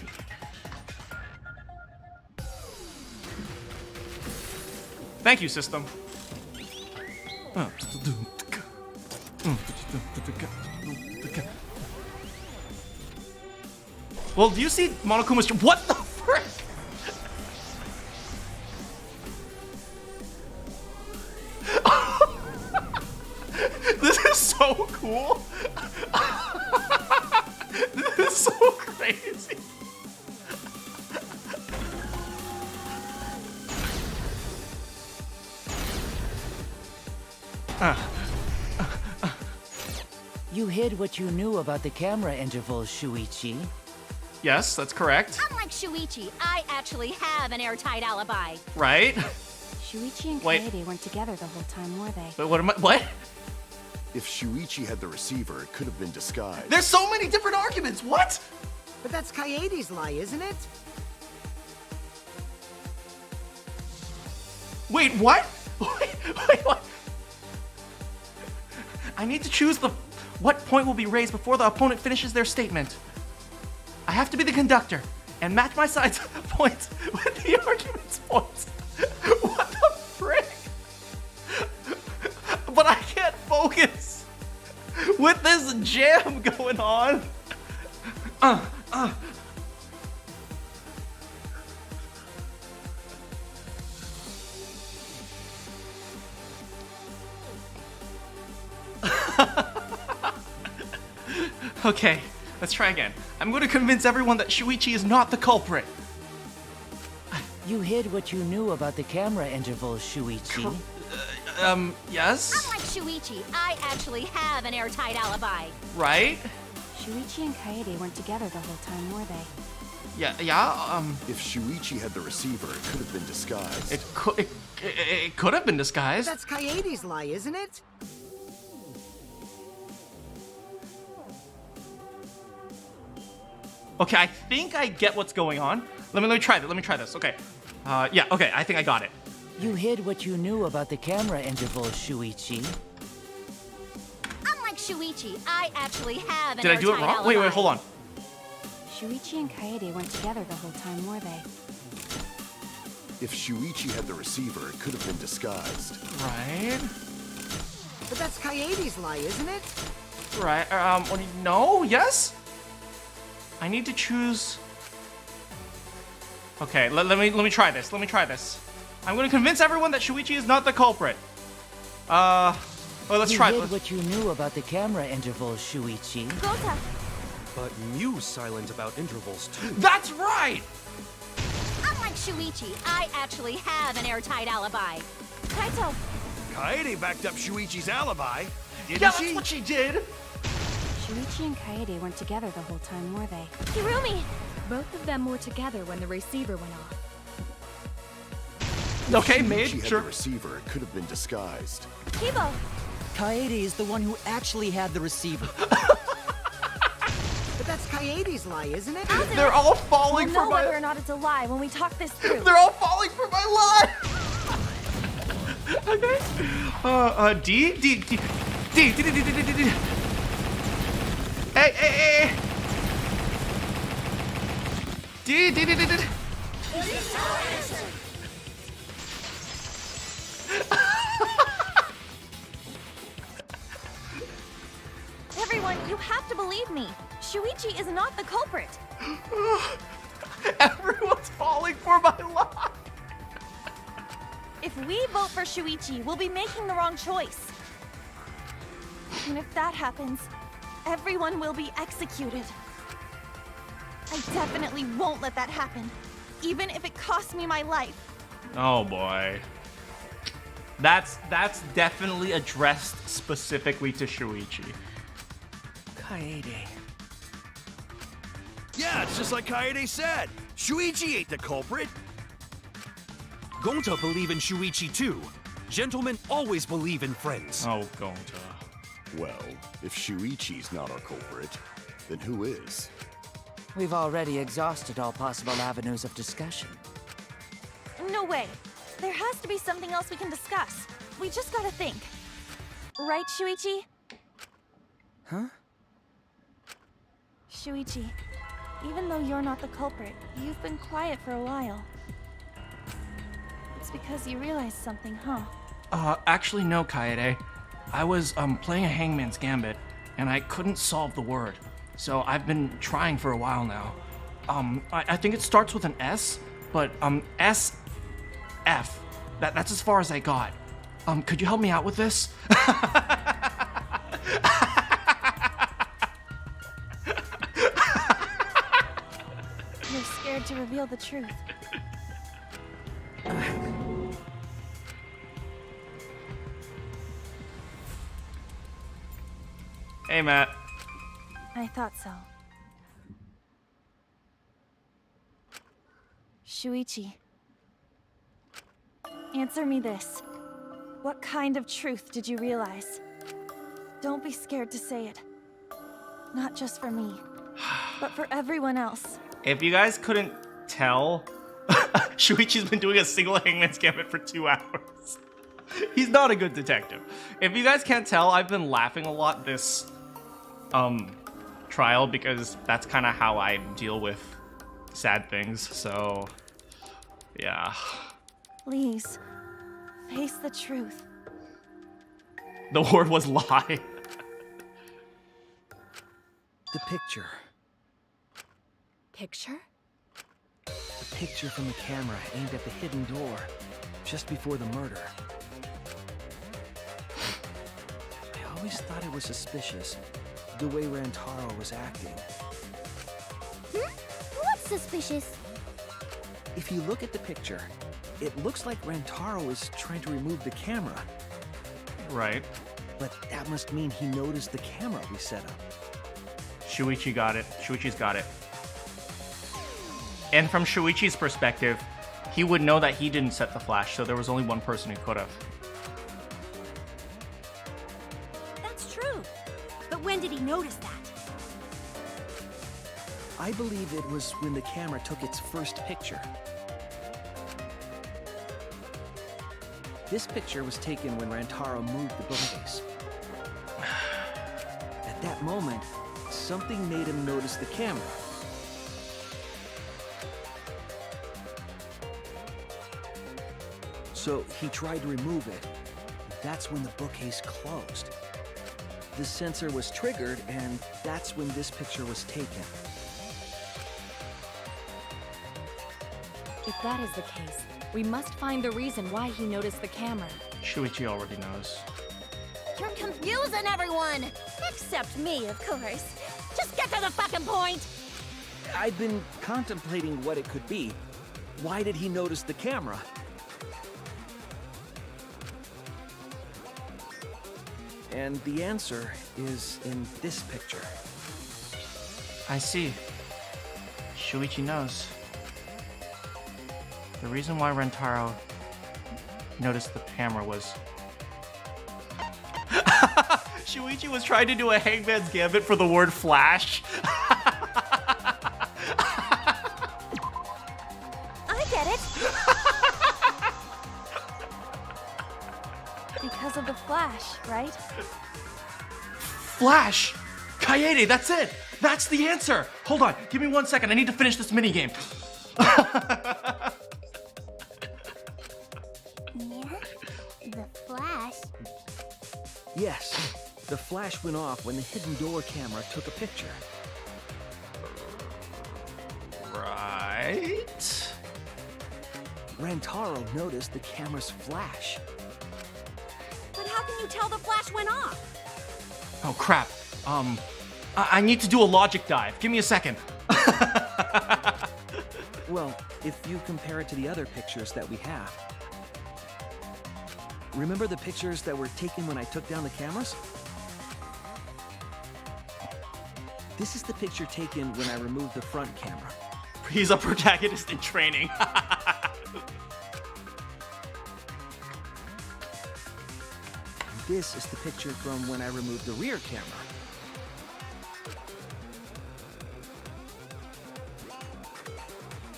Thank you, system. Well, do you see Monokuma's... What the frick? This is so cool. This is so crazy. You hid what you knew about the camera intervals, Shuichi. Yes, that's correct. Unlike Shuichi, I actually have an airtight alibi. Right? Shuichi and Wait. Kaede weren't together the whole time, were they? But what am I... What? If Shuichi had the receiver, it could have been disguised. There's so many different arguments. What? But that's Kaede's lie, isn't it? Wait, what? Wait, what? I need to choose the... What point will be raised before the opponent finishes their statement? I have to be the conductor and match my side's points with the argument's points. What the frick? But I can't focus with this jam going on. Okay, let's try again. I'm going to convince everyone that Shuichi is not the culprit. You hid what you knew about the camera intervals, Shuichi. Yes? Unlike Shuichi, I actually have an airtight alibi. Right? Shuichi and Kaede weren't together the whole time, were they? Yeah, If Shuichi had the receiver, it could have been disguised. It could have been disguised. That's Kaede's lie, isn't it? Okay, I think I get what's going on. Let me try that. Let me try this. Okay. Yeah, okay, I think I got it. You hid what you knew about the camera intervals, Shuichi. Unlike Shuichi, I actually have an Did I do it airtight wrong? alibi. Wait, hold on. Shuichi and Kaede weren't together the whole time, were they? If Shuichi had the receiver, it could have been disguised. Right? But that's Kaede's lie, isn't it? Right, no? Yes? I need to choose... Okay, let me try this. Let me try this. I'm going to convince everyone that Shuichi is not the culprit. Well, let's try. You hid what you knew about the camera intervals, Shuichi. Gota! But Mew's silent about intervals too. That's right! Unlike Shuichi, I actually have an airtight alibi. Kaito! Kaede backed up Shuichi's alibi, didn't Yeah, she? that's what she did! Shuichi and Kaede weren't together the whole time, were they? Hirumi! Both of them were together when the receiver went off. Okay, If made, Shuichi had sure. the receiver, it could have been disguised. Kibo! Kaede is the one who actually had the receiver. But that's Kaede's lie, isn't it? They're all falling We'll for know my... whether or not it's a lie when we talk this through. They're all falling for my lie! Okay. D. Hey. D. Everyone, you have to believe me. Shuichi is not the culprit. Everyone's falling for my lie! If we vote for Shuichi, we'll be making the wrong choice. And if that happens, everyone will be executed. I definitely won't let that happen, even if it costs me my life. Oh boy. That's definitely addressed specifically to Shuichi. Kaede. Yeah, it's just like Kaede said. Shuichi ain't the culprit. Gonta believe in Shuichi too. Gentlemen always believe in friends. Oh, Gonta. Well, if Shuichi's not our culprit, then who is? We've already exhausted all possible avenues of discussion. No way. There has to be something else we can discuss. We just gotta think. Right, Shuichi? Huh? Shuichi, even though you're not the culprit, you've been quiet for a while. It's because you realized something, huh? Actually no, Kaede. I was, playing a Hangman's Gambit, and I couldn't solve the word. So I've been trying for a while now. I think it starts with an S, but, S-F. That's as far as I got. Could you help me out with this? You're scared to reveal the truth. Hey, Matt. I thought so. Shuichi, answer me this. What kind of truth did you realize? Don't be scared to say it. Not just for me, but for everyone else. If you guys couldn't tell, Shuichi's been doing a single Hangman's Gambit for 2 hours. He's not a good detective. If you guys can't tell, I've been laughing a lot this trial because that's kind of how I deal with sad things, so yeah. Please, face the truth. The word was lie. The picture. Picture? The picture from the camera aimed at the hidden door just before the murder. I always thought it was suspicious, the way Rantaro was acting. What's suspicious? If you look at the picture, it looks like Rantaro is trying to remove the camera. Right. But that must mean he noticed the camera we set up. Shuichi got it. Shuichi's got it. And from Shuichi's perspective, he would know that he didn't set the flash, so there was only one person who could have. That's true. But when did he notice that? I believe it was when the camera took its first picture. This picture was taken when Rantaro moved the bookcase. At that moment, something made him notice the camera. So he tried to remove it. That's when the bookcase closed. The sensor was triggered, and that's when this picture was taken. If that is the case, we must find the reason why he noticed the camera. Shuichi already knows. You're confusing everyone! Except me, of course. Just get to the fucking point! I've been contemplating what it could be. Why did he notice the camera? And the answer is in this picture. I see. Shuichi knows. The reason why Rantaro noticed the camera was... Shuichi was trying to do a Hangman's Gambit for the word flash. I get it! Because of the flash, right? Flash! Kaede, that's it! That's the answer! Hold on, give me 1 second. I need to finish this minigame. The flash? Yes, the flash went off when the hidden door camera took a picture. Right? Rantaro noticed the camera's flash. But how can you tell the flash went off? Oh crap. I need to do a logic dive. Give me a second. Well, if you compare it to the other pictures that we have. Remember the pictures that were taken when I took down the cameras? This is the picture taken when I removed the front camera. He's a protagonist in training. this is the picture from when I removed the rear camera.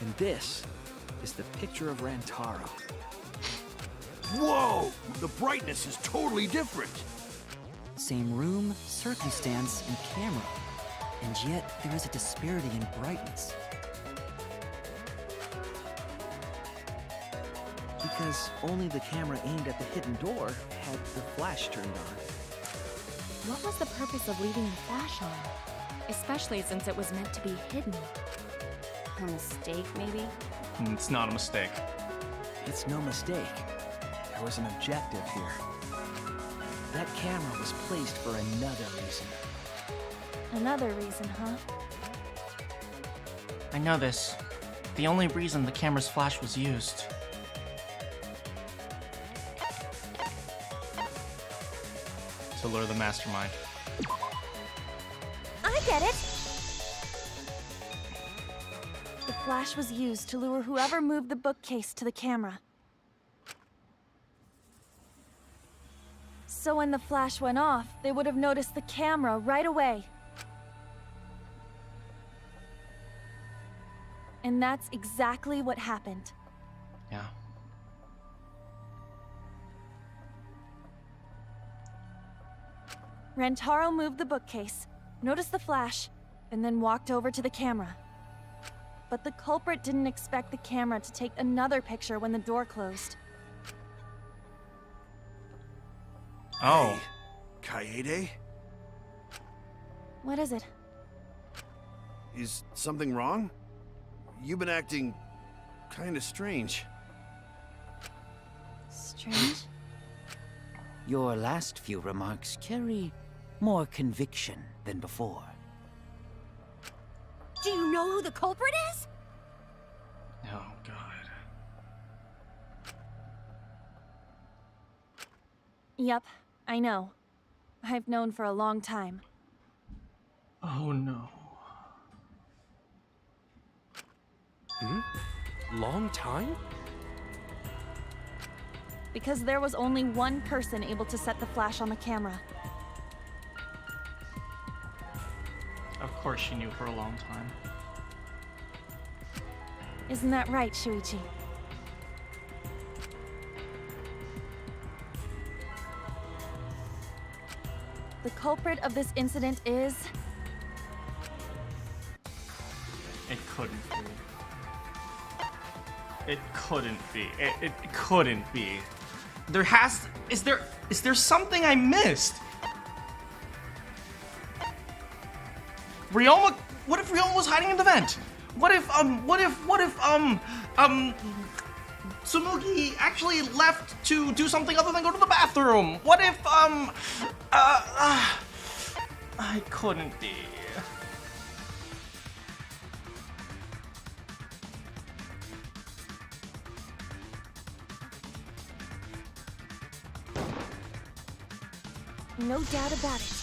And this is the picture of Randharu. Whoa! The brightness is totally different. Same room, circumstance, and camera. And yet, there is a disparity in brightness. Because only the camera aimed at the hidden door had the flash turned on. What was the purpose of leaving the flash on? Especially since it was meant to be hidden. A mistake, maybe? It's not a mistake. It's no mistake. There was an objective here. That camera was placed for another reason. Another reason, huh? I know this. The only reason the camera's flash was used. To lure the mastermind. I get it! The flash was used to lure whoever moved the bookcase to the camera. So when the flash went off, they would have noticed the camera right away. And that's exactly what happened. Yeah. Randharu moved the bookcase, noticed the flash, and then walked over to the camera. But the culprit didn't expect the camera to take another picture when the door closed. Oh. Hey, Kaede? What is it? Is something wrong? You've been acting kind of strange. Strange? Your last few remarks carry more conviction than before. Do you know who the culprit is? Oh, God. Yep, I know. I've known for a long time. Oh, no. Long time? Because there was only one person able to set the flash on the camera. Of course she knew for a long time. Isn't that right, Shuichi? The culprit of this incident is... It couldn't be. It couldn't be. It couldn't be. There has... Is there something I missed? Ryoma... What if Ryoma was hiding in the vent? What if Tsumugi actually left to do something other than go to the bathroom? What if, I couldn't be. No doubt about it.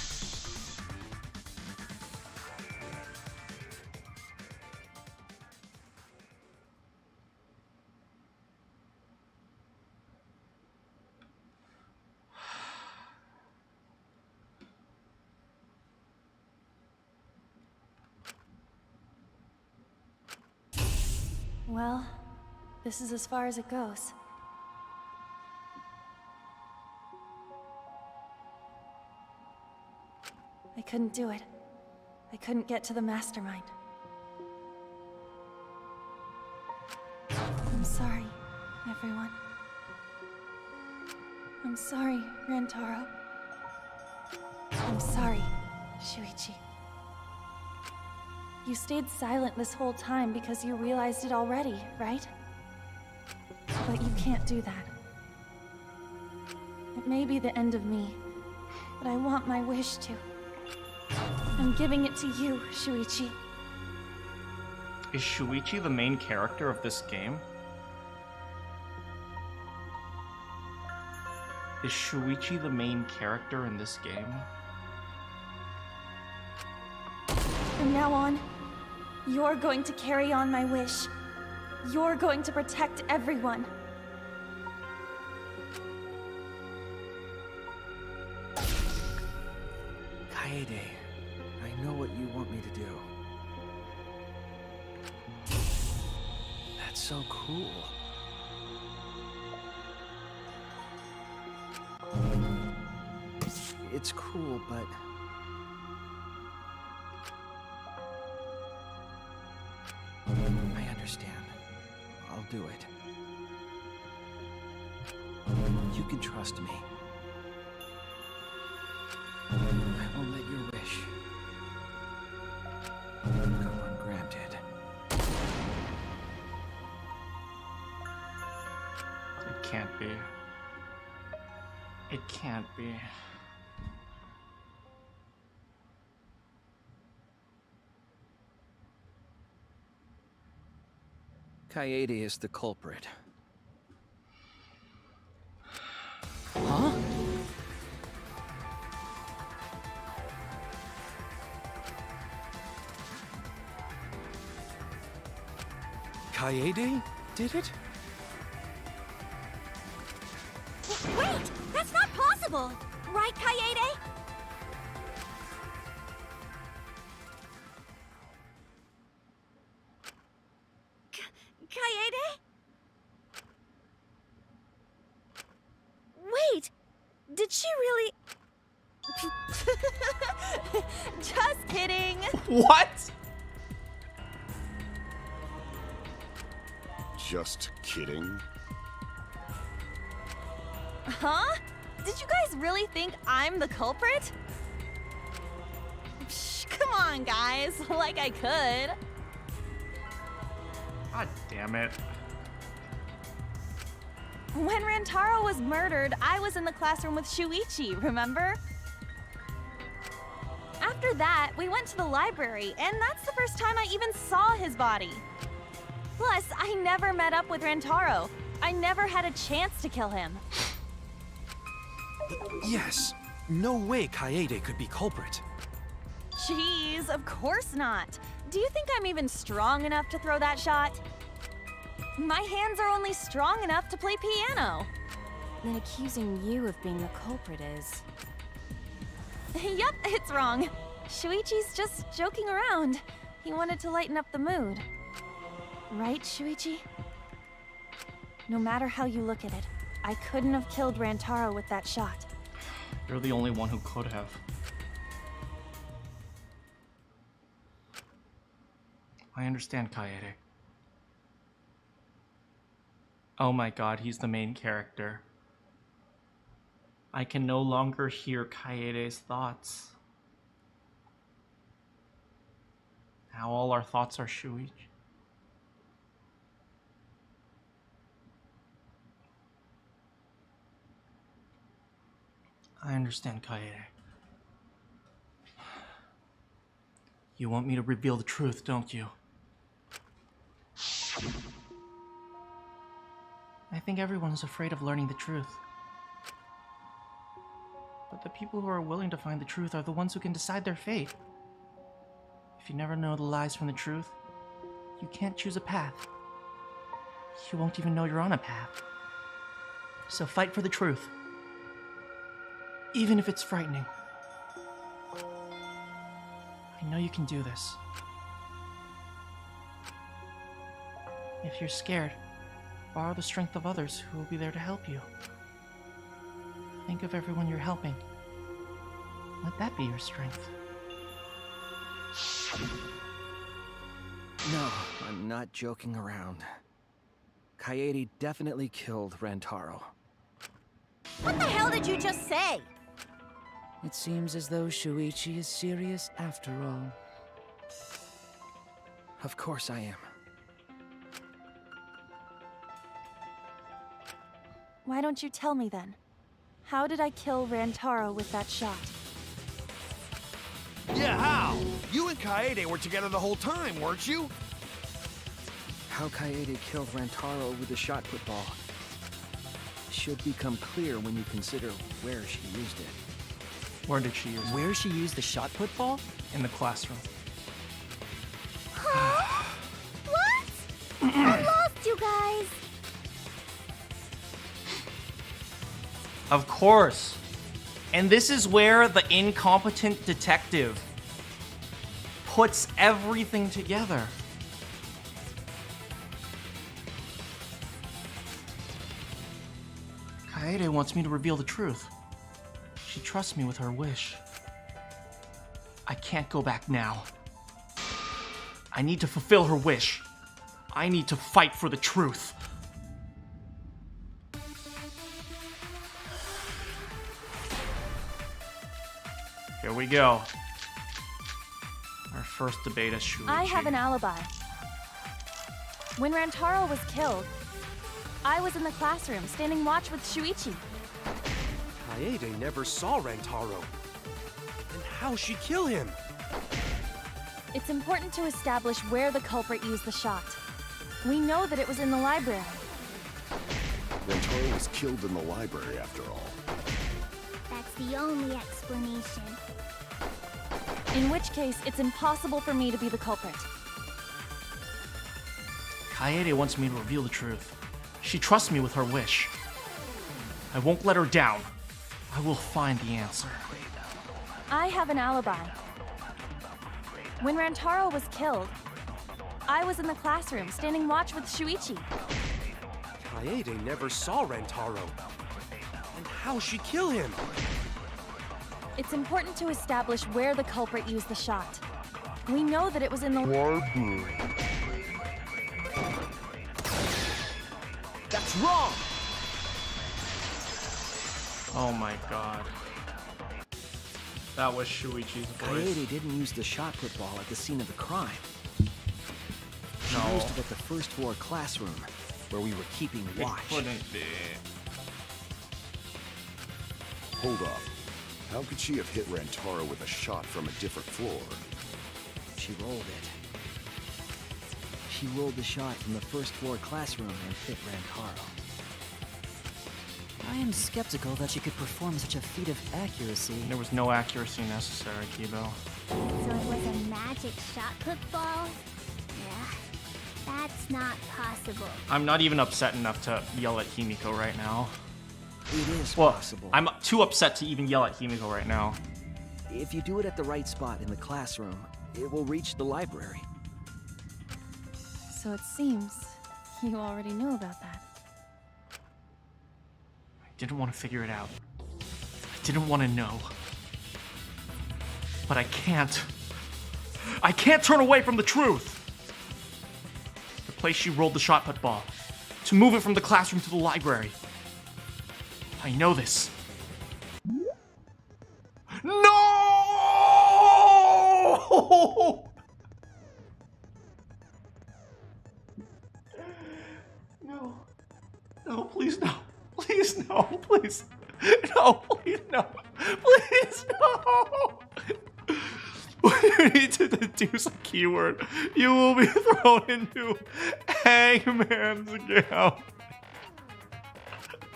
Well, this is as far as it goes. I couldn't do it. I couldn't get to the mastermind. I'm sorry, everyone. I'm sorry, Randharu. I'm sorry, Shuichi. You stayed silent this whole time because you realized it already, right? But you can't do that. It may be the end of me, but I want my wish to. I'm giving it to you, Shuichi. Is Shuichi the main character of this game? Is Shuichi the main character in this game? From now on, you're going to carry on my wish. You're going to protect everyone. Kaede, I know what you want me to do. That's so cool. It's cool, but... I understand. I'll do it. You can trust me. I won't let your wish go ungranted. It can't be. It can't be. Kaede is the culprit. Huh? Kaede did it? Wait! That's not possible! Right, Kaede? Kaede? Wait! Did she really... Just kidding. What? Just kidding. Huh? Did you guys really think I'm the culprit? Psh, come on, guys. Like I could. God damn it. When Rantaro was murdered, I was in the classroom with Shuichi, remember? After that, we went to the library, and that's the first time I even saw his body. Plus, I never met up with Rantaro. I never had a chance to kill him. Yes. No way Kaede could be culprit. Jeez, of course not. Do you think I'm even strong enough to throw that shot? My hands are only strong enough to play piano. Then accusing you of being the culprit is... Yep, it's wrong. Shuichi's just joking around. He wanted to lighten up the mood. Right, Shuichi? No matter how you look at it, I couldn't have killed Rantaro with that shot. You're the only one who could have. I understand, Kaede. Oh my god, he's the main character. I can no longer hear Kaede's thoughts. Now all our thoughts are Shuichi. I understand, Kaede. You want me to reveal the truth, don't you? I think everyone is afraid of learning the truth. But the people who are willing to find the truth are the ones who can decide their fate. If you never know the lies from the truth, you can't choose a path. You won't even know you're on a path. So fight for the truth. Even if it's frightening. I know you can do this. If you're scared, borrow the strength of others who will be there to help you. Think of everyone you're helping. Let that be your strength. No, I'm not joking around. Kaede definitely killed Rantaro. What the hell did you just say? It seems as though Shuichi is serious after all. Of course I am. Why don't you tell me then? How did I kill Rantaro with that shot? Yeah, how? You and Kaede were together the whole time, weren't you? How Kaede killed Rantaro with a shot put ball should become clear when you consider where she used it. Where did she use it? Where she used the shot put ball? In the classroom. Huh? What? I lost you guys. Of course. And this is where the incompetent detective puts everything together. Kaede wants me to reveal the truth. She trusts me with her wish. I can't go back now. I need to fulfill her wish. I need to fight for the truth. Here we go. Our first debate is Shuichi. I have an alibi. When Rantaro was killed, I was in the classroom standing watch with Shuichi. Kaede never saw Rantaro. Then how'd she kill him? It's important to establish where the culprit used the shot. We know that it was in the library. Rantaro was killed in the library after all. That's the only explanation. In which case, it's impossible for me to be the culprit. Kaede wants me to reveal the truth. She trusts me with her wish. I won't let her down. I will find the answer. I have an alibi. When Rantaro was killed, I was in the classroom standing watch with Shuichi. Kaede never saw Rantaro. And how'd she kill him? It's important to establish where the culprit used the shot. We know that it was in the library. That's wrong! Oh my god. That was Shuichi's voice. Kaede didn't use the shot put ball at the scene of the crime. She No. used it at the first floor classroom, where we were keeping watch. It couldn't be. Hold up. How could she have hit Rantaro with a shot from a different floor? She rolled it. She rolled the shot from the first floor classroom and hit Rantaro. I am skeptical that she could perform such a feat of accuracy. There was no accuracy necessary, Kibo. So it was a magic shot put ball? Yeah, that's not possible. I'm not even upset enough to yell at Himiko right now. It is Well, possible. I'm too upset to even yell at Himiko right now. If you do it at the right spot in the classroom, it will reach the library. So it seems you already know about that. I didn't want to figure it out. I didn't want to know. But I can't. I can't turn away from the truth! The place she rolled the shot put ball. To move it from the classroom to the library. I know this. No! No. No, please no. Please no. Please. No, please no. Please no. You need to deduce a keyword. You will be thrown into Hangman's account.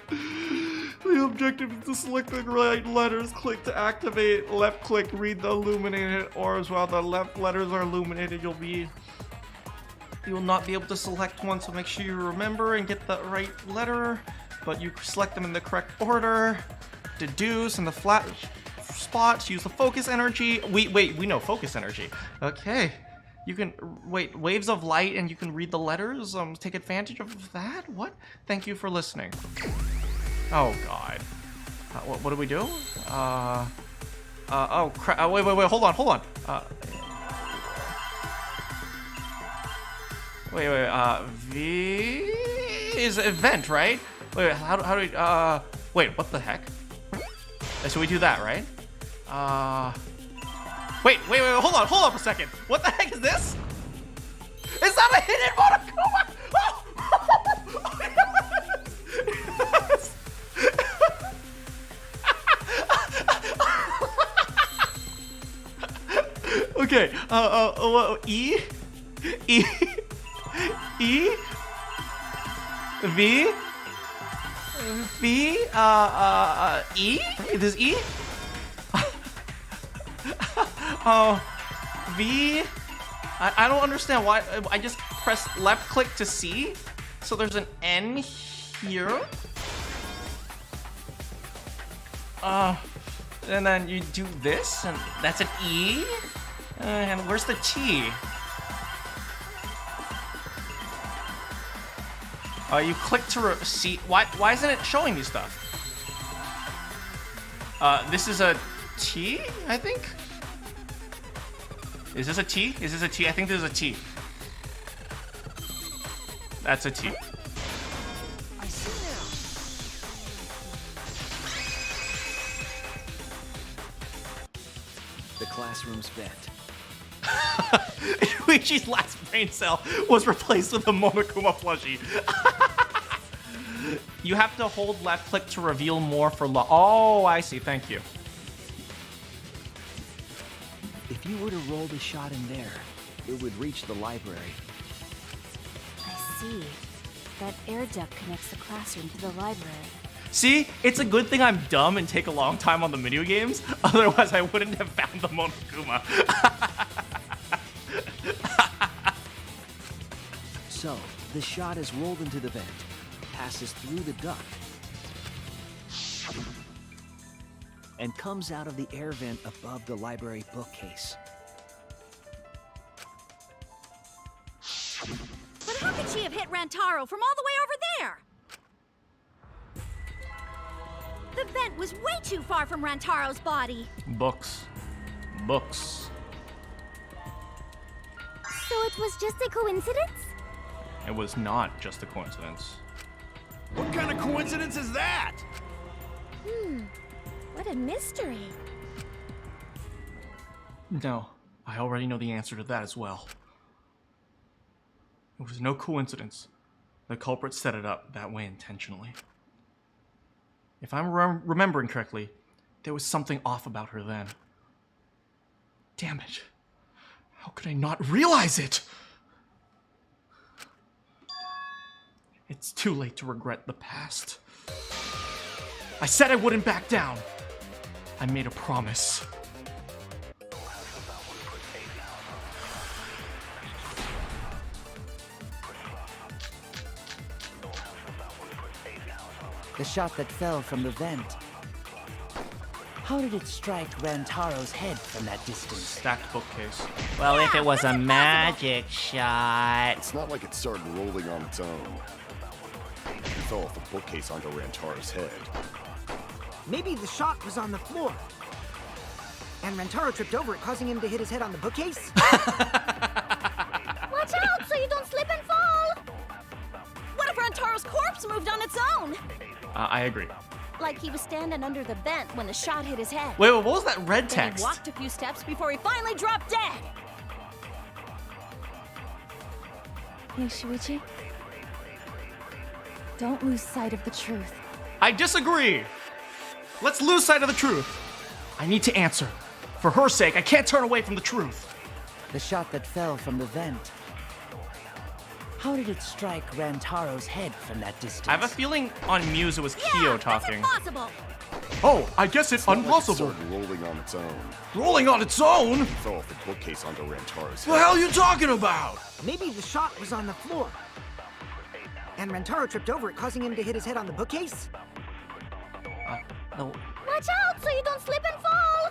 The objective is to select the right letters. Click to activate. Left click, read the illuminated orbs. While the left letters are illuminated, you will not be able to select one, so make sure you remember and get the right letter, but you select them in the correct order. Deduce in the flat spots, use the focus energy. We know focus energy. Okay. You can, waves of light, and you can read the letters, take advantage of that? What? Thank you for listening. Oh, God. What do we do? Oh, crap. Wait, hold on. Wait, V is event, right? Wait, how do we, wait, what the heck? So we do that, right? Wait, hold on a second. What the heck is this? Is that a hidden Monokuma? Oh! Yes! Okay, E, V, E? This E? V? I don't understand why. I just pressed left click to C, so there's an N here. and then you do this, and that's an E. And where's the T? You click to see. Why isn't it showing me stuff? This is a T, I think. Is this a T? Is this a T? I think this is a T. That's a T. I see now. The classroom's vent. Yuichi's last brain cell was replaced with a Monokuma plushie. You have to hold left click to reveal more for Oh, I see. Thank you. If you were to roll the shot in there, it would reach the library. I see. That air duct connects the classroom to the library. See, it's a good thing I'm dumb and take a long time on the video games. Otherwise, I wouldn't have found the Monokuma. So, the shot is rolled into the vent, passes through the duct, and comes out of the air vent above the library bookcase. But how could she have hit Rantaro from all the way over there? The vent was way too far from Rantaro's body. Books. Books. So it was just a coincidence? It was not just a coincidence. What kind of coincidence is that? What a mystery. No, I already know the answer to that as well. It was no coincidence. The culprit set it up that way intentionally. If I'm remembering correctly, there was something off about her then. Damn it. How could I not realize it? It's too late to regret the past. I said I wouldn't back down. I made a promise. The shot that fell from the vent. How did it strike Rantaro's head from that distance? Stacked bookcase. Well, if it was a magic shot... It's not like it started rolling on its own. It fell off the bookcase onto Rantaro's head. Maybe the shot was on the floor. And Rantaro tripped over it, causing him to hit his head on the bookcase? Watch out so you don't slip and fall! What if Rantaro's corpse moved on its own? I agree. Like he was standing under the vent when the shot hit his head. Wait, what was that red Then text? he walked a few steps before he finally dropped dead. Hey, Shuichi. Don't lose sight of the truth. I disagree. Let's lose sight of the truth. I need to answer. For her sake, I can't turn away from the truth. The shot that fell from the vent. How did it strike Rantaro's head from that distance? I have a feeling on Muse it was Kyo talking. That's impossible. Oh, I guess it's impossible. Like it started rolling on its own. Rolling on its own? It fell off the bookcase onto Rantaro's head. What the hell are you talking about? Maybe the shot was on the floor. And Rantaro tripped over it, causing him to hit his head on the bookcase? No. Watch out so you don't slip and fall.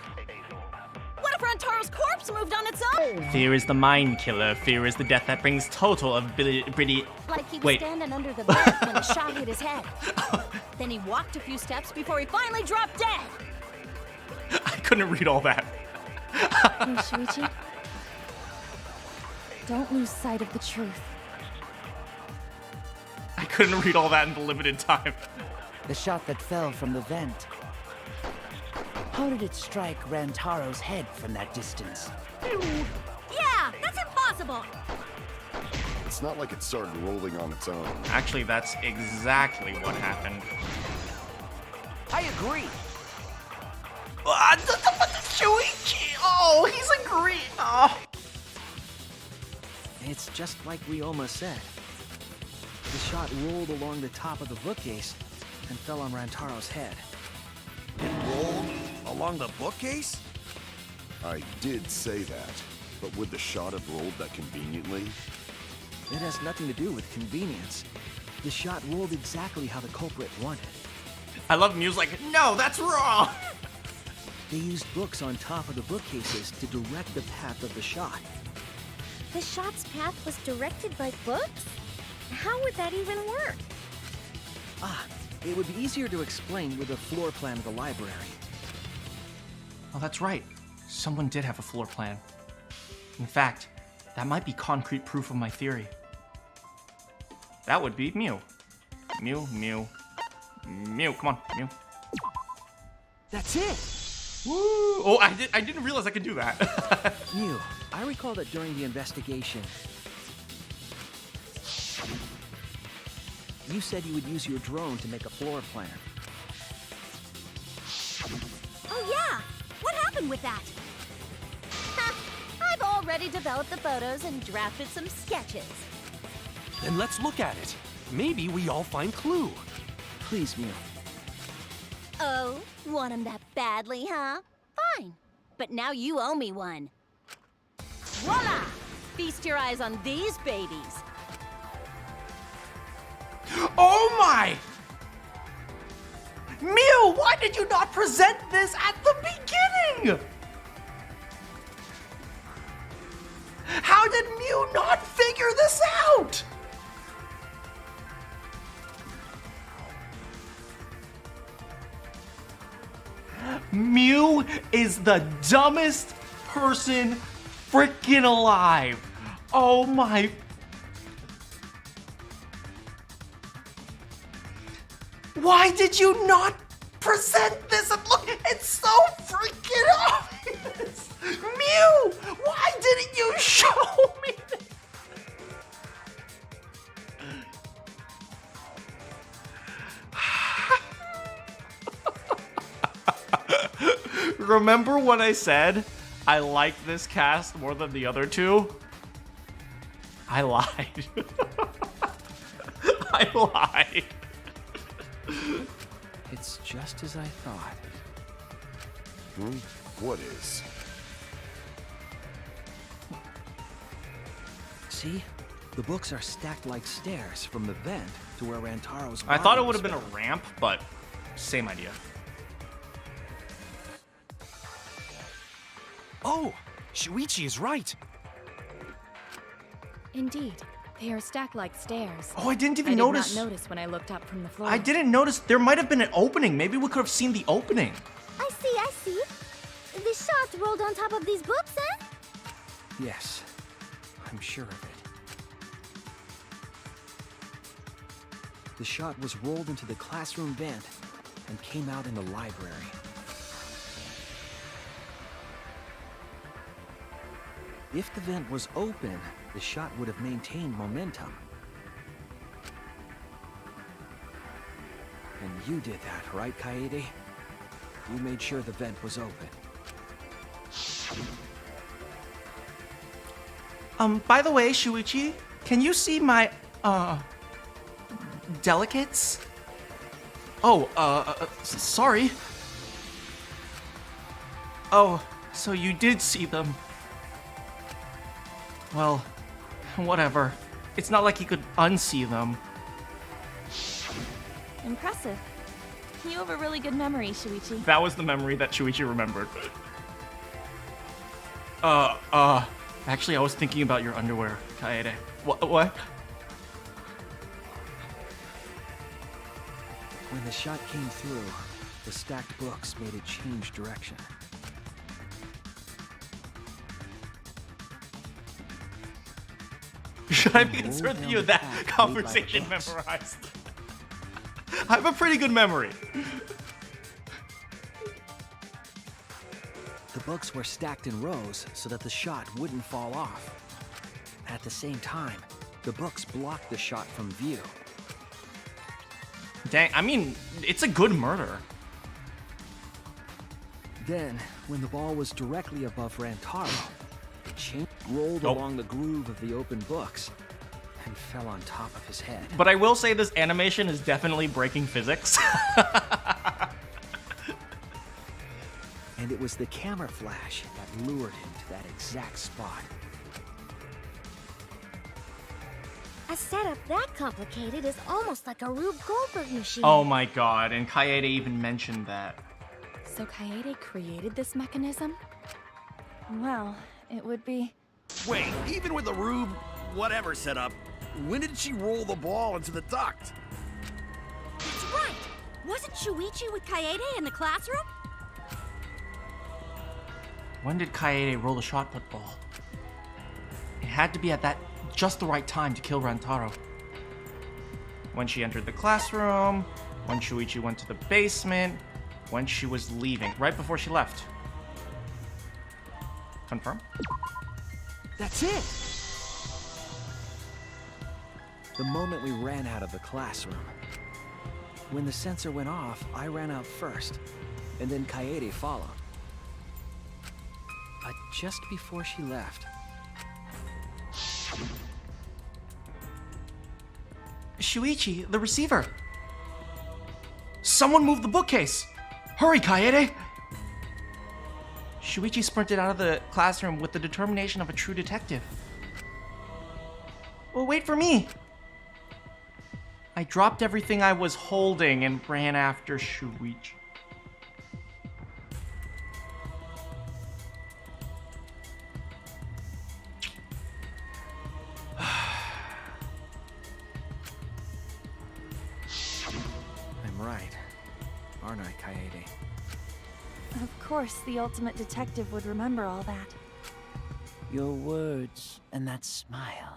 What if Rantaro's corpse moved on its own? Fear is the mind killer. Fear is the death that brings total of pretty. Like he was Wait. standing under the vent when the shot hit his head. Then he walked a few steps before he finally dropped dead. I couldn't read all that. Hey, Shuichi. Don't lose sight of the truth. I couldn't read all that in the limited time. The shot that fell from the vent. How did it strike Rantaro's head from that distance? Yeah, that's impossible. It's not like it started rolling on its own. Actually, that's exactly what happened. I agree. Shuichi! Oh, he's agreeing. Oh. It's just like Ryoma said. The shot rolled along the top of the bookcase and fell on Rantaro's head. It rolled along the bookcase? I did say that, but would the shot have rolled that conveniently? It has nothing to do with convenience. The shot rolled exactly how the culprit wanted. I love Muse like, no, that's wrong. They used books on top of the bookcases to direct the path of the shot. The shot's path was directed by books? How would that even work? Ah, it would be easier to explain with a floor plan of the library. Oh, that's right. Someone did have a floor plan. In fact, that might be concrete proof of my theory. That would be Mew. Mew, Mew, Mew. Come on, Mew. That's it! Woo! Oh, I didn't realize I could do that. Mew, I recall that during the investigation, you said you would use your drone to make a floor plan. Oh yeah! What happened with that? Ha! I've already developed the photos and drafted some sketches. Then let's look at it. Maybe we all find clue. Please, Mew. Oh, want him that badly, huh? Fine. But now you owe me one. Voila! Feast your eyes on these babies. Oh my! Mew, why did you not present this at the beginning? How did Mew not figure this out? Mew is the dumbest person freaking alive. Oh my. Why did you not present this? And look, it's so freaking obvious. Mew, why didn't you show me this? Remember when I said I like this cast more than the other two? I lied. I lied. It's just as I thought. What is? See? The books are stacked like stairs from the vent to where Rantaro's I thought it body would have was been a ramp, but same idea. Oh, Shuichi is right. Indeed, they are stacked like stairs. Oh, I didn't even I notice. did not notice when I looked up from the floor. I didn't notice. There might have been an opening. Maybe we could have seen the opening. I see. The shots rolled on top of these books, eh? Yes, I'm sure of it. The shot was rolled into the classroom vent and came out in the library. If the vent was open, the shot would have maintained momentum. And you did that, right, Kaede? You made sure the vent was open. By the way, Shuichi, can you see my, delicates? Oh, sorry. Oh, so you did see them. Well, whatever. It's not like he could unsee them. Impressive. You have a really good memory, Shuichi. That was the memory that Shuichi remembered. Actually, I was thinking about your underwear, Kaede. What? When the shot came through, the stacked books made it change direction. Should I be concerned that you had that conversation memorized? I have a pretty good memory. The books were stacked in rows so that the shot wouldn't fall off. At the same time, the books blocked the shot from view. Dang, I mean, it's a good murder. Then, when the ball was directly above Rantaro, the chain rolled along the groove of the open books and fell on top of his head. But I will say this animation is definitely breaking physics. And it was the camera flash that lured him to that exact spot. A setup that complicated is almost like a Rube Goldberg machine. Oh my god, and Kaede even mentioned that. So Kaede created this mechanism? Well, it would be... Wait, even with the Rube whatever set up, when did she roll the ball into the duct? That's right! Wasn't Shuichi with Kaede in the classroom? When did Kaede roll the shot put ball? It had to be at just the right time to kill Randharu. When she entered the classroom, when Shuichi went to the basement, when she was leaving, right before she left. Confirm? That's it! The moment we ran out of the classroom. When the sensor went off, I ran out first, and then Kaede followed. But just before she left... Shuichi, the receiver! Someone moved the bookcase! Hurry, Kaede! Shuichi sprinted out of the classroom with the determination of a true detective. Well, wait for me! I dropped everything I was holding and ran after Shuichi. I'm right, aren't I, Kaede? Of course, the ultimate detective would remember all that. Your words and that smile.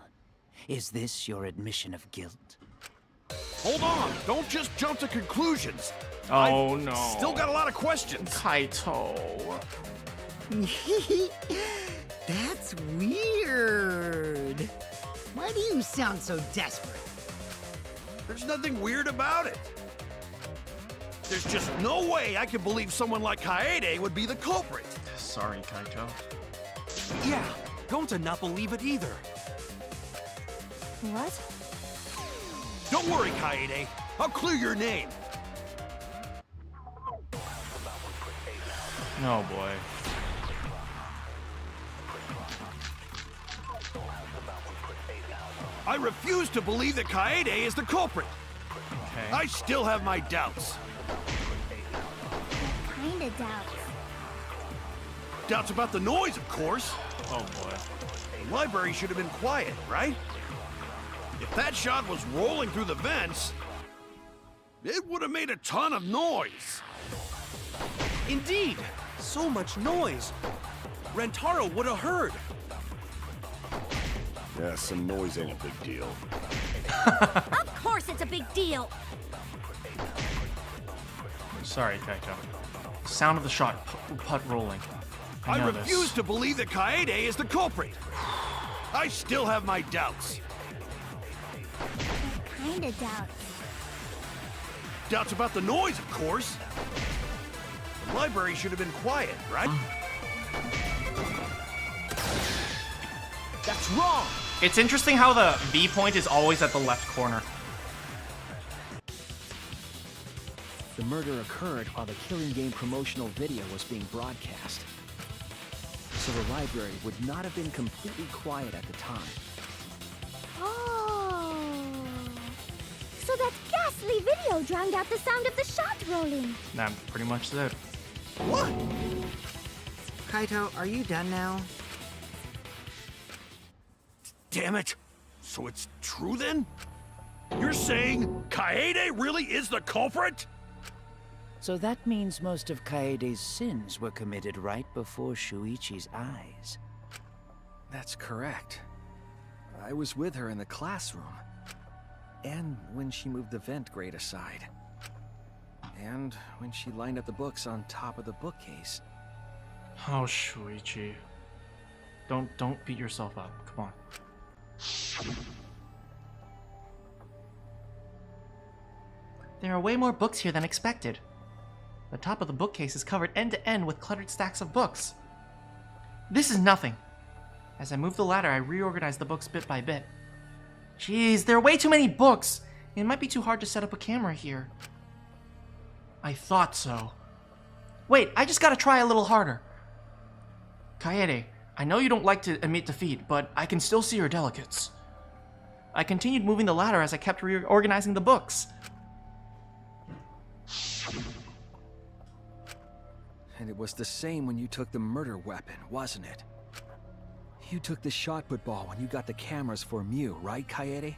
Is this your admission of guilt? Hold on! Don't just jump to conclusions! Oh, I've no. Still got a lot of questions! Kaito. That's weird. Why do you sound so desperate? There's nothing weird about it. There's just no way I can believe someone like Kaede would be the culprit. Sorry, Kaito. Yeah, don't not believe it either. What? Don't worry, Kaede. I'll clear your name. Oh boy. I refuse to believe that Kaede is the culprit. Okay. I still have my doubts. Kinda doubts. Doubts about the noise, of course. Oh boy. The library should have been quiet, right? If that shot was rolling through the vents, it would have made a ton of noise. Indeed! So much noise! Randharu would have heard! Yeah, some noise ain't a big deal. Of course it's a big deal! Sorry, Kaito. Sound of the shot put rolling. I know refuse to believe that Kaede is the culprit. I still have my doubts. Kinda doubts. Doubts about the noise, of course. The library should have been quiet, right? That's wrong! It's interesting how the V point is always at the left corner. The murder occurred while the Killing Game promotional video was being broadcast. So the library would not have been completely quiet at the time. Oh. So that ghastly video drowned out the sound of the shot rolling. That pretty much it. What? Kaito, are you done now? Damn it! So it's true then? You're saying Kaede really is the culprit? So that means most of Kaede's sins were committed right before Shuichi's eyes. That's correct. I was with her in the classroom. And when she moved the vent grate aside. And when she lined up the books on top of the bookcase. Oh, Shuichi. Don't beat yourself up. Come on. There are way more books here than expected. The top of the bookcase is covered end to end with cluttered stacks of books. This is nothing. As I move the ladder, I reorganize the books bit by bit. Jeez, there are way too many books. It might be too hard to set up a camera here. I thought so. Wait, I just gotta try a little harder. Kaede, I know you don't like to admit defeat, but I can still see your delicates. I continued moving the ladder as I kept reorganizing the books. And it was the same when you took the murder weapon, wasn't it? You took the shot put ball when you got the cameras for Mew, right, Kaede?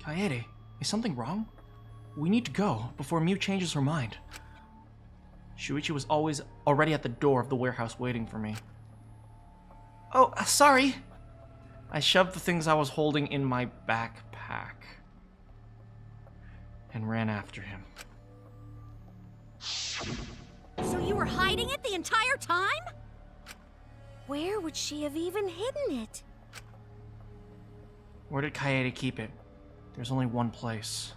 Kaede, is something wrong? We need to go before Mew changes her mind. Shuichi was always already at the door of the warehouse waiting for me. Oh, sorry. I shoved the things I was holding in my backpack and ran after him. So you were hiding it the entire time? Where would she have even hidden it? Where did Kaede keep it? There's only one place.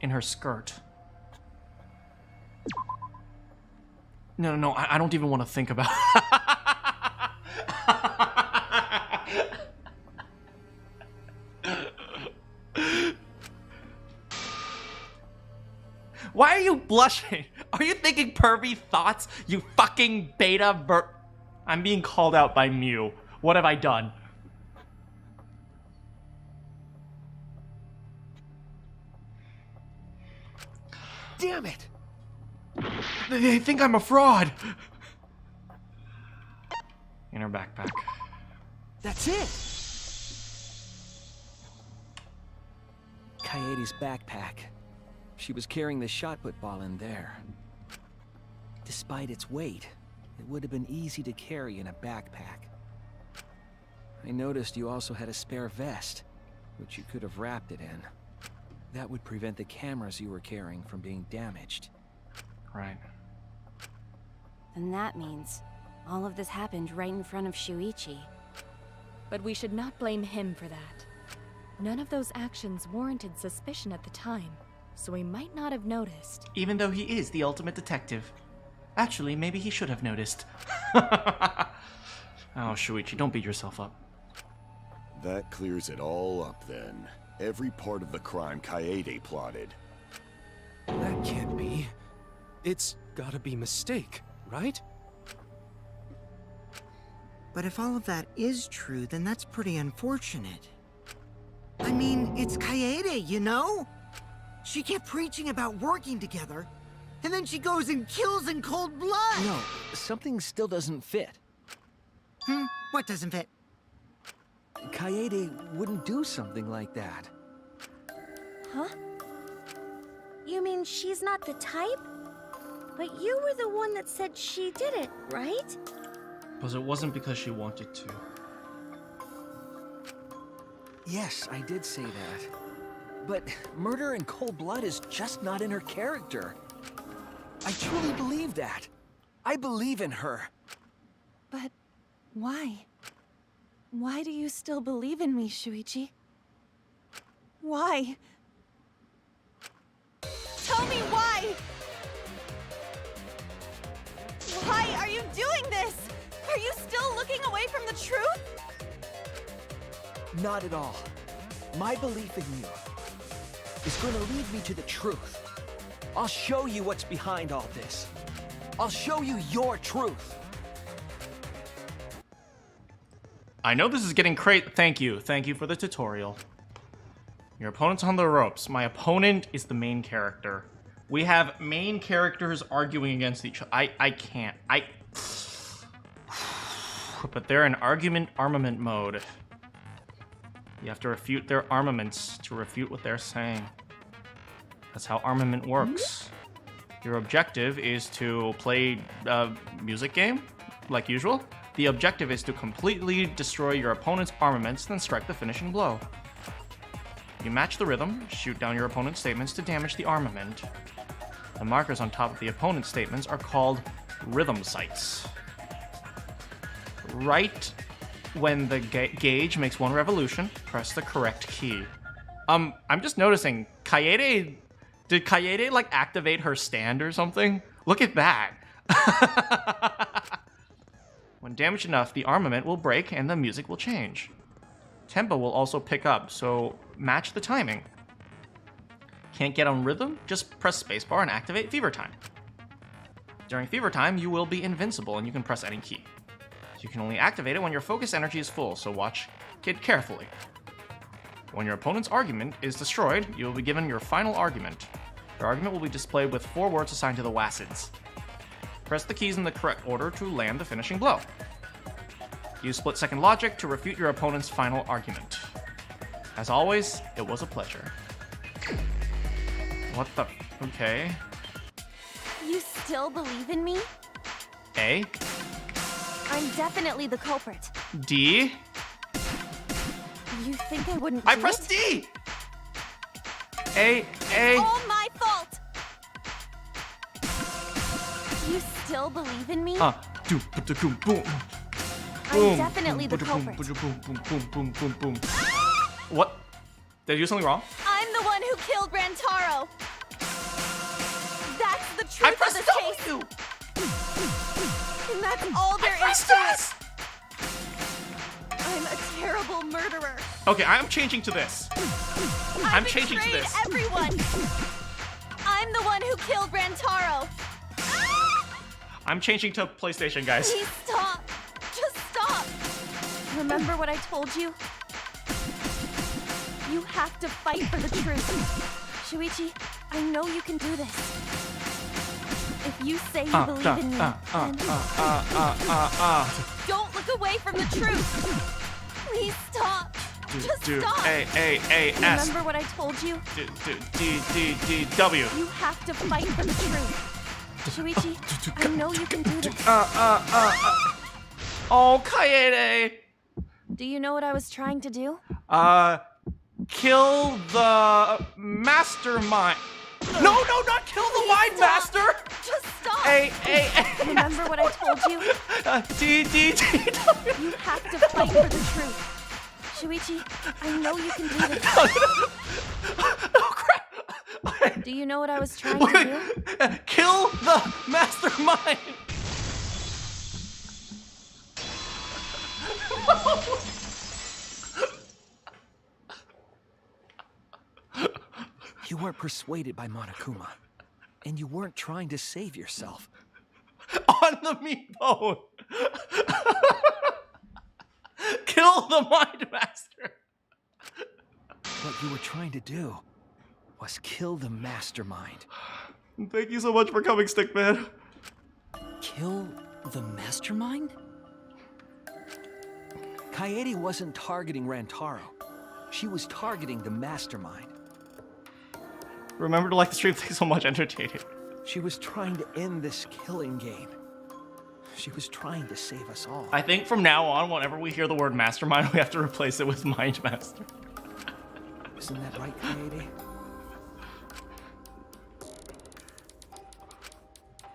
In her skirt. No, I don't even want to think about Why are you blushing? Are you thinking pervy thoughts, you fucking beta I'm being called out by Mew. What have I done? Damn it! They think I'm a fraud. In her backpack. That's it! Kaede's backpack. She was carrying the shot put ball in there. Despite its weight, it would have been easy to carry in a backpack. I noticed you also had a spare vest, which you could have wrapped it in. That would prevent the cameras you were carrying from being damaged. Right. Then that means all of this happened right in front of Shuichi. But we should not blame him for that. None of those actions warranted suspicion at the time, so he might not have noticed. Even though he is the ultimate detective. Actually, maybe he should have noticed. Oh, Shuichi, don't beat yourself up. That clears it all up then. Every part of the crime Kaede plotted. That can't be. It's gotta be mistake, right? But if all of that is true, then that's pretty unfortunate. I mean, it's Kaede, you know? She kept preaching about working together, and then she goes and kills in cold blood! No, something still doesn't fit. What doesn't fit? Kaede wouldn't do something like that. Huh? You mean she's not the type? But you were the one that said she did it, right? Because it wasn't because she wanted to. Yes, I did say that. But murder in cold blood is just not in her character. I truly believe that. I believe in her. But why? Why do you still believe in me, Shuichi? Why? Tell me why! Why are you doing this? Are you still looking away from the truth? Not at all. My belief in you is going to lead me to the truth. I'll show you what's behind all this. I'll show you your truth. I know this is getting Thank you for the tutorial. Your opponent's on the ropes. My opponent is the main character. We have main characters arguing against each other. I can't. But they're in armament mode. You have to refute their armaments to refute what they're saying. That's how armament works. Your objective is to play a music game, like usual. The objective is to completely destroy your opponent's armaments, then strike the finishing blow. You match the rhythm, shoot down your opponent's statements to damage the armament. The markers on top of the opponent's statements are called rhythm sites. Right when the gauge makes one revolution, press the correct key. I'm just noticing, did Kaede like activate her stand or something? Look at that. When damaged enough, the armament will break and the music will change. Tempo will also pick up, so match the timing. Can't get on rhythm? Just press spacebar and activate Fever Time. During Fever Time, you will be invincible and you can press any key. You can only activate it when your focus energy is full, so watch it carefully. When your opponent's argument is destroyed, you will be given your final argument. Your argument will be displayed with 4 words assigned to the Wassids. Press the keys in the correct order to land the finishing blow. Use split-second logic to refute your opponent's final argument. As always, it was a pleasure. What the... Okay. You still believe in me? A. I'm definitely the culprit. D. You think I wouldn't I do pressed it? D! A. All my fault! You still believe in me? Boom. I'm definitely the culprit. Boom. What? Did I do something wrong? I'm the one who killed Rantaro. That's the truth of this case. And that's all there is to it. I'm a terrible murderer. Okay, I'm changing to this. I'm changing to this. Everyone. I'm the one who killed Rantaro. I'm changing to PlayStation, guys. Please stop. Just stop. Remember what I told you? You have to fight for the truth. Shuichi, I know you can do this. If you say you believe in me, then don't look away from the truth. Please stop. Just stop. A, S. Remember what I told you? D, W. You have to fight for the truth. Shuichi, I know you can do this. Oh, Kaede. Do you know what I was trying to do? Kill the mastermind. No, not kill the mind master. Just stop. A. Remember what I told you? D, W. You have to fight for the truth. Shuichi, I know you can do this. Oh, crap. Do you know what I was trying to do? Kill the mastermind. You weren't persuaded by Monokuma, and you weren't trying to save yourself. On the meatbone. Kill the mind master. What you were trying to do was kill the mastermind. Thank you so much for coming, Stickman. Kill the mastermind? Kaede wasn't targeting Rantaro. She was targeting the mastermind. Remember to like the stream. Thanks so much, entertaining. She was trying to end this killing game. She was trying to save us all. I think from now on, whenever we hear the word mastermind, we have to replace it with mind master. Isn't that right, Kaede?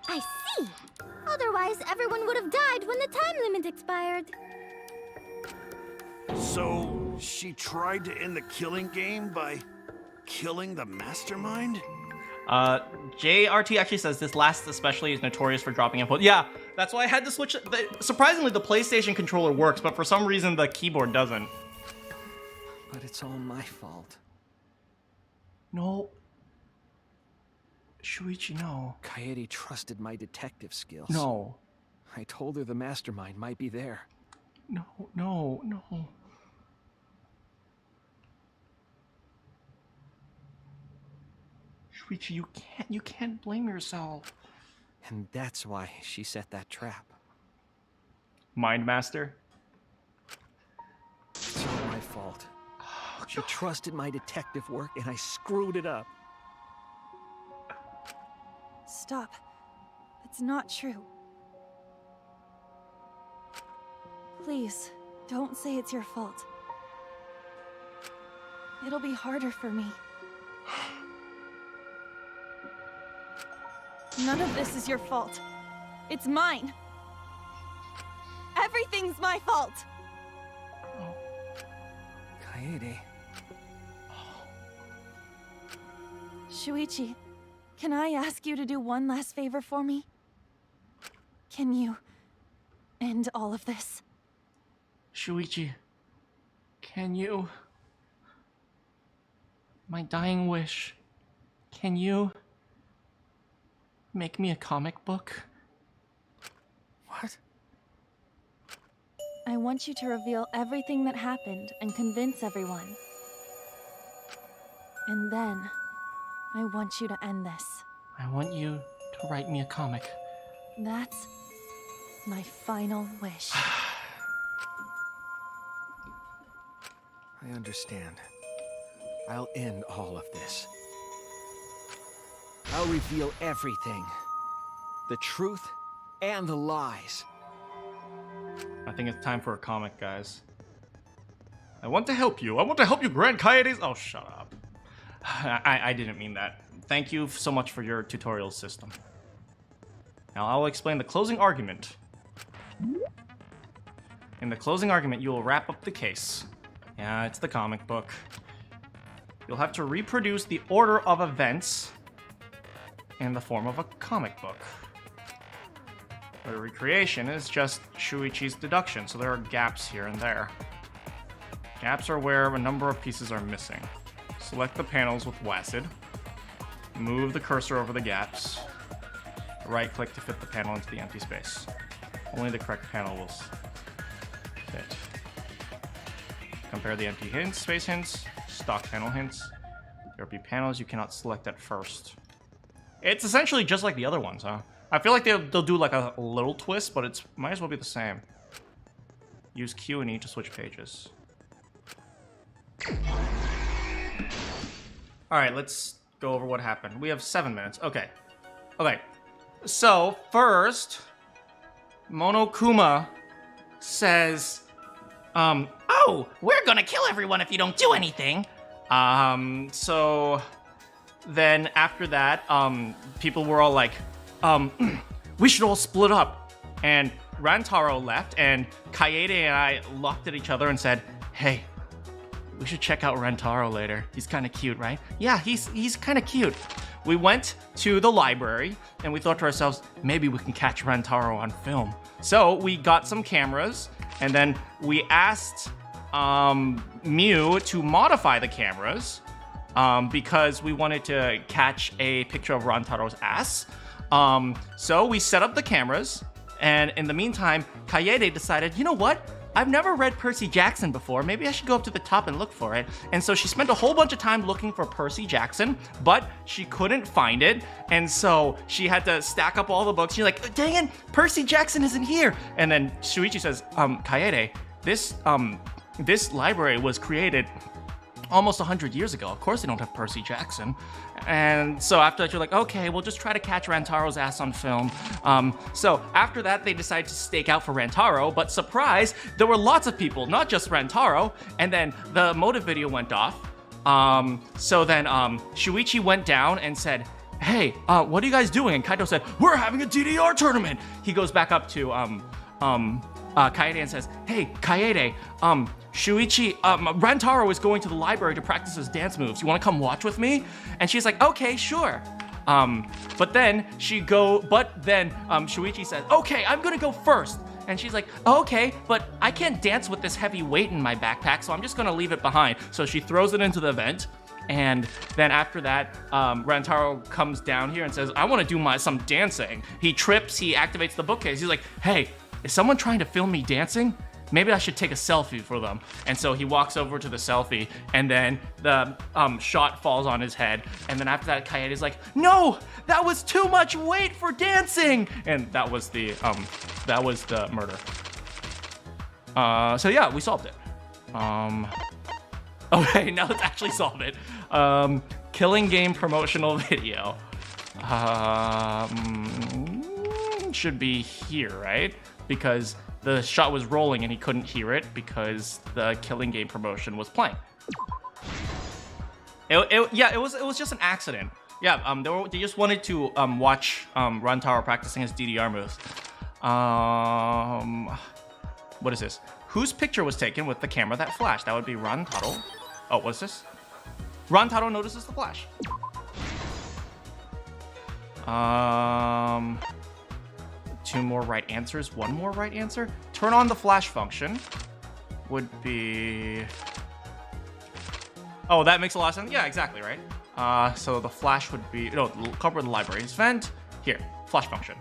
I see. Otherwise, everyone would have died when the time limit expired. So, she tried to end the killing game by killing the mastermind? JRT actually says this last especially is notorious for dropping input. Yeah, that's why I had to switch. Surprisingly, the PlayStation controller works, but for some reason the keyboard doesn't. But it's all my fault. No. Shuichi, no. Kaede trusted my detective skills. No. I told her the mastermind might be there. No. Shuichi, you can't blame yourself. And that's why she set that trap. Mind Master? It's all my fault. She trusted my detective work and I screwed it up. Stop. That's not true. Please, don't say it's your fault. It'll be harder for me. None of this is your fault. It's mine. Everything's my fault. Kaede. Shuichi, can I ask you to do one last favor for me? Can you end all of this? Shuichi, can you? My dying wish. Can you make me a comic book? What? I want you to reveal everything that happened and convince everyone. And then, I want you to end this. I want you to write me a comic. That's my final wish. I understand. I'll end all of this. I'll reveal everything. The truth and the lies. I think it's time for a comic, guys. I want to help you. I want to help you, Grand Coyotes. Oh, shut up. I didn't mean that. Thank you so much for your tutorial system. Now I'll explain the closing argument. In the closing argument, you will wrap up the case. Yeah, it's the comic book. You'll have to reproduce the order of events in the form of a comic book. The recreation is just Shuichi's deduction, so there are gaps here and there. Gaps are where a number of pieces are missing. Select the panels with WASD. Move the cursor over the gaps. Right-click to fit the panel into the empty space. Only the correct panel will fit. Compare the empty hints, space hints, stock panel hints. There will be panels you cannot select at first. It's essentially just like the other ones, huh? I feel like they'll do like a little twist, but it's might as well be the same. Use Q and E to switch pages. Alright, let's go over what happened. We have 7 minutes. Okay. Okay. So, first, Monokuma says, oh, we're gonna kill everyone if you don't do anything. So then after that, people were all like, we should all split up. And Rantaro left, and Kaede and I looked at each other and said, hey, we should check out Rantaro later. He's kind of cute, right? Yeah, he's kind of cute. We went to the library, and we thought to ourselves, maybe we can catch Rantaro on film. So we got some cameras, and then we asked Mew to modify the cameras because we wanted to catch a picture of Rantaro's ass. So we set up the cameras, and in the meantime, Kaede decided, you know what? I've never read Percy Jackson before. Maybe I should go up to the top and look for it. And so she spent a whole bunch of time looking for Percy Jackson, but she couldn't find it. And so she had to stack up all the books. She's like, dang it, Percy Jackson isn't here. And then Shuichi says, Kaede, this library was created almost 100 years ago. Of course they don't have Percy Jackson. And so after that, you're like, okay, we'll just try to catch Rantaro's ass on film. So after that, they decided to stake out for Rantaro, but surprise, there were lots of people, not just Rantaro. And then the motive video went off. So then Shuichi went down and said, hey, what are you guys doing? And Kaito said, we're having a DDR tournament. He goes back up to Kaede and says, hey, Kaede, Shuichi, Rantaro is going to the library to practice his dance moves. You want to come watch with me? And she's like, okay, sure. But then Shuichi says, okay, I'm gonna go first. And she's like, okay, but I can't dance with this heavy weight in my backpack, so I'm just gonna leave it behind. So she throws it into the vent. And then after that, Rantaro comes down here and says, I want to do some dancing. He trips, he activates the bookcase. He's like, hey, is someone trying to film me dancing? Maybe I should take a selfie for them. And so he walks over to the selfie, and then the shot falls on his head. And then after that, Kaede's like, no, that was too much weight for dancing. And that was the murder. So yeah, we solved it. Okay, now let's actually solve it. Killing game promotional video. Should be here, right? Because the shot was rolling and he couldn't hear it because the Killing Game promotion was playing. It was just an accident. Yeah, they just wanted to watch Rantaro practicing his DDR moves. What is this? Whose picture was taken with the camera that flashed? That would be Rantaro. Oh, what's this? Rantaro notices the flash. Two more right answers, one more right answer. Turn on the flash function would be... Oh, that makes a lot of sense. Yeah, exactly, right? So the flash would be... No, cover the library's vent. Here, flash function.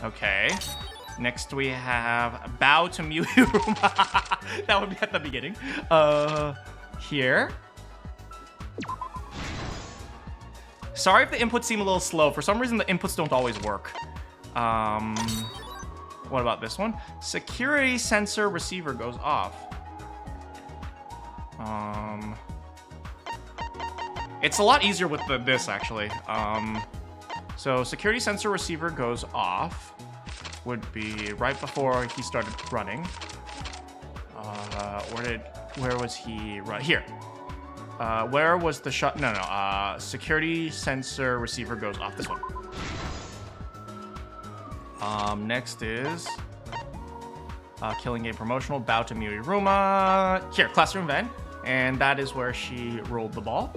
Okay. Next we have bow to Miu Hiruma. That would be at the beginning. here. Sorry if the inputs seem a little slow. For some reason, the inputs don't always work. What about this one? Security sensor receiver goes off. It's a lot easier with this, actually. So security sensor receiver goes off. Would be right before he started running. Where was he? Right here. Where was the shot? No. Security sensor receiver goes off. This one. Next is Killing Game promotional. Bow to Miuruma. Here, classroom vent. And that is where she rolled the ball.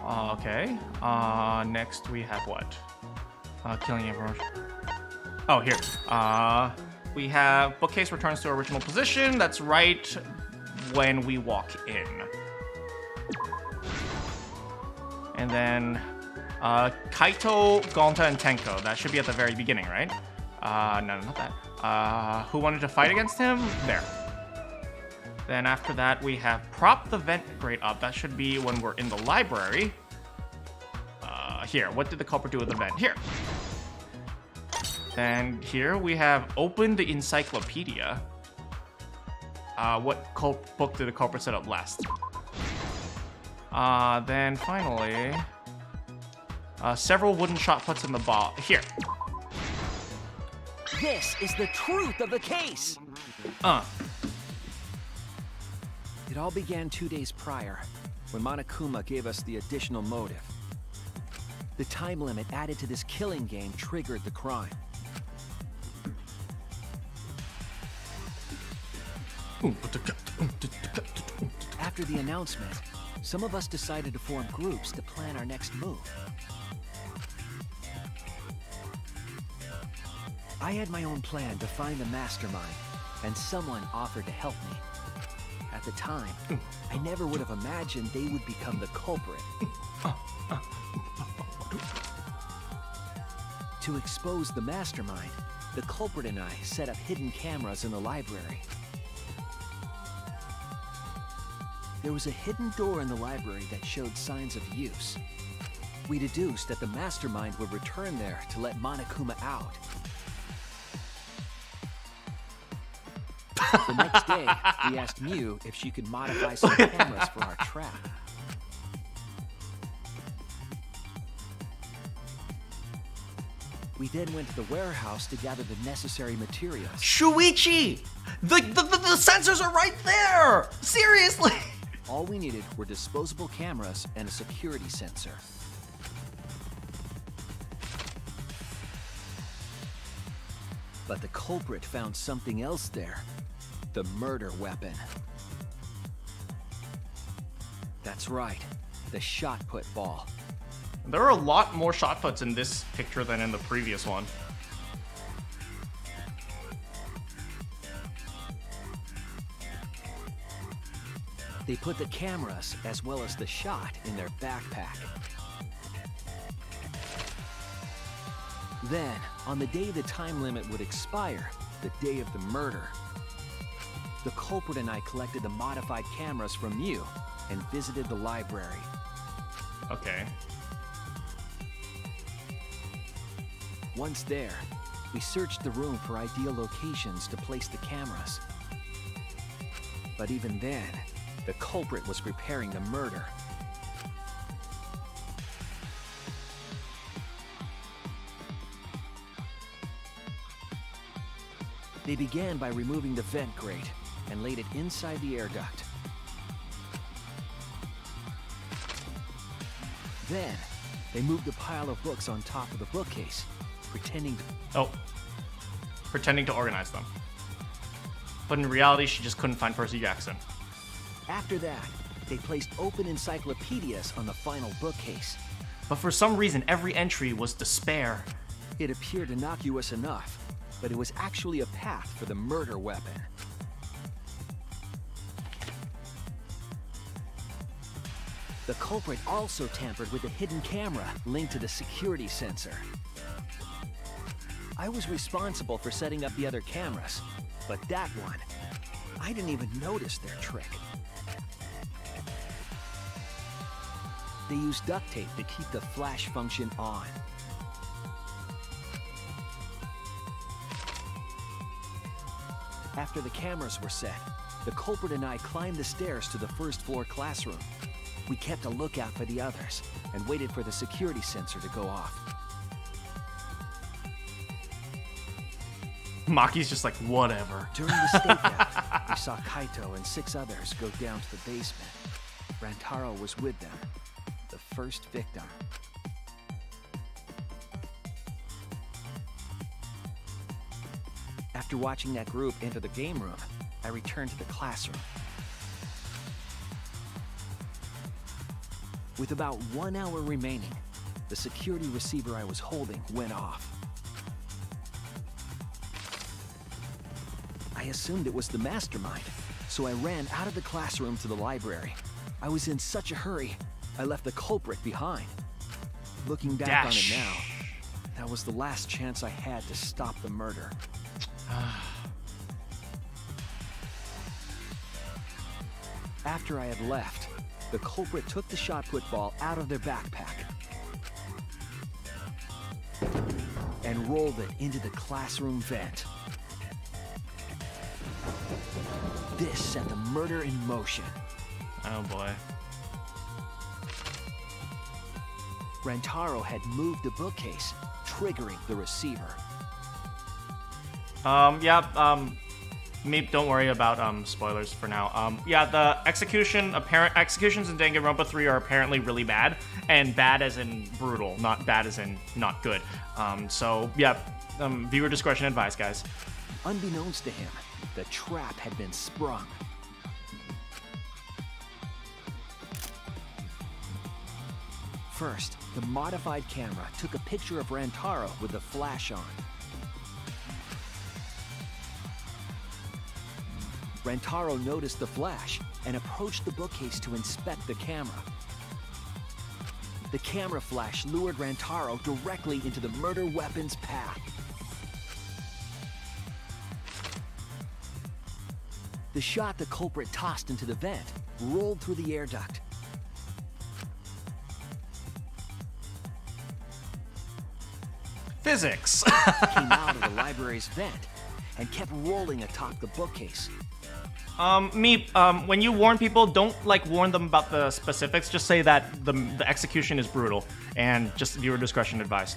Okay. Next we have what? Killing Game promotion. Oh, here. We have bookcase returns to original position. That's right when we walk in. And then Kaito, Gonta, and Tenko. That should be at the very beginning, right? No, not that. Who wanted to fight against him? There. Then after that, we have prop the vent grate up. That should be when we're in the library. Here, what did the culprit do with the vent? Here. Then here we have open the encyclopedia. What book did the culprit set up last? Then finally, several wooden shot puts in the ball. Here. This is the truth of the case. It all began 2 days prior, when Monokuma gave us the additional motive. The time limit added to this killing game triggered the crime. After the announcement, some of us decided to form groups to plan our next move. I had my own plan to find the mastermind, and someone offered to help me. At the time, I never would have imagined they would become the culprit. To expose the mastermind, the culprit and I set up hidden cameras in the library. There was a hidden door in the library that showed signs of use. We deduced that the mastermind would return there to let Monokuma out. The next day, we asked Mew if she could modify some cameras for our trap. We then went to the warehouse to gather the necessary materials. Shuichi! The sensors are right there! Seriously! All we needed were disposable cameras and a security sensor. But the culprit found something else there. The murder weapon. That's right, the shot put ball. There are a lot more shot puts in this picture than in the previous one. They put the cameras as well as the shot in their backpack. Then, on the day the time limit would expire, the day of the murder, the culprit and I collected the modified cameras from Mew and visited the library. Okay. Once there, we searched the room for ideal locations to place the cameras. But even then, the culprit was preparing the murder. They began by removing the vent grate and laid it inside the air duct. Then, they moved a pile of books on top of the bookcase, pretending to organize them. But in reality, she just couldn't find Percy Jackson. After that, they placed open encyclopedias on the final bookcase. But for some reason, every entry was despair. It appeared innocuous enough, but it was actually a path for the murder weapon. The culprit also tampered with the hidden camera linked to the security sensor. I was responsible for setting up the other cameras, but that one, I didn't even notice their trick. They used duct tape to keep the flash function on. After the cameras were set, the culprit and I climbed the stairs to the first floor classroom. We kept a lookout for the others and waited for the security sensor to go off. Maki's just like, whatever. During the stakeout, we saw Kaito and 6 others go down to the basement. Rantaro was with them, the first victim. After watching that group enter the game room, I returned to the classroom. With about 1 hour remaining, the security receiver I was holding went off. I assumed it was the mastermind, so I ran out of the classroom to the library. I was in such a hurry, I left the culprit behind. Looking back on it now, that was the last chance I had to stop the murder. After I had left, the culprit took the shot put ball out of their backpack and rolled it into the classroom vent. This set the murder in motion. Oh boy. Rantaro had moved the bookcase, triggering the receiver. Meep, don't worry about spoilers for now. Yeah, the executions in Danganronpa 3 are apparently really bad, and bad as in brutal, not bad as in not good. Viewer discretion advised, guys. Unbeknownst to him, the trap had been sprung. First, the modified camera took a picture of Rantaro with the flash on. Rantaro noticed the flash and approached the bookcase to inspect the camera. The camera flash lured Rantaro directly into the murder weapon's path. The shot the culprit tossed into the vent rolled through the air duct. Physics! Came out of the library's vent and kept rolling atop the bookcase. Meep, when you warn people, don't warn them about the specifics. Just say that the execution is brutal, and just viewer discretion advised.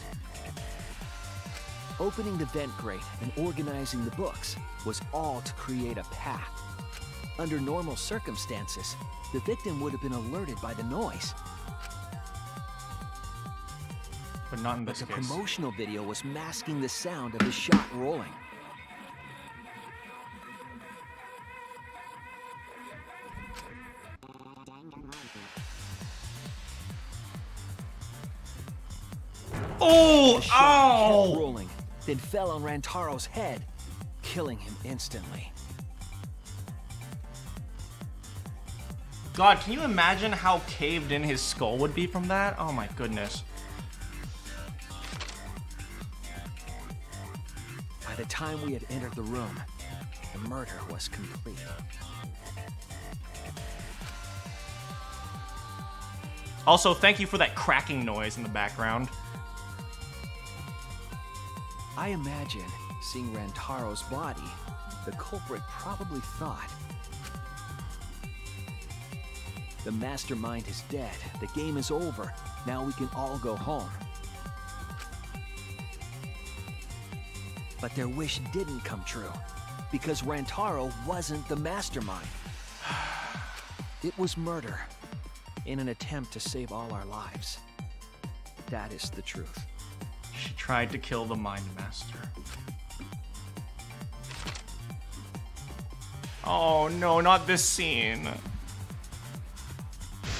Opening the vent grate and organizing the books was all to create a path. Under normal circumstances, the victim would have been alerted by the noise. But not in this case. The promotional video was masking the sound of the shot rolling. Oh! The shot kept rolling, then fell on Rantaro's head, killing him instantly. God, can you imagine how caved in his skull would be from that? Oh my goodness. By the time we had entered the room, the murder was complete. Also, thank you for that cracking noise in the background. I imagine, seeing Rantaro's body, the culprit probably thought, the mastermind is dead, the game is over, now we can all go home. But their wish didn't come true, because Rantaro wasn't the mastermind. It was murder, in an attempt to save all our lives. That is the truth. She tried to kill the Mind Master. Oh no, not this scene.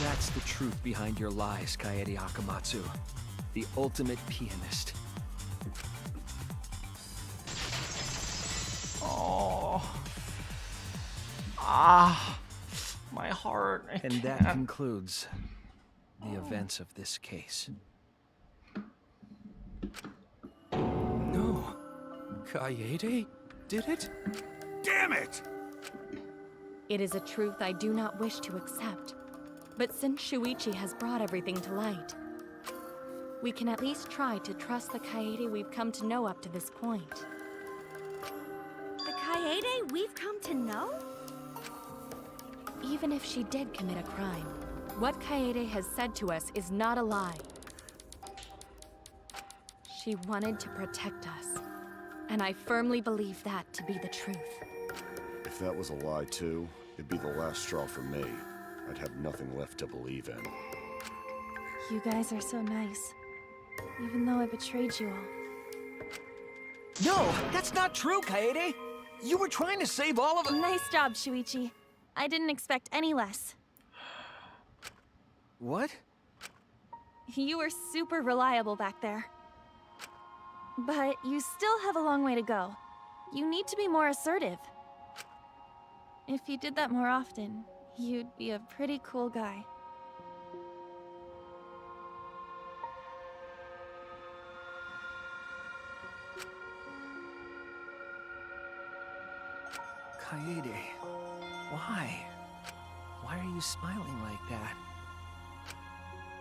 That's the truth behind your lies, Kaede Akamatsu. The ultimate pianist. Oh. Ah. My heart. And that concludes the events of this case. No. Kaede did it? Damn it! It is a truth I do not wish to accept. But since Shuichi has brought everything to light, we can at least try to trust the Kaede we've come to know up to this point. The Kaede we've come to know? Even if she did commit a crime, what Kaede has said to us is not a lie. She wanted to protect us, and I firmly believe that to be the truth. If that was a lie too, it'd be the last straw for me. I'd have nothing left to believe in. You guys are so nice, even though I betrayed you all. No, that's not true, Kaede! You were trying to save all of us. Nice job, Shuichi. I didn't expect any less. What? You were super reliable back there. But you still have a long way to go. You need to be more assertive. If you did that more often, you'd be a pretty cool guy. Kaede, why? Why are you smiling like that?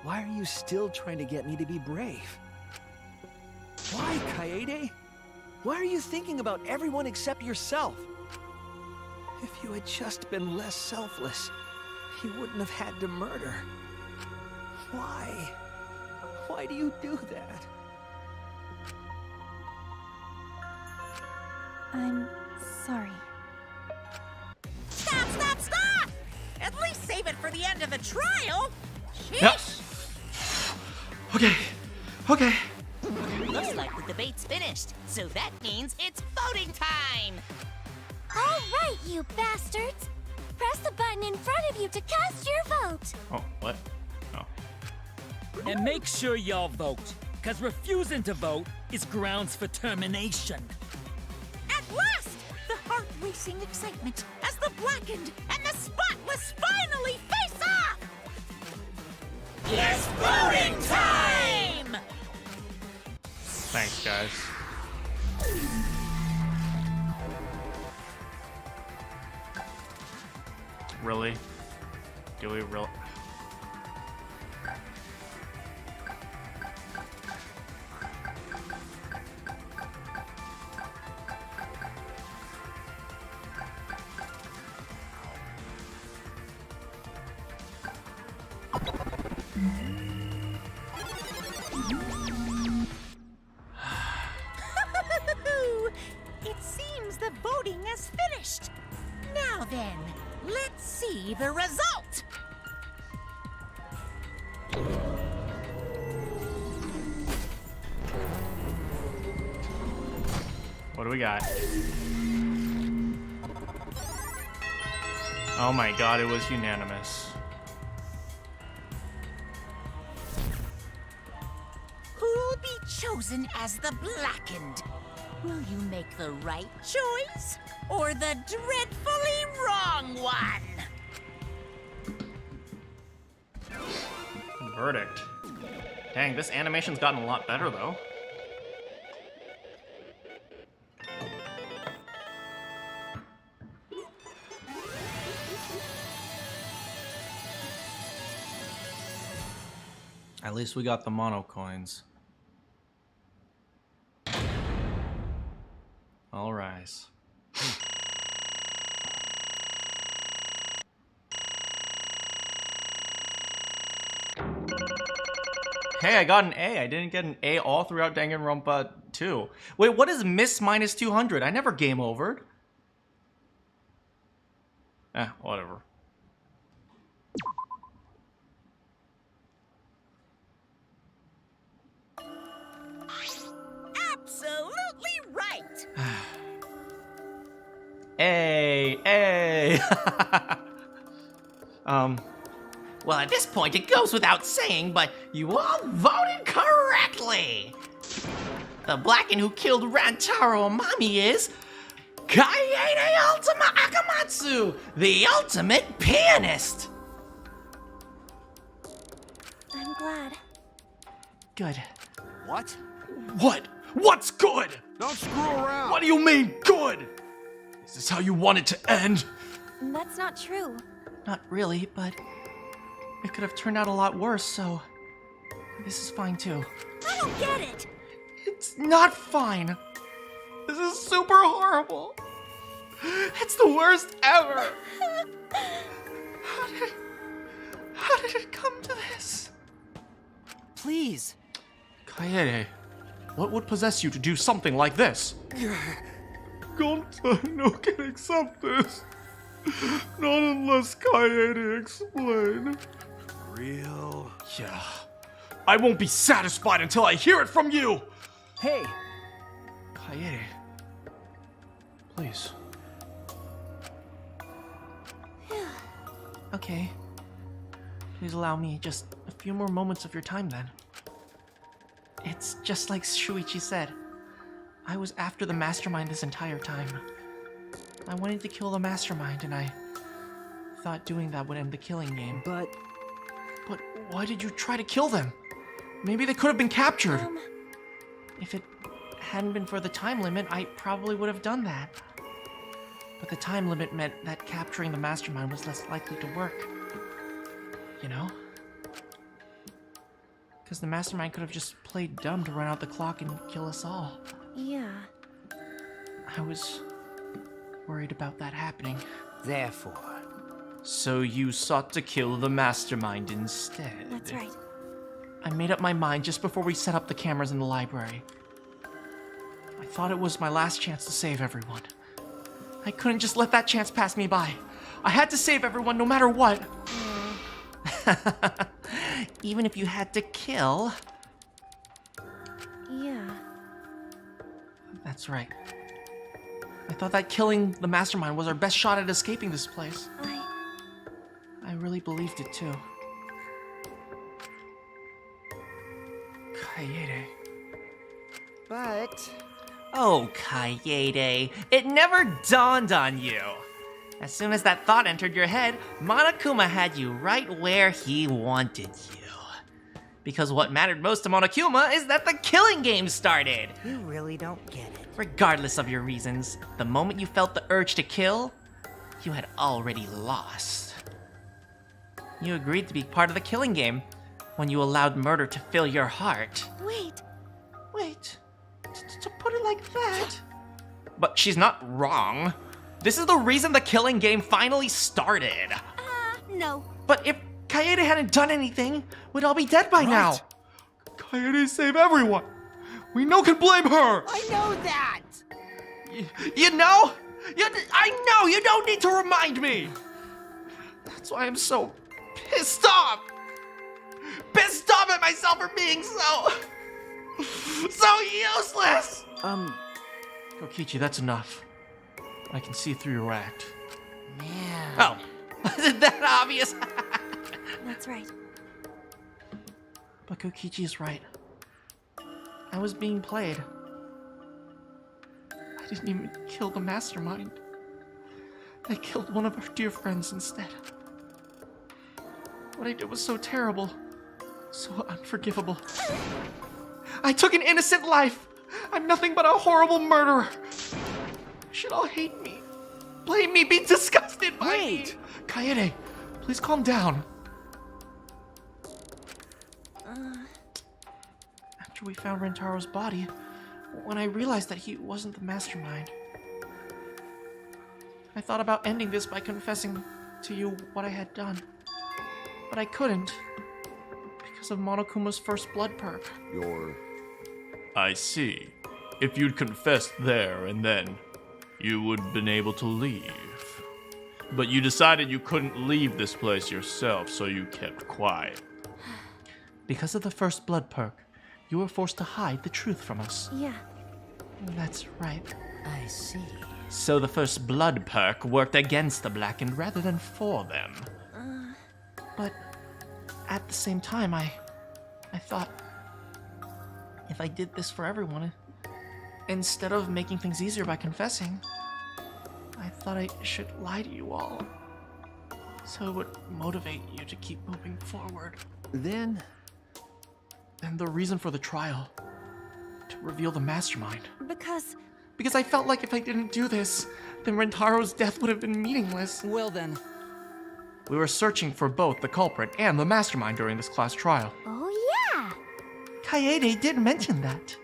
Why are you still trying to get me to be brave? Why, Kaede? Why are you thinking about everyone except yourself? If you had just been less selfless, you wouldn't have had to murder. Why? Why do you do that? I'm sorry. Stop, stop, stop! At least save it for the end of the trial. Yep. Okay. Okay. Looks like the debate's finished, so that means it's voting time! All right, you bastards! Press the button in front of you to cast your vote! Oh, what? Oh. And make sure y'all vote, because refusing to vote is grounds for termination. At last! The heart-racing excitement as the Blackened and the Spotless finally face off! It's voting time! Thanks, guys. Really? Do we really? It seems the voting has finished. Now then, let's see the result. What do we got? Oh my god, it was unanimous. Who'll be chosen as the Blackened? Will you make the right choice or the dreadfully wrong one? Verdict. Dang, this animation's gotten a lot better though. At least we got the mono coins. All rise. Hey, I got an A. I didn't get an A all throughout Danganronpa 2. Wait, what is miss minus 200? I never game overed. Whatever. Absolutely right. A. Well, at this point, it goes without saying, but you all voted correctly. The Blackened who killed Randharu Amami is Kaede Ultima Akamatsu, the ultimate pianist. I'm glad. Good. What? What? What's good? Don't screw around! What do you mean, good? Is this how you want it to end? That's not true. Not really, but it could have turned out a lot worse, so this is fine too. I don't get it! It's not fine. This is super horrible. It's the worst ever. How did it come to this? Please. Kaede, what would possess you to do something like this? Gonta no can accept this. Not unless Kaede explain. Real? Yeah. I won't be satisfied until I hear it from you! Hey! Kaede. Please. Okay. Please allow me just a few more moments of your time then. It's just like Shuichi said. I was after the mastermind this entire time. I wanted to kill the mastermind, and I thought doing that would end the killing game. But why did you try to kill them? Maybe they could have been captured. If it hadn't been for the time limit, I probably would have done that. But the time limit meant that capturing the mastermind was less likely to work. You know? Because the mastermind could have just played dumb to run out the clock and kill us all. Yeah. I was worried about that happening. Therefore. So you sought to kill the mastermind instead. That's right. I made up my mind just before we set up the cameras in the library. I thought it was my last chance to save everyone. I couldn't just let that chance pass me by. I had to save everyone no matter what. Even if you had to kill. Yeah. That's right. I thought that killing the mastermind was our best shot at escaping this place. I really believed it too. Kaede. But... Oh, Kaede, it never dawned on you. As soon as that thought entered your head, Monokuma had you right where he wanted you. Because what mattered most to Monokuma is that the killing game started. You really don't get it. Regardless of your reasons, the moment you felt the urge to kill, you had already lost. You agreed to be part of the killing game when you allowed murder to fill your heart. Wait. To put it like that? But she's not wrong. This is the reason the killing game finally started. No. But if Kaede hadn't done anything, we'd all be dead by now. Kaede saved everyone. We no can blame her. I know that. You know? I know. You don't need to remind me. That's why I'm so pissed off. Pissed off at myself for being so useless. Kokichi, that's enough. I can see through your act. Man. Oh, wasn't that obvious? That's right. But Kokichi is right. I was being played. I didn't even kill the mastermind. I killed one of our dear friends instead. What I did was so terrible. So unforgivable. I took an innocent life. I'm nothing but a horrible murderer. You should all hate me. Blame me, be disgusted by me. Kaede, please calm down. After we found Rentaro's body, when I realized that he wasn't the mastermind, I thought about ending this by confessing to you what I had done. But I couldn't, because of Monokuma's First Blood Perk. I see. If you'd confessed there and then, you would have been able to leave. But you decided you couldn't leave this place yourself, so you kept quiet. Because of the First Blood Perk, you were forced to hide the truth from us. Yeah. That's right. I see. So the First Blood Perk worked against the Blackened rather than for them. But at the same time, I thought if I did this for everyone, instead of making things easier by confessing, I thought I should lie to you all. So it would motivate you to keep moving forward. Then? And the reason for the trial, to reveal the mastermind. But Because I felt like if I didn't do this, then Rentharu's death would have been meaningless. Well then. We were searching for both the culprit and the mastermind during this class trial. Oh yeah! Kaede did mention that.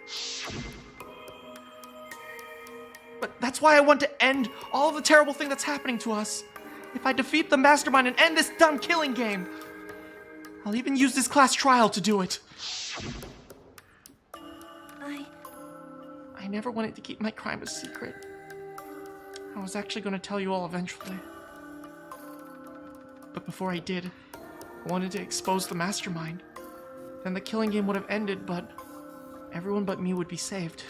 But that's why I want to end all of the terrible thing that's happening to us. If I defeat the mastermind and end this dumb killing game, I'll even use this class trial to do it. I never wanted to keep my crime a secret. I was actually going to tell you all eventually. But before I did, I wanted to expose the mastermind. Then the killing game would have ended, but everyone but me would be saved.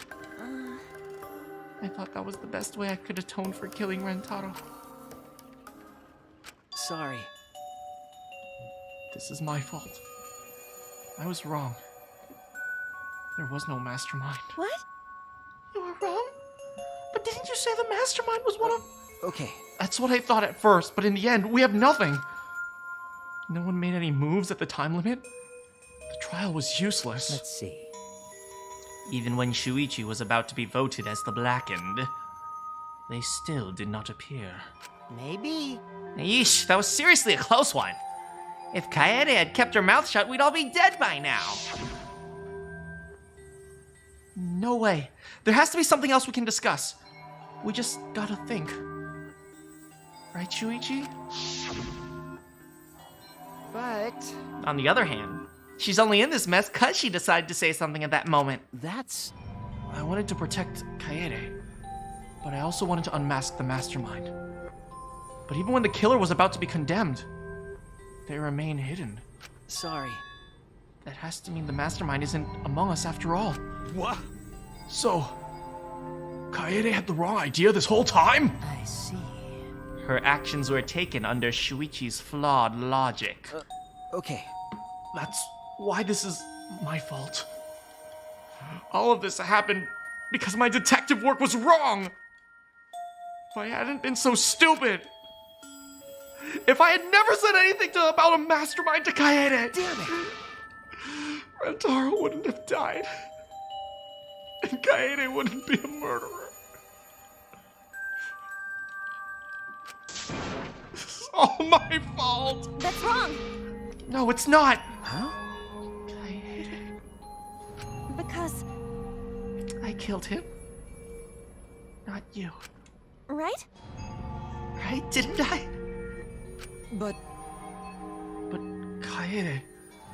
I thought that was the best way I could atone for killing Rentaro. Sorry. This is my fault. I was wrong. There was no mastermind. What? You were wrong? But didn't you say the mastermind was one of... Okay. That's what I thought at first, but in the end, we have nothing. No one made any moves at the time limit. The trial was useless. Let's see. Even when Shuichi was about to be voted as the Blackened, they still did not appear. Maybe. Yeesh, that was seriously a close one. If Kaede had kept her mouth shut, we'd all be dead by now. No way. There has to be something else we can discuss. We just gotta think. Right, Shuichi? But... On the other hand, she's only in this mess because she decided to say something at that moment. That's... I wanted to protect Kaede, but I also wanted to unmask the mastermind. But even when the killer was about to be condemned, they remain hidden. Sorry. That has to mean the mastermind isn't among us after all. What? So, Kaede had the wrong idea this whole time? I see. Her actions were taken under Shuichi's flawed logic. Okay. That's why this is my fault. All of this happened because my detective work was wrong. If I hadn't been so stupid. If I had never said anything about a mastermind to Kaede. Damn it. Rentaro wouldn't have died. And Kaede wouldn't be a murderer. This is all my fault. That's wrong. No, it's not. Huh? Kaede. Because... I killed him. Not you. Right? Right? Didn't I? But Kaede,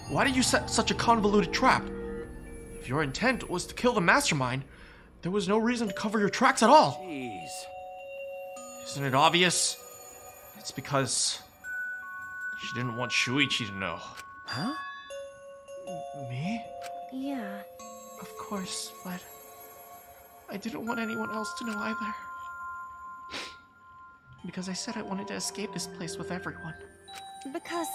why did you set such a convoluted trap? If your intent was to kill the mastermind, there was no reason to cover your tracks at all. Jeez. Isn't it obvious? It's because she didn't want Shuichi to know. Huh? Me? Yeah. Of course, but I didn't want anyone else to know either. Because I said I wanted to escape this place with everyone. Because...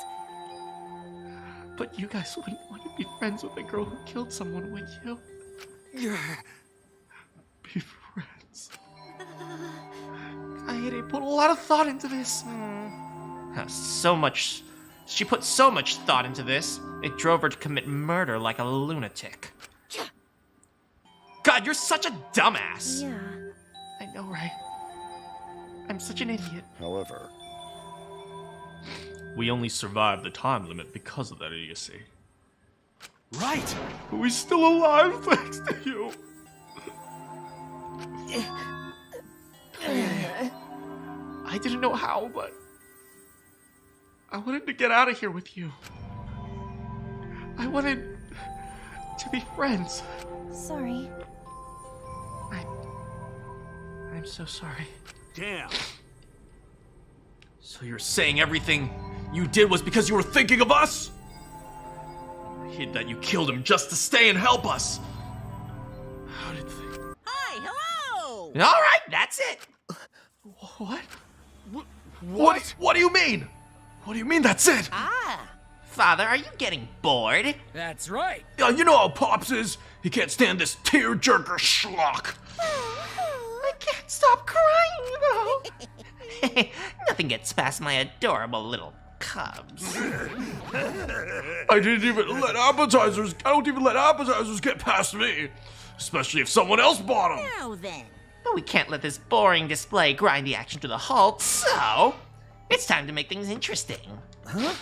But you guys wouldn't want to be friends with a girl who killed someone, would you? Yeah. Be friends. Kaede put a lot of thought into this. She put so much thought into this, it drove her to commit murder like a lunatic. God, you're such a dumbass! Yeah. I know, right? I'm such an idiot. However, we only survived the time limit because of that idiocy. Right! But we're still alive thanks to you. I didn't know how, but I wanted to get out of here with you. I wanted to be friends. Sorry. I'm so sorry. Damn. So you're saying everything you did was because you were thinking of us? I hid that you killed him just to stay and help us. How did they... Hi, hello! Alright, that's it! What? What do you mean? What do you mean that's it? Ah, Father, are you getting bored? That's right. You know how Pops is. He can't stand this tearjerker schlock. I can't stop crying, though. Nothing gets past my adorable little cubs. I don't even let appetizers get past me. especially if someone else bought them. Now then. But we can't let this boring display grind the action to the halt, so it's time to make things interesting. Huh?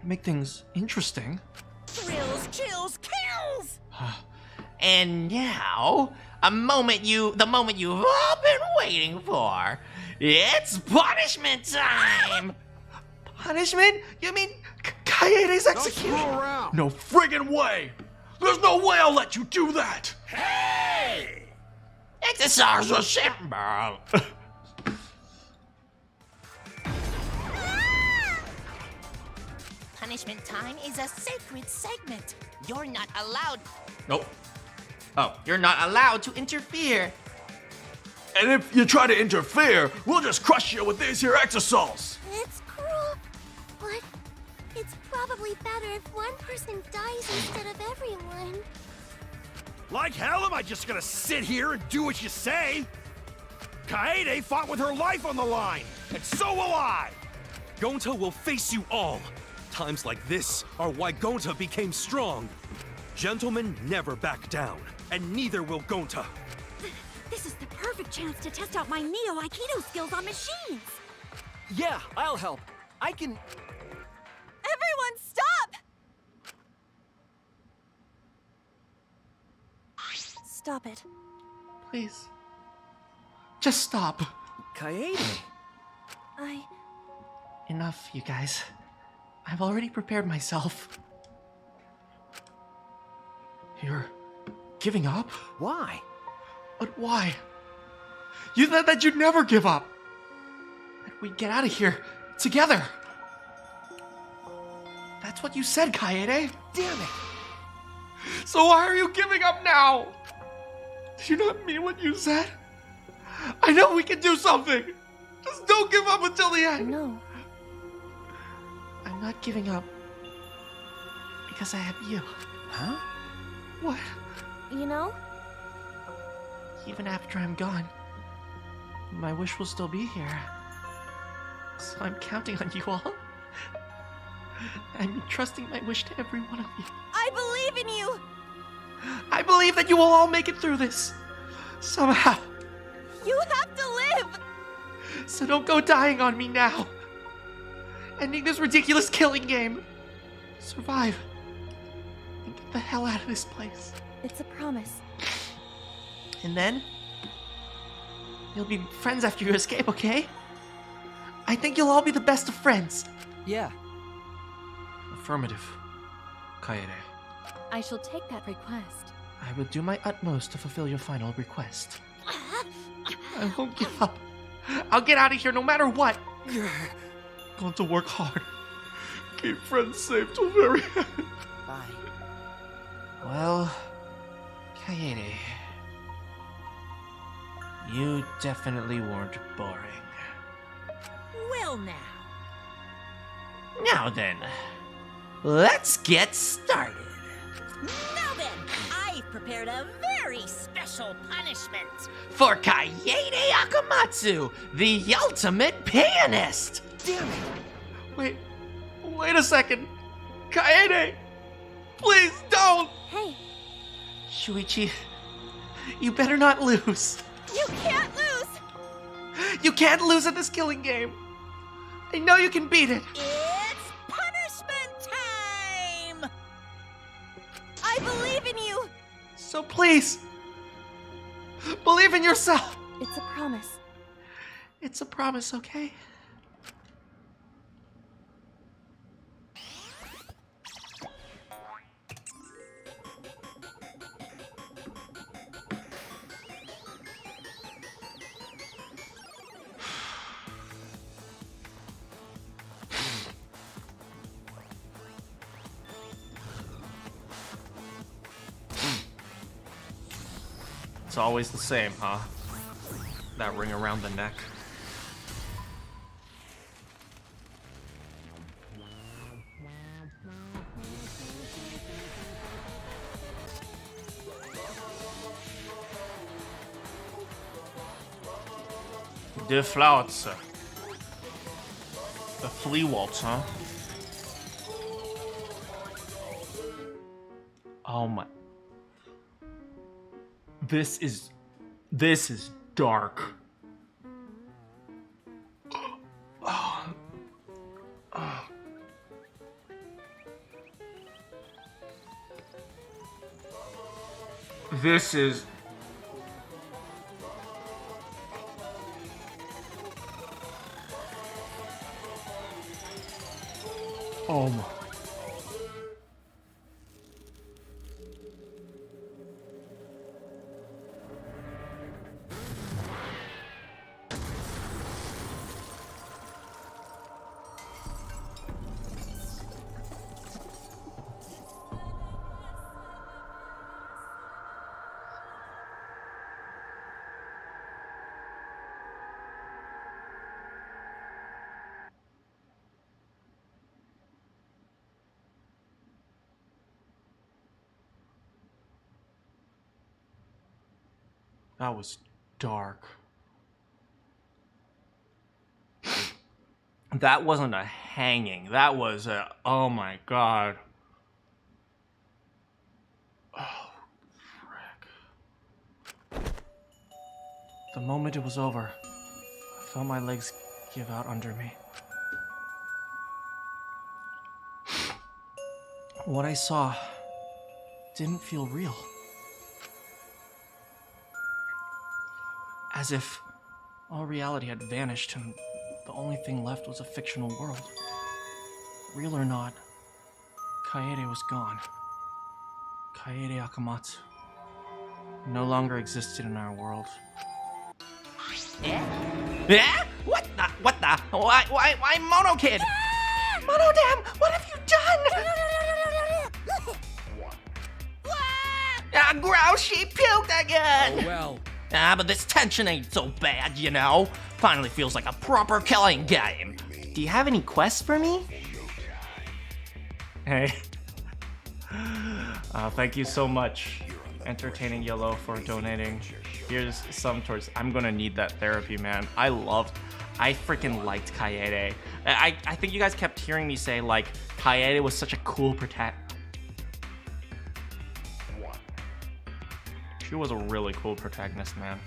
Make things interesting? Thrills, chills, kills! And now, the moment you've all been waiting for. It's punishment time! Punishment? You mean Kaede's execution? Don't screw around. No friggin' way! There's no way I'll let you do that! Hey! Exercise a symbol! Punishment time is a sacred segment. You're not allowed. Nope. Oh, you're not allowed to interfere. And if you try to interfere, we'll just crush you with these here exosols! It's cruel, but it's probably better if one person dies instead of everyone. Like hell, am I just gonna sit here and do what you say? Kaede fought with her life on the line, and so will I! Gonta will face you all. Times like this are why Gonta became strong. Gentlemen never back down, and neither will Gonta. This is the perfect chance to test out my Neo Aikido skills on machines. Yeah, I'll help. I can... Everyone, stop! Stop it. Please. Just stop. Kaede. Enough, you guys. I've already prepared myself. You're giving up? Why? But why? You said that you'd never give up. That we'd get out of here together. That's what you said, Kaede. Damn it! So why are you giving up now? Did you not mean what you said? I know we can do something. Just don't give up until the end. No. I'm not giving up because I have you. Huh? What? You know? Even after I'm gone, my wish will still be here. So I'm counting on you all. I'm entrusting my wish to every one of you. I believe in you! I believe that you will all make it through this. Somehow. You have to live! So don't go dying on me now. Ending this ridiculous killing game. Survive. And get the hell out of this place. It's a promise. And then, you'll be friends after you escape, okay? I think you'll all be the best of friends. Yeah. Affirmative, Kaede. I shall take that request. I will do my utmost to fulfill your final request. I won't give up. I'll get out of here no matter what. Going to work hard. Keep friends safe till very end. Bye. Well, Kaede, you definitely weren't boring. Well now. Now then, let's get started. Now then, I've prepared a very special punishment. For Kaede Akamatsu, the ultimate pianist! Damn it! Wait a second! Kaede! Please don't! Hey! Shuichi, you better not lose. You can't lose! You can't lose at this killing game. I know you can beat it. It's punishment time! I believe in you! So please, believe in yourself. It's a promise. It's a promise, okay? It's always the same, huh? That ring around the neck. The flowers. The flea waltz, huh? Oh my. This is dark. This is... Oh my... That was dark. That wasn't a hanging. That was a... Oh my god. Oh, frick. The moment it was over, I felt my legs give out under me. What I saw didn't feel real. As if all reality had vanished and the only thing left was a fictional world. Real or not, Kaede was gone. Kaede Akamatsu no longer existed in our world. Yeah? What the? Why Mono Kid? Monodam, what have you done? Grouse, she puked again! Oh, well. But this tension ain't so bad, you know? Finally feels like a proper killing game. Do you have any quests for me? Hey. Thank you so much, Entertaining Yellow, for donating. Here's some towards... I'm gonna need that therapy, man. I freaking liked Kaede. I think you guys kept hearing me say, like, Kaede was such a cool protagonist. She was a really cool protagonist, man.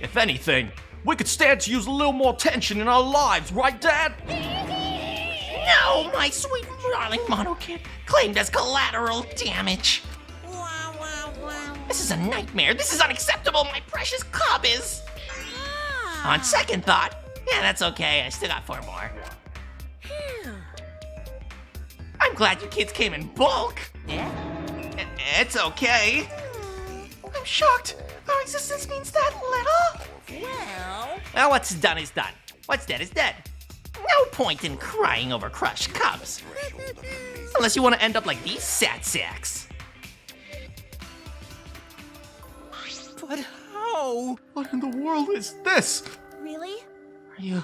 If anything, we could stand to use a little more tension in our lives, right, Dad? No, my sweet darling Mono Kid, claimed as collateral damage. This is a nightmare. This is unacceptable, my precious cub is. On second thought, yeah, that's okay. I still got 4 more. I'm glad you kids came in bulk. Yeah? It's okay. I'm shocked. Our existence means that little? Well, what's done is done. What's dead is dead. No point in crying over crushed cubs. Unless you want to end up like these sad sacks. But how? What in the world is this? Really? Are you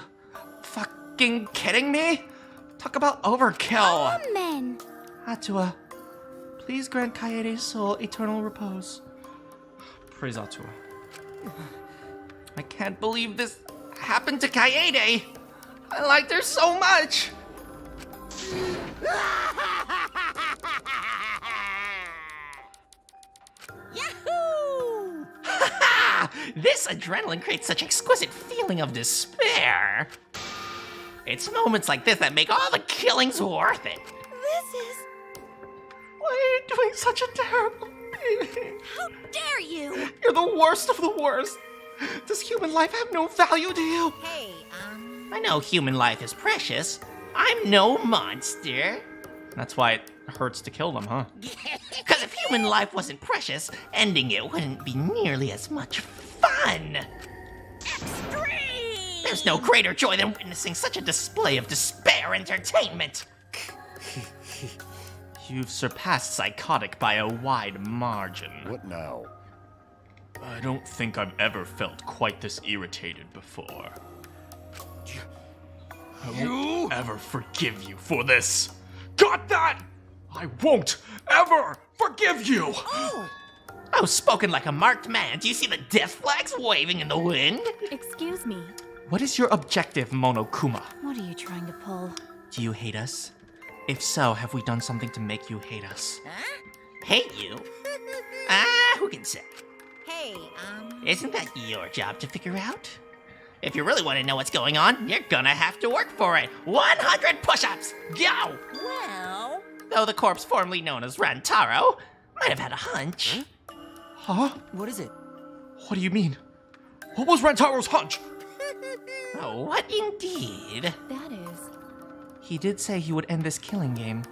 fucking kidding me? Talk about overkill. Amen. Atua, please grant Kaede's soul eternal repose. Praise Atua. I can't believe this happened to Kaede. I liked her so much. Yahoo! This adrenaline creates such exquisite feeling of despair. It's moments like this that make all the killings worth it. This is... Why are you doing such a terrible thing? How dare you! You're the worst of the worst. Does human life have no value to you? Hey, I know human life is precious. I'm no monster. That's why it hurts to kill them, huh? Because if human life wasn't precious, ending it wouldn't be nearly as much fun. Extreme! There's no greater joy than witnessing such a display of despair entertainment. You've surpassed psychotic by a wide margin. What now? I don't think I've ever felt quite this irritated before. I won't ever forgive you for this. Got that? I won't ever forgive you! Oh, spoken like a marked man. Do you see the death flags waving in the wind? Excuse me. What is your objective, Monokuma? What are you trying to pull? Do you hate us? If so, have we done something to make you hate us? Huh? Hate you? Who can say? Hey, Isn't that your job to figure out? If you really want to know what's going on, you're gonna have to work for it. 100 push-ups! Go! Well... Though the corpse formerly known as Randharu might have had a hunch. Huh? What is it? What do you mean? What was Randharu's hunch? Oh, what indeed? That is. He did say he would end this killing game,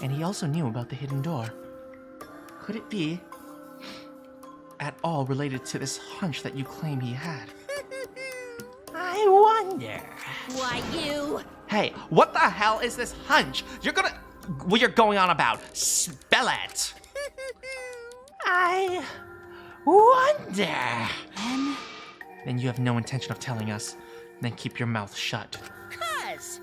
and he also knew about the hidden door. Could it be at all related to this hunch that you claim he had? I wonder. Why, you... Hey, what the hell is this hunch? What you're going on about? Spell it. I wonder. Then you have no intention of telling us. Then keep your mouth shut. Cuz...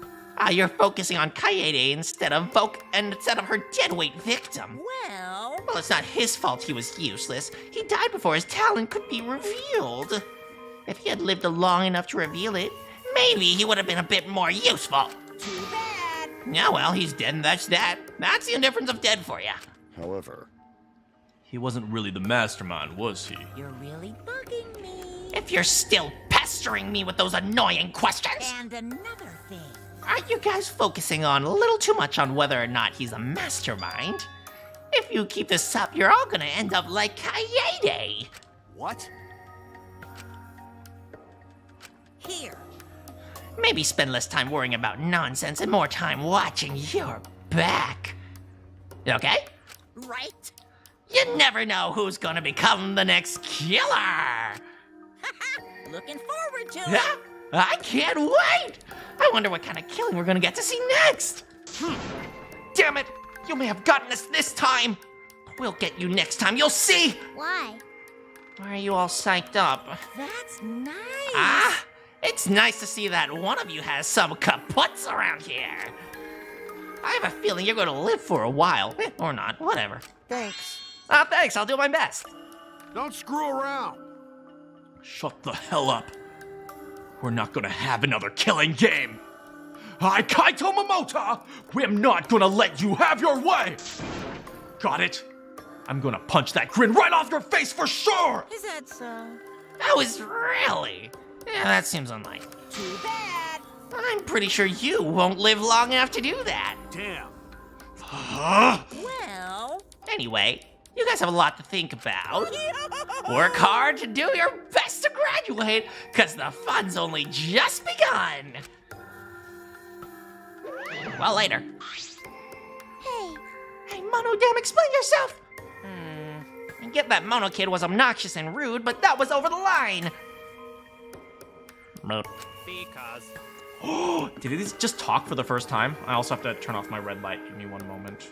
You're focusing on Kaede instead of her deadweight victim. Well... Well, it's not his fault he was useless. He died before his talent could be revealed. If he had lived long enough to reveal it, maybe he would have been a bit more useful. Too bad. Yeah, well, he's dead and that's that. That's the indifference of dead for you. However, he wasn't really the mastermind, was he? You're really bugging me. If you're still pestering me with those annoying questions. And another thing. Aren't you guys focusing on a little too much on whether or not he's a mastermind? If you keep this up, you're all gonna end up like Kaede. What? Here. Maybe spend less time worrying about nonsense and more time watching your back. Okay? Right. You never know who's gonna become the next killer. Looking forward to it. Yeah, I can't wait. I wonder what kind of killing we're gonna get to see next. Damn it, you may have gotten us this time. We'll get you next time, you'll see. Why? Why are you all psyched up? That's nice. It's nice to see that one of you has some kaputs around here. I have a feeling you're gonna live for a while. Or not, whatever. Thanks. Thanks, I'll do my best. Don't screw around. Shut the hell up. We're not gonna have another killing game. I, Kaito Momota, we're not gonna let you have your way. Got it? I'm gonna punch that grin right off your face for sure. Is that so? That was really? Yeah, that seems unlikely. Too bad. I'm pretty sure you won't live long enough to do that. Damn. Well... Anyway, you guys have a lot to think about. Work hard to do your best to graduate, because the fun's only just begun. Well, later. Hey, Mono, damn, explain yourself. I get that Mono kid was obnoxious and rude, but that was over the line. Because... Did he just talk for the first time? I also have to turn off my red light. Give me one moment.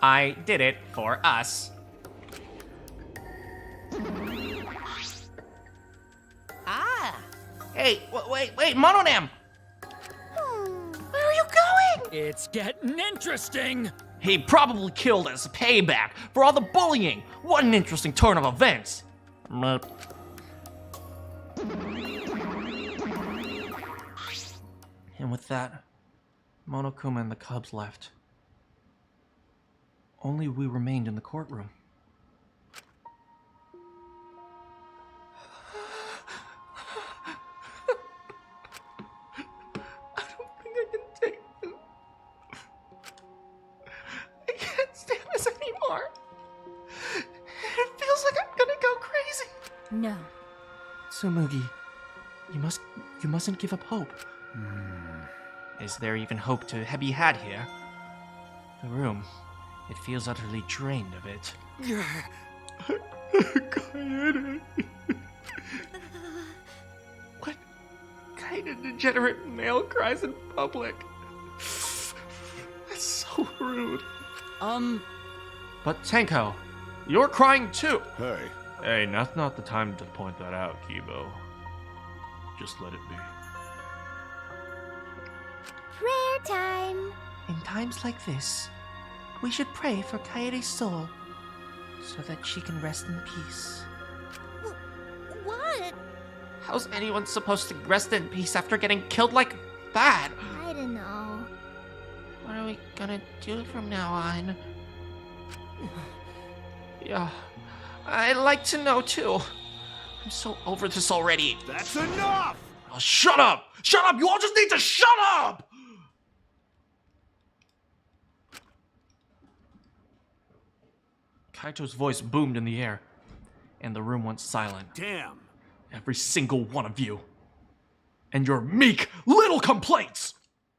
I did it for us. Hey, wait, Mononam! Where are you going? It's getting interesting. He probably killed as payback for all the bullying. What an interesting turn of events. And with that, Monokuma and the Cubs left. Only we remained in the courtroom. I don't think I can take this. I can't stand this anymore. It feels like I'm gonna go crazy. No. Tsumugi, you mustn't give up hope. Is there even hope to be had here? The room, it feels utterly drained of it. What kind of degenerate male cries in public? That's so rude. But Tenko, you're crying too. Hey, that's not the time to point that out, Kibo. Just let it be. Prayer time. In times like this, we should pray for Kaede's soul, so that she can rest in peace. What? How's anyone supposed to rest in peace after getting killed like that? I don't know. What are we gonna do from now on? Yeah, I'd like to know too. I'm so over this already. That's enough! Oh, shut up! Shut up! You all just need to shut up! Kaito's voice boomed in the air, and the room went silent. Damn. Every single one of you. And your meek little complaints!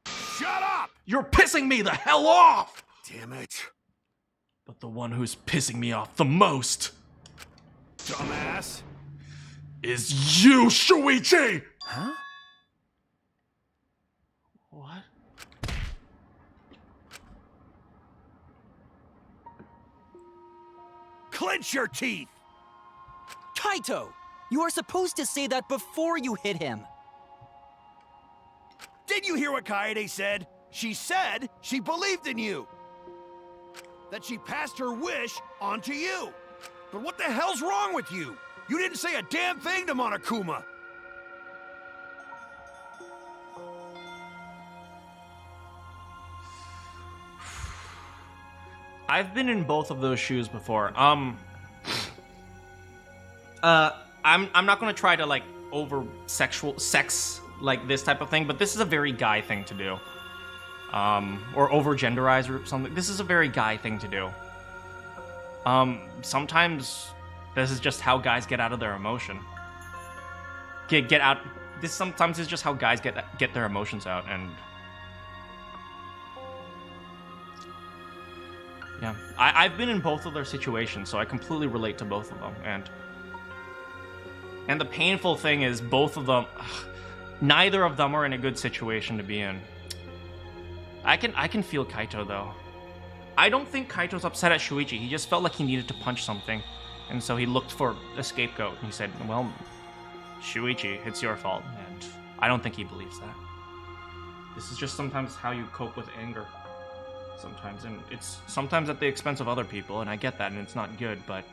Shut up! You're pissing me the hell off! Damn it. But the one who's pissing me off the most... Dumbass. ...is you, Shuichi! Huh? What? Clench your teeth! Kaito! You are supposed to say that before you hit him. Did you hear what Kaede said? She said she believed in you. That she passed her wish on to you. But what the hell's wrong with you? You didn't say a damn thing to Monokuma. I've been in both of those shoes before. I'm not gonna try to like over sex like this type of thing, but this is a very guy thing to do. Or over genderize or something. This is a very guy thing to do. Sometimes this is just how guys get out of their emotion. Get out. This sometimes is just how guys get their emotions out, and yeah, I've been in both of their situations, so I completely relate to both of them. And the painful thing is, both of them, neither of them are in a good situation to be in. I can feel Kaito though. I don't think Kaito's upset at Shuichi. He just felt like he needed to punch something, and so he looked for a scapegoat. He said, "Well, Shuichi, it's your fault." And I don't think he believes that. This is just sometimes how you cope with anger. Sometimes, and it's sometimes at the expense of other people, and I get that, and it's not good, but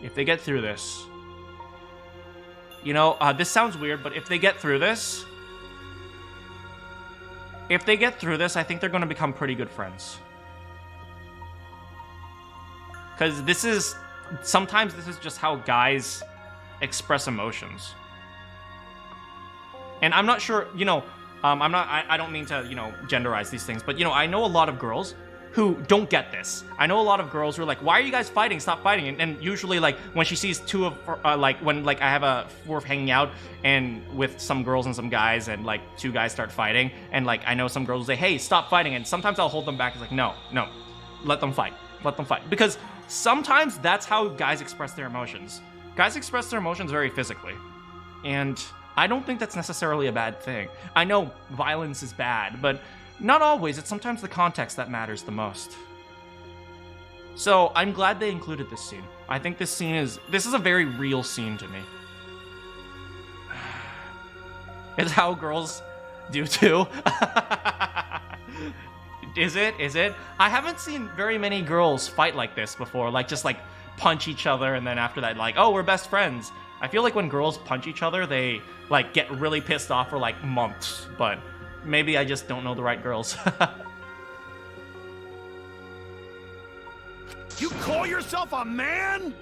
if they get through this, you know, this sounds weird, but if they get through this, I think they're going to become pretty good friends. Because sometimes this is just how guys express emotions. And I'm not sure, you know, I don't mean to, you know, genderize these things, but, you know, I know a lot of girls who don't get this. I know a lot of girls who are like, why are you guys fighting? Stop fighting. And usually, like, when she sees two of, when, like, I have a four hanging out and with some girls and some guys, and, like, two guys start fighting, and, like, I know some girls will say, hey, stop fighting. And sometimes I'll hold them back. It's like, no, let them fight. Let them fight. Because sometimes that's how guys express their emotions. Guys express their emotions very physically. And I don't think that's necessarily a bad thing. I know violence is bad, but not always. It's sometimes the context that matters the most. So I'm glad they included this scene. I think this is a very real scene to me. It's how girls do too. Is it? I haven't seen very many girls fight like this before, like just like punch each other and then after that like, oh, we're best friends. I feel like when girls punch each other, they like get really pissed off for like months, but maybe I just don't know the right girls. You call yourself a man?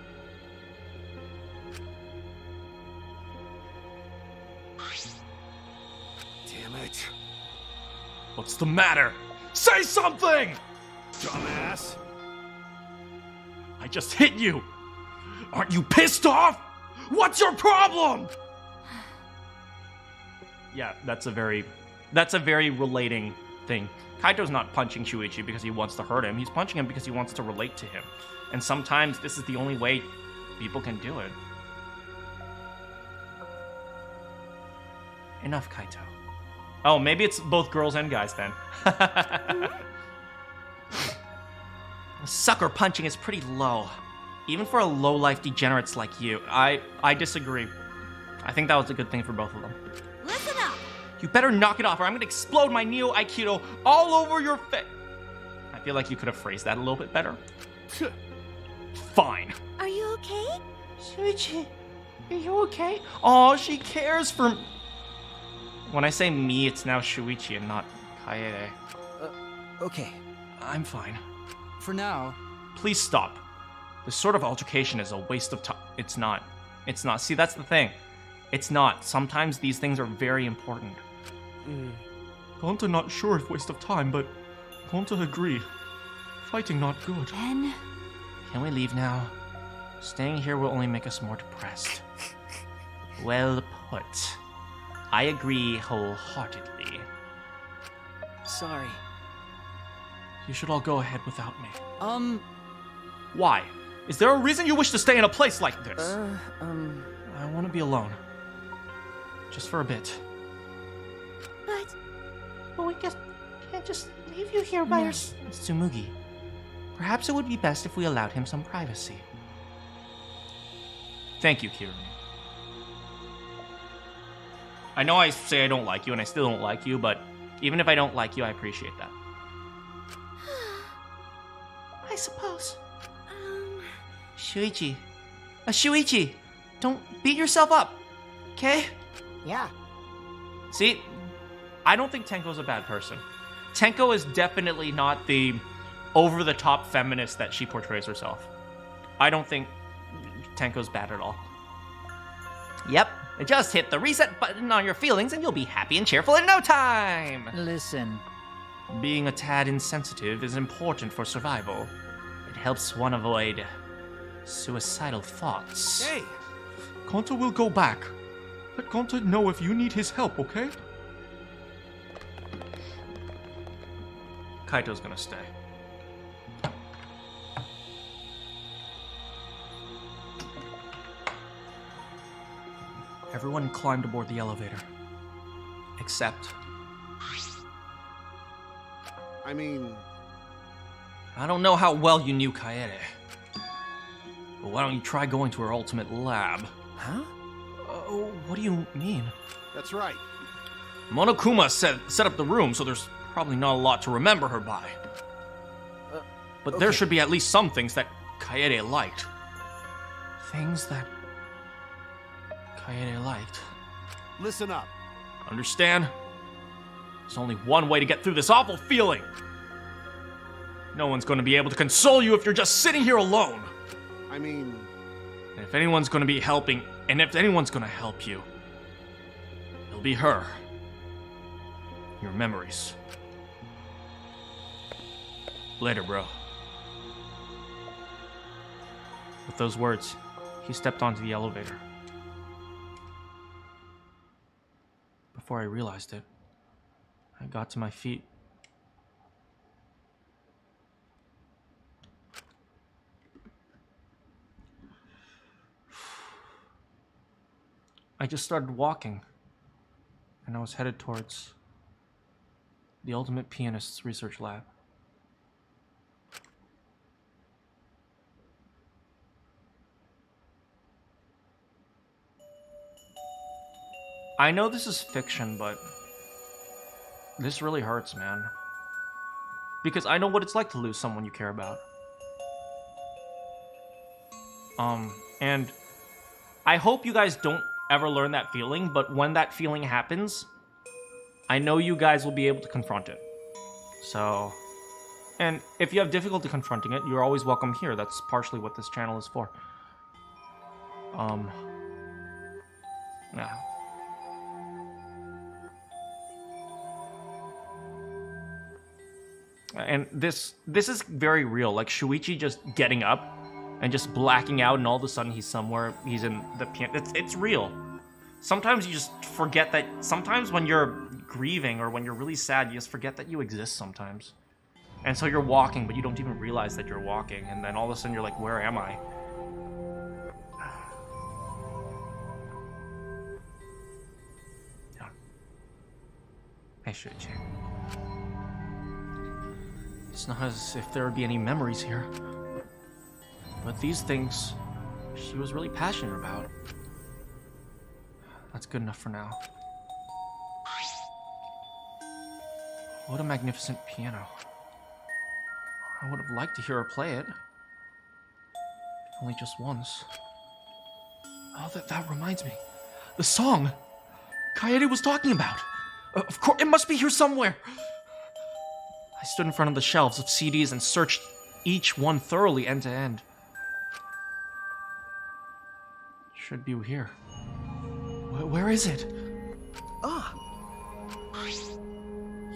Damn it. What's the matter? Say something! Dumbass. I just hit you. Aren't you pissed off? What's your problem? Yeah, that's a very relating thing. Kaito's not punching Shuichi because he wants to hurt him. He's punching him because he wants to relate to him. And sometimes this is the only way people can do it. Enough, Kaito. Oh, maybe it's both girls and guys then. Sucker punching is pretty low. Even for a low-life degenerates like you. I disagree. I think that was a good thing for both of them. Listen up! You better knock it off or I'm gonna explode my Neo Aikido all over your face. I feel like you could have phrased that a little bit better. Fine. Are you okay? Shuichi, Are you okay? Oh, she cares for... When I say me, it's now Shuichi and not Kaede. Okay. I'm fine. For now. Please stop. This sort of altercation is a waste of time. It's not. It's not. See, that's the thing. It's not. Sometimes these things are very important. Gonta not sure if waste of time, but Gonta agree. Fighting not good. Ben? Can we leave now? Staying here will only make us more depressed. Well put. I agree wholeheartedly. Sorry. You should all go ahead without me. Why? Is there a reason you wish to stay in a place like this? I want to be alone. Just for a bit. But we can't just leave you here by Nurse Tsumugi, perhaps it would be best if we allowed him some privacy. Thank you, Kirumi. I know I say I don't like you, and I still don't like you, but even if I don't like you, I appreciate that. I suppose. Shuichi. Shuichi! Don't beat yourself up, okay? Yeah. See, I don't think Tenko's a bad person. Tenko is definitely not the over-the-top feminist that she portrays herself. I don't think Tenko's bad at all. Yep, just hit the reset button on your feelings and you'll be happy and cheerful in no time! Listen. Being a tad insensitive is important for survival. It helps one avoid suicidal thoughts. Hey! Gonta will go back. Let Gonta know if you need his help, okay? Kaito's gonna stay. Everyone climbed aboard the elevator. Except... I mean... I don't know how well you knew Kaede. But why don't you try going to her ultimate lab? Huh? What do you mean? That's right. Monokuma set up the room, so there's probably not a lot to remember her by. But there should be at least some things that Kaede liked. Things that Kaede liked. Listen up. Understand? There's only one way to get through this awful feeling. No one's going to be able to console you if you're just sitting here alone. I mean... And if anyone's going to be helping, and if anyone's going to help you, it'll be her. Your memories. Later, bro. With those words, he stepped onto the elevator. Before I realized it, I got to my feet. I just started walking, and I was headed towards the Ultimate Pianist's research lab. I know this is fiction, but this really hurts, man. Because I know what it's like to lose someone you care about. And I hope you guys don't ever learn that feeling, but when that feeling happens, I know you guys will be able to confront it. So, and if you have difficulty confronting it, you're always welcome here. That's partially what this channel is for. Yeah. And this is very real. Like Shuichi just getting up and just blacking out, and all of a sudden he's somewhere. He's in the piano. It's real. Sometimes you just forget that. Sometimes when you're grieving or when you're really sad, you just forget that you exist sometimes. And so you're walking, but you don't even realize that you're walking. And then all of a sudden you're like, where am I? Yeah. Hey, Shuichi. It's not as if there would be any memories here. But these things, she was really passionate about. That's good enough for now. What a magnificent piano. I would have liked to hear her play it. If only just once. Oh, that reminds me. The song Kaede was talking about. Of course, it must be here somewhere. I stood in front of the shelves of CDs and searched each one thoroughly end to end. Should be here. Where is it? Ah!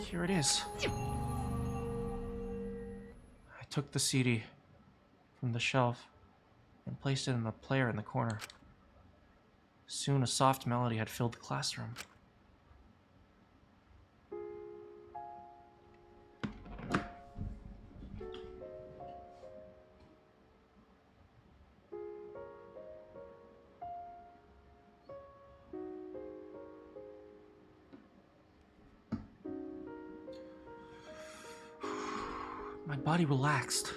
Here it is. I took the CD from the shelf and placed it in the player in the corner. Soon a soft melody had filled the classroom. My body relaxed,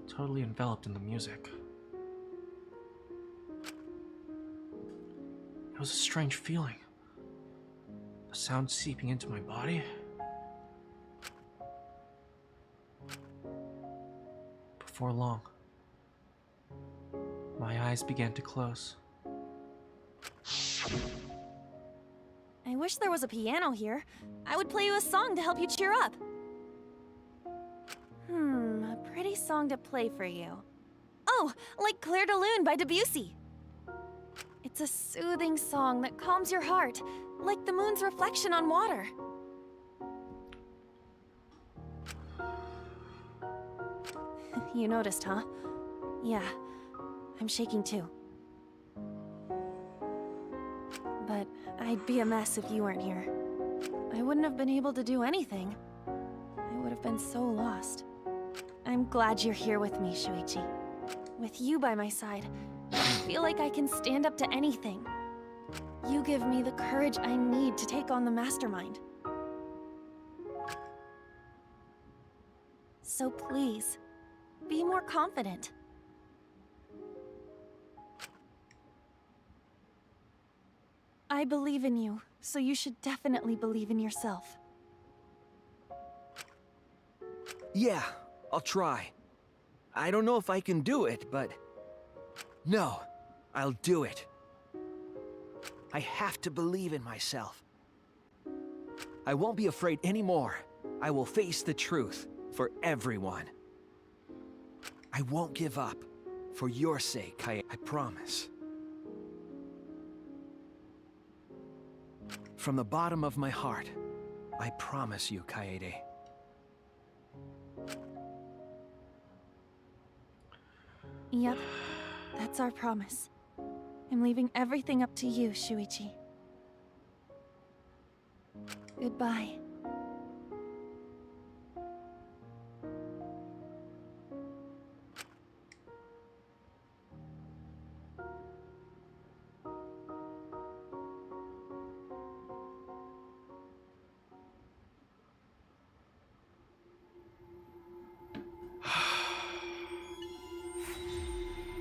totally enveloped in the music. It was a strange feeling. The sound seeping into my body. Before long, my eyes began to close. I wish there was a piano here. I would play you a song to help you cheer up. A pretty song to play for you. Oh, like Clair de Lune by Debussy. It's a soothing song that calms your heart, like the moon's reflection on water. You noticed, huh? Yeah, I'm shaking too. But I'd be a mess if you weren't here. I wouldn't have been able to do anything. I would have been so lost. I'm glad you're here with me, Shuichi. With you by my side, I feel like I can stand up to anything. You give me the courage I need to take on the mastermind. So please, be more confident. I believe in you, so you should definitely believe in yourself. Yeah, I'll try. I don't know if I can do it, but... No, I'll do it. I have to believe in myself. I won't be afraid anymore. I will face the truth for everyone. I won't give up. For your sake, I promise. From the bottom of my heart, I promise you, Kaede. Yep, that's our promise. I'm leaving everything up to you, Shuichi. Goodbye.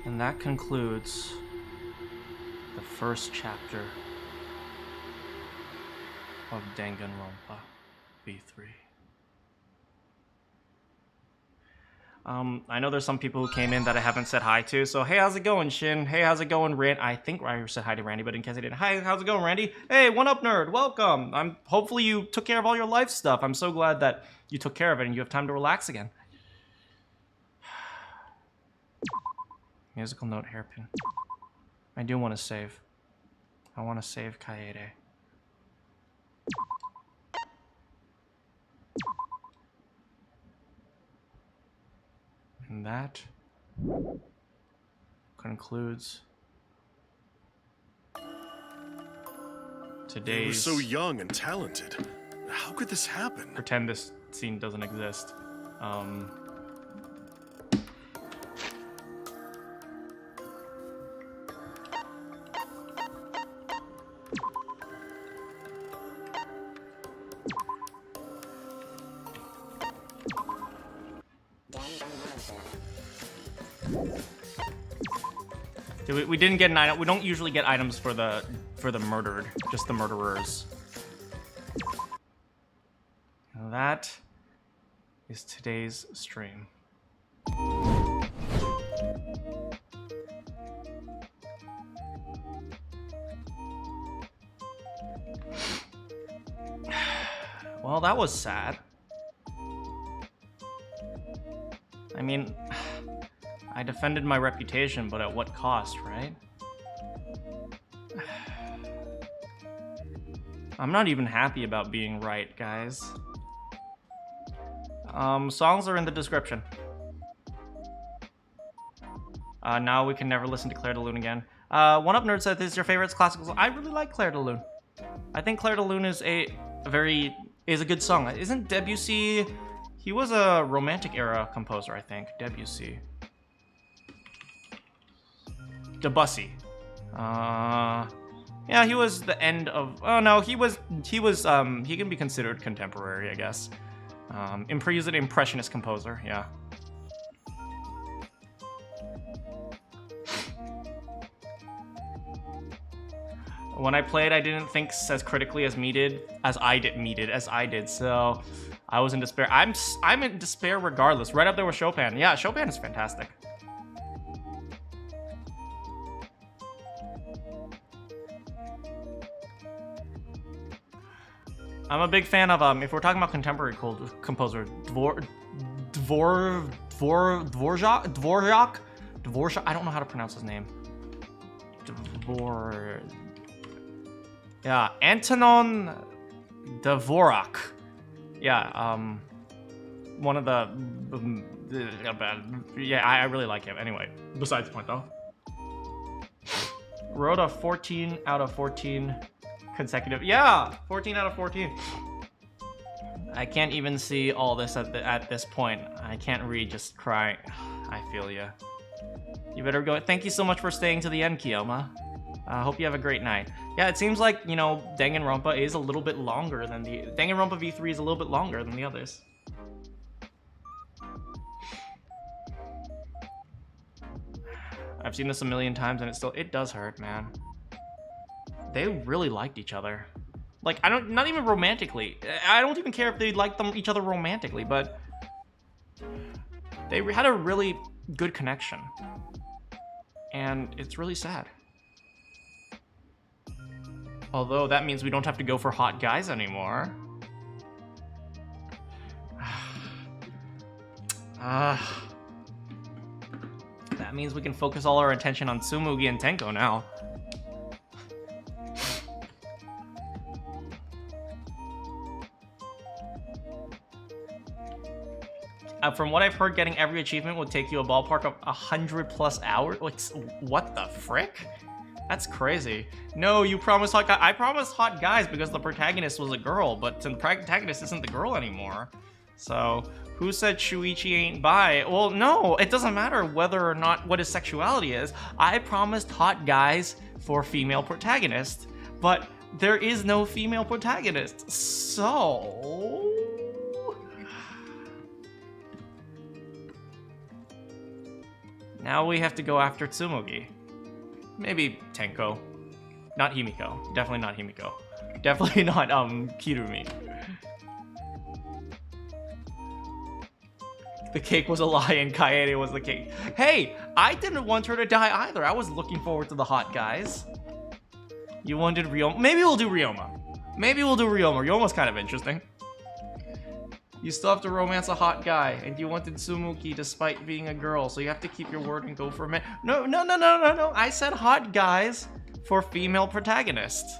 And that concludes the first chapter of Danganronpa V3. I know there's some people who came in that I haven't said hi to, so hey, how's it going, Shin? Hey, how's it going, Rand? I think I said hi to Randy, but in case I didn't, hi, how's it going, Randy? Hey, what up, nerd? Welcome. Hopefully you took care of all your life stuff. I'm so glad that you took care of it and you have time to relax again. Musical note hairpin. I do want to save. I want to save Kaede. And that concludes today's... You were so young and talented. How could this happen? Pretend this scene doesn't exist. We didn't get an item. We don't usually get items for the murdered, just the murderers. And that is today's stream. Well, that was sad. I mean, I defended my reputation, but at what cost, right? I'm not even happy about being right, guys. Songs are in the description. Now we can never listen to Claire de Lune again. One Up Nerd said this is your favorite classical song. I really like Claire de Lune. I think Claire de Lune is a good song. Isn't Debussy? He was a Romantic era composer, I think. Debussy. Debussy. Yeah, he was the end of. Oh no, he can be considered contemporary, I guess. He's an impressionist composer. Yeah. When I played, I didn't think as critically as I did. So I was in despair. I'm in despair regardless. Right up there with Chopin. Yeah, Chopin is fantastic. I'm a big fan of if we're talking about contemporary composer, Dvorak. I don't know how to pronounce his name. Yeah, Antonin Dvorak. Yeah, one of the yeah, I really like him. Anyway, besides the point though. Wrote a 14 out of 14 consecutive. Yeah, 14 out of 14. I can't even see all this at this point. I can't read, just cry. I feel ya. You better go. Thank you so much for staying to the end, Kiyoma. Hope you have a great night. Yeah, it seems like, you know, Danganronpa is a little bit longer than the... Danganronpa V3 is a little bit longer than the others. I've seen this a million times and it does hurt, man. They really liked each other. Like, not even romantically. I don't even care if they liked each other romantically, but they had a really good connection. And it's really sad. Although that means we don't have to go for hot guys anymore. That means we can focus all our attention on Tsumugi and Tenko now. From what I've heard, getting every achievement would take you a ballpark of 100+ hours. What the frick? That's crazy. No, you promised hot guys. I promised hot guys because the protagonist was a girl, but the protagonist isn't the girl anymore. So, who said Shuichi ain't bi? Well, no, it doesn't matter whether or not what his sexuality is. I promised hot guys for female protagonist, but there is no female protagonist. So... now we have to go after Tsumugi. Maybe Tenko. Not Himiko. Definitely not Himiko. Definitely not Kirumi. The cake was a lie and Kaede was the cake. Hey, I didn't want her to die either. I was looking forward to the hot guys. You wanted Ryoma. Maybe we'll do Ryoma. Ryoma's kind of interesting. You still have to romance a hot guy, and you wanted Tsumugi despite being a girl, so you have to keep your word and go for men. No. I said hot guys for female protagonists.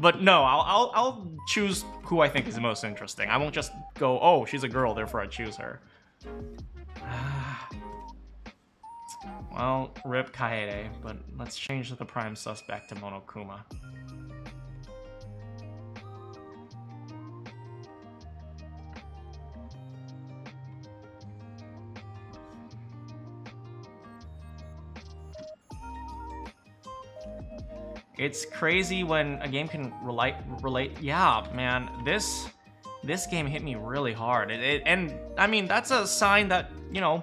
But no, I'll choose who I think is the most interesting. I won't just go, oh, she's a girl, therefore I choose her. Well, rip Kaede, but let's change the prime suspect to Monokuma. It's crazy when a game can relate. Yeah, man, this game hit me really hard. And I mean, that's a sign that, you know,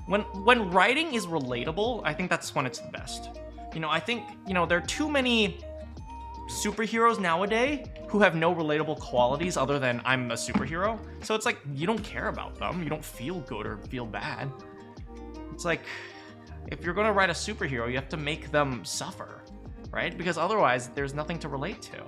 when writing is relatable, I think that's when it's the best. You know, I think, you know, there are too many superheroes nowadays who have no relatable qualities other than I'm a superhero. So it's like, you don't care about them. You don't feel good or feel bad. It's like, if you're gonna write a superhero, you have to make them suffer. Right? Because otherwise, there's nothing to relate to.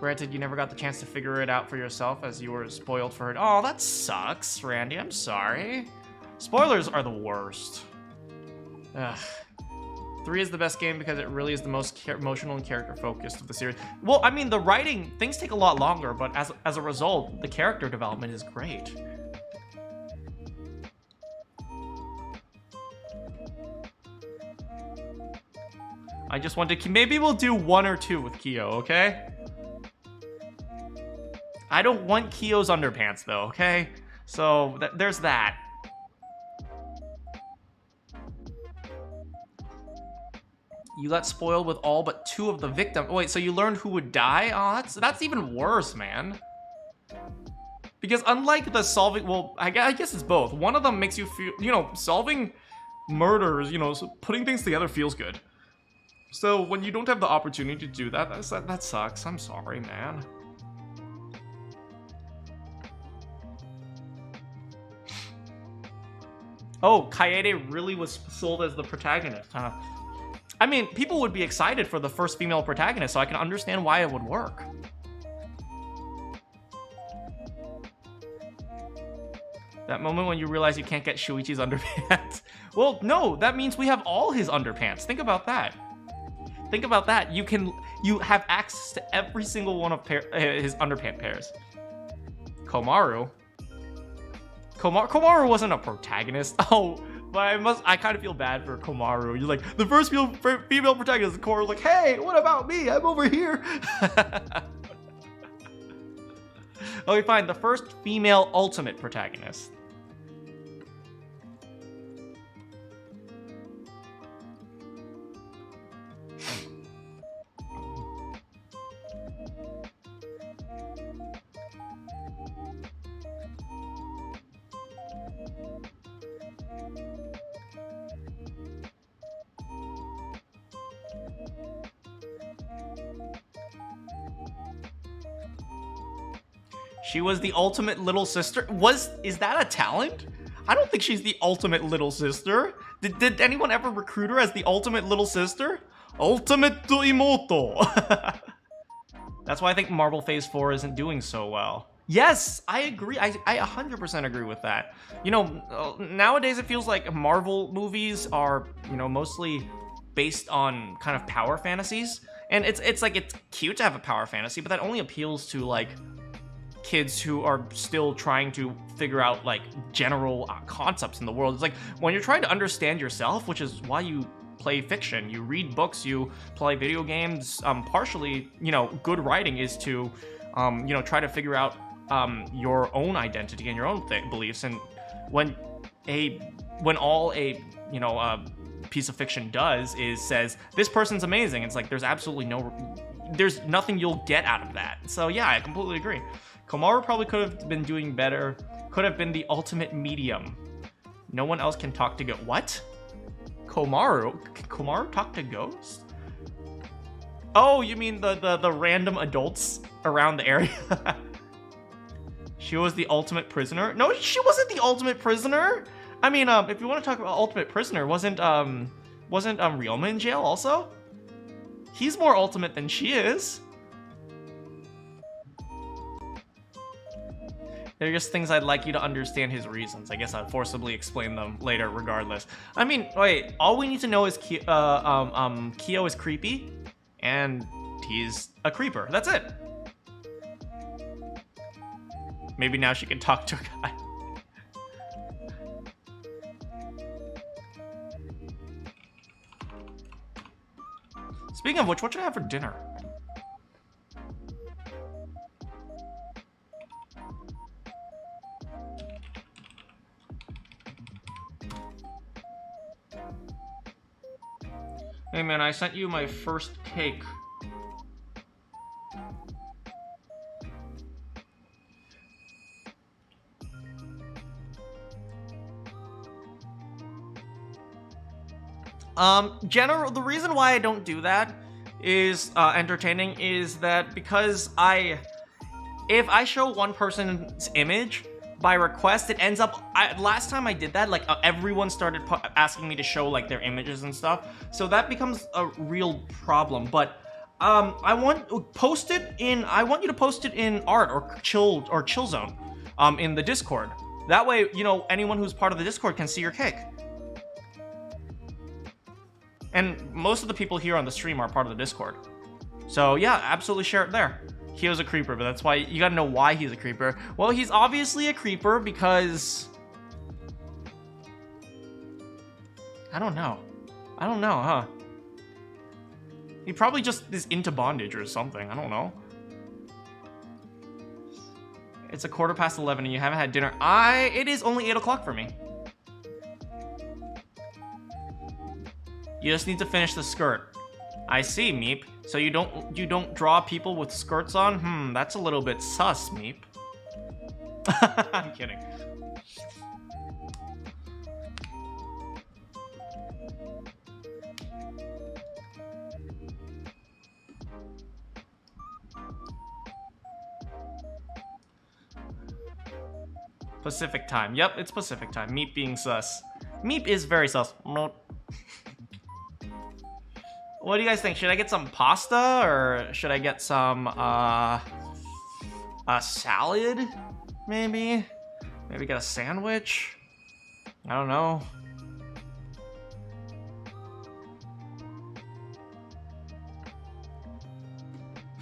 Granted, you never got the chance to figure it out for yourself as you were spoiled for it. Oh, that sucks, Randy. I'm sorry. Spoilers are the worst. Ugh. 3 is the best game because it really is the most emotional and character-focused of the series. Well, I mean, the writing, things take a lot longer, but as a result, the character development is great. I just want to... Maybe we'll do 1 or 2 with Kyo, okay? I don't want Kyo's underpants, though, okay? So, there's that. You got spoiled with all but 2 of the victims. Wait, so you learned who would die? Oh, that's even worse, man. Because unlike the solving... Well, I guess it's both. One of them makes you feel... You know, solving murders, you know, so putting things together feels good. So when you don't have the opportunity to do that, that sucks. I'm sorry, man. Oh, Kaede really was sold as the protagonist, huh? I mean, people would be excited for the first female protagonist, so I can understand why it would work. That moment when you realize you can't get Shuichi's underpants. Well, no, that means we have all his underpants. Think about that. Think about that. You have access to every single one of his underpant pairs. Komaru wasn't a protagonist. Oh, but I kind of feel bad for Komaru. You're like, the first female protagonist. Komaru's like, hey, what about me? I'm over here. Okay, fine. The first female ultimate protagonist. She was the ultimate little sister. Is that a talent? I don't think she's the ultimate little sister. Did anyone ever recruit her as the ultimate little sister? Ultimate Imoto. That's why I think Marvel Phase 4 isn't doing so well. Yes, I agree. I 100% agree with that. You know, nowadays it feels like Marvel movies are, you know, mostly based on kind of power fantasies. And it's like, it's cute to have a power fantasy, but that only appeals to like kids who are still trying to figure out like general concepts in the world. It's like when you're trying to understand yourself, which is why you play fiction, you read books, you play video games. Partially, you know, good writing is to, you know, try to figure out your own identity and your own beliefs. And when all a you know piece of fiction does is says this person's amazing, it's like there's absolutely there's nothing you'll get out of that. So yeah, I completely agree. Komaru probably could have been doing better. Could have been the ultimate medium. No one else can talk to what? Komaru? Can Komaru talk to ghosts? Oh, you mean the random adults around the area? She was the ultimate prisoner? No, she wasn't the ultimate prisoner. I mean, if you want to talk about ultimate prisoner, wasn't Ryoma in jail also? He's more ultimate than she is. They're just things I'd like you to understand his reasons. I guess I'll forcibly explain them later regardless. I mean, wait, all we need to know is Kyo is creepy, and he's a creeper. That's it. Maybe now she can talk to a guy. Speaking of which, what should I have for dinner? Hey man, I sent you my first cake. The reason why I don't do that is entertaining is that because if I show one person's image by request, it ends up, last time I did that, like everyone started asking me to show like their images and stuff, so that becomes a real problem. But I want you to post it in art or chill zone, in the Discord. That way, you know, anyone who's part of the Discord can see your cake. And most of the people here on the stream are part of the Discord. So yeah, absolutely share it there. He was a creeper, but that's why you gotta know why he's a creeper. Well, he's obviously a creeper because I don't know, huh? He probably just is into bondage or something. I don't know. It's 11:15 and you haven't had dinner. It is only 8 o'clock for me. You just need to finish the skirt. I see, Meep. So you don't draw people with skirts on? That's a little bit sus, Meep. I'm kidding. Pacific time. Yep, it's Pacific time. Meep being sus. Meep is very sus. What do you guys think? Should I get some pasta or should I get some a salad? Maybe get a sandwich? I don't know.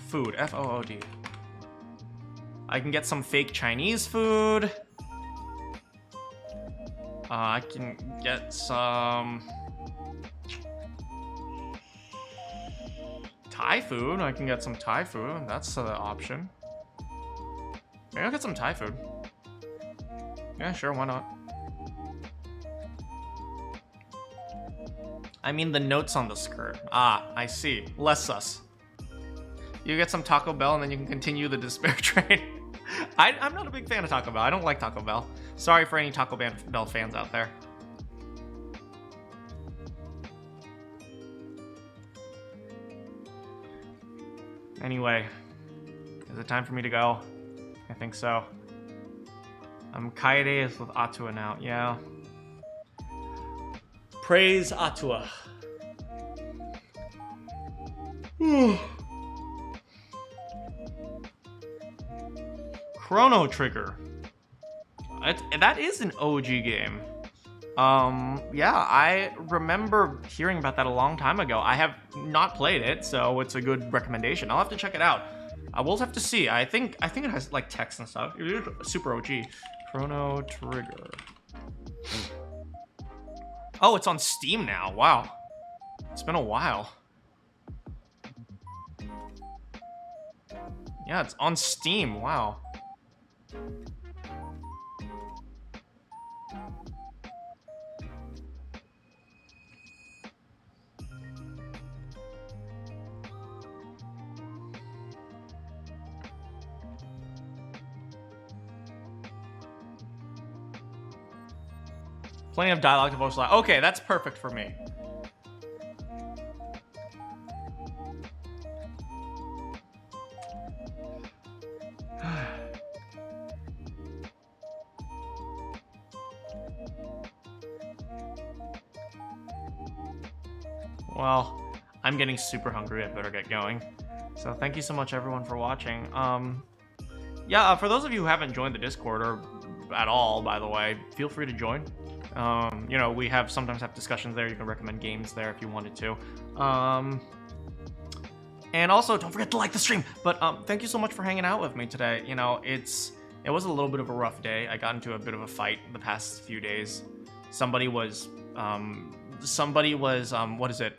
Food. F-O-O-D. I can get some fake Chinese food. I can get some Thai food. I can get some Thai food. That's the option. Maybe I'll get some Thai food. Yeah, sure, why not? I mean the notes on the skirt. I see. Less sus. You get some Taco Bell and then you can continue the despair train. I'm not a big fan of Taco Bell. I don't like Taco Bell. Sorry for any Taco Bell fans out there. Anyway, is it time for me to go? I think so. Kaede is with Atua now. Yeah. Praise Atua. Chrono Trigger. That is an OG game. Yeah, I remember hearing about that a long time ago. I have not played it, so it's a good recommendation. I'll have to check it out. We'll have to see. I think it has like text and stuff. It is super OG. Chrono Trigger. Oh, it's on Steam now. Wow. It's been a while. Yeah, it's on Steam. Wow. Plenty of dialogue to voice line. Okay, that's perfect for me. Well, I'm getting super hungry. I better get going. So thank you so much, everyone, for watching. Yeah, for those of you who haven't joined the Discord or at all, by the way, feel free to join. You know, we sometimes have discussions there. You can recommend games there if you wanted to. And also, don't forget to like the stream. But thank you so much for hanging out with me today. You know, it was a little bit of a rough day. I got into a bit of a fight the past few days. Somebody was what is it?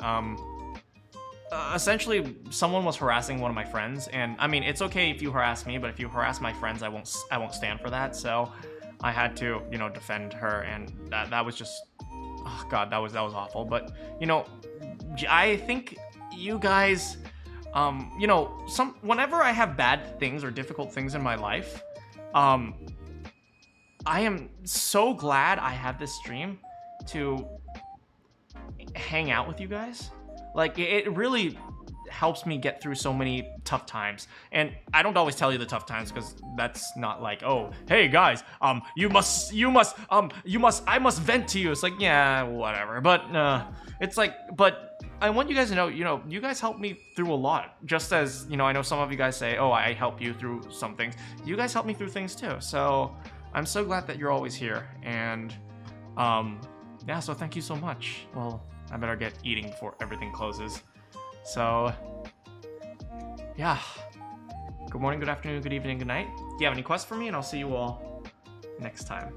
Essentially, someone was harassing one of my friends, and I mean, it's okay if you harass me, but if you harass my friends, I won't stand for that. So I had to, you know, defend her, and that was just, oh god, that was awful. But you know, I think you guys, you know, whenever I have bad things or difficult things in my life, I am so glad I have this stream to hang out with you guys. Like, it really helps me get through so many tough times. And I don't always tell you the tough times because that's not like, oh, hey guys, I must vent to you. It's like, yeah, whatever. But it's like, but I want you guys to know, you guys help me through a lot. Just as, I know some of you guys say, oh, I help you through some things. You guys help me through things too. So I'm so glad that you're always here. And yeah, so thank you so much. Well, I better get eating before everything closes. So, yeah. Good morning, good afternoon, good evening, good night. Do you have any quests for me? And I'll see you all next time.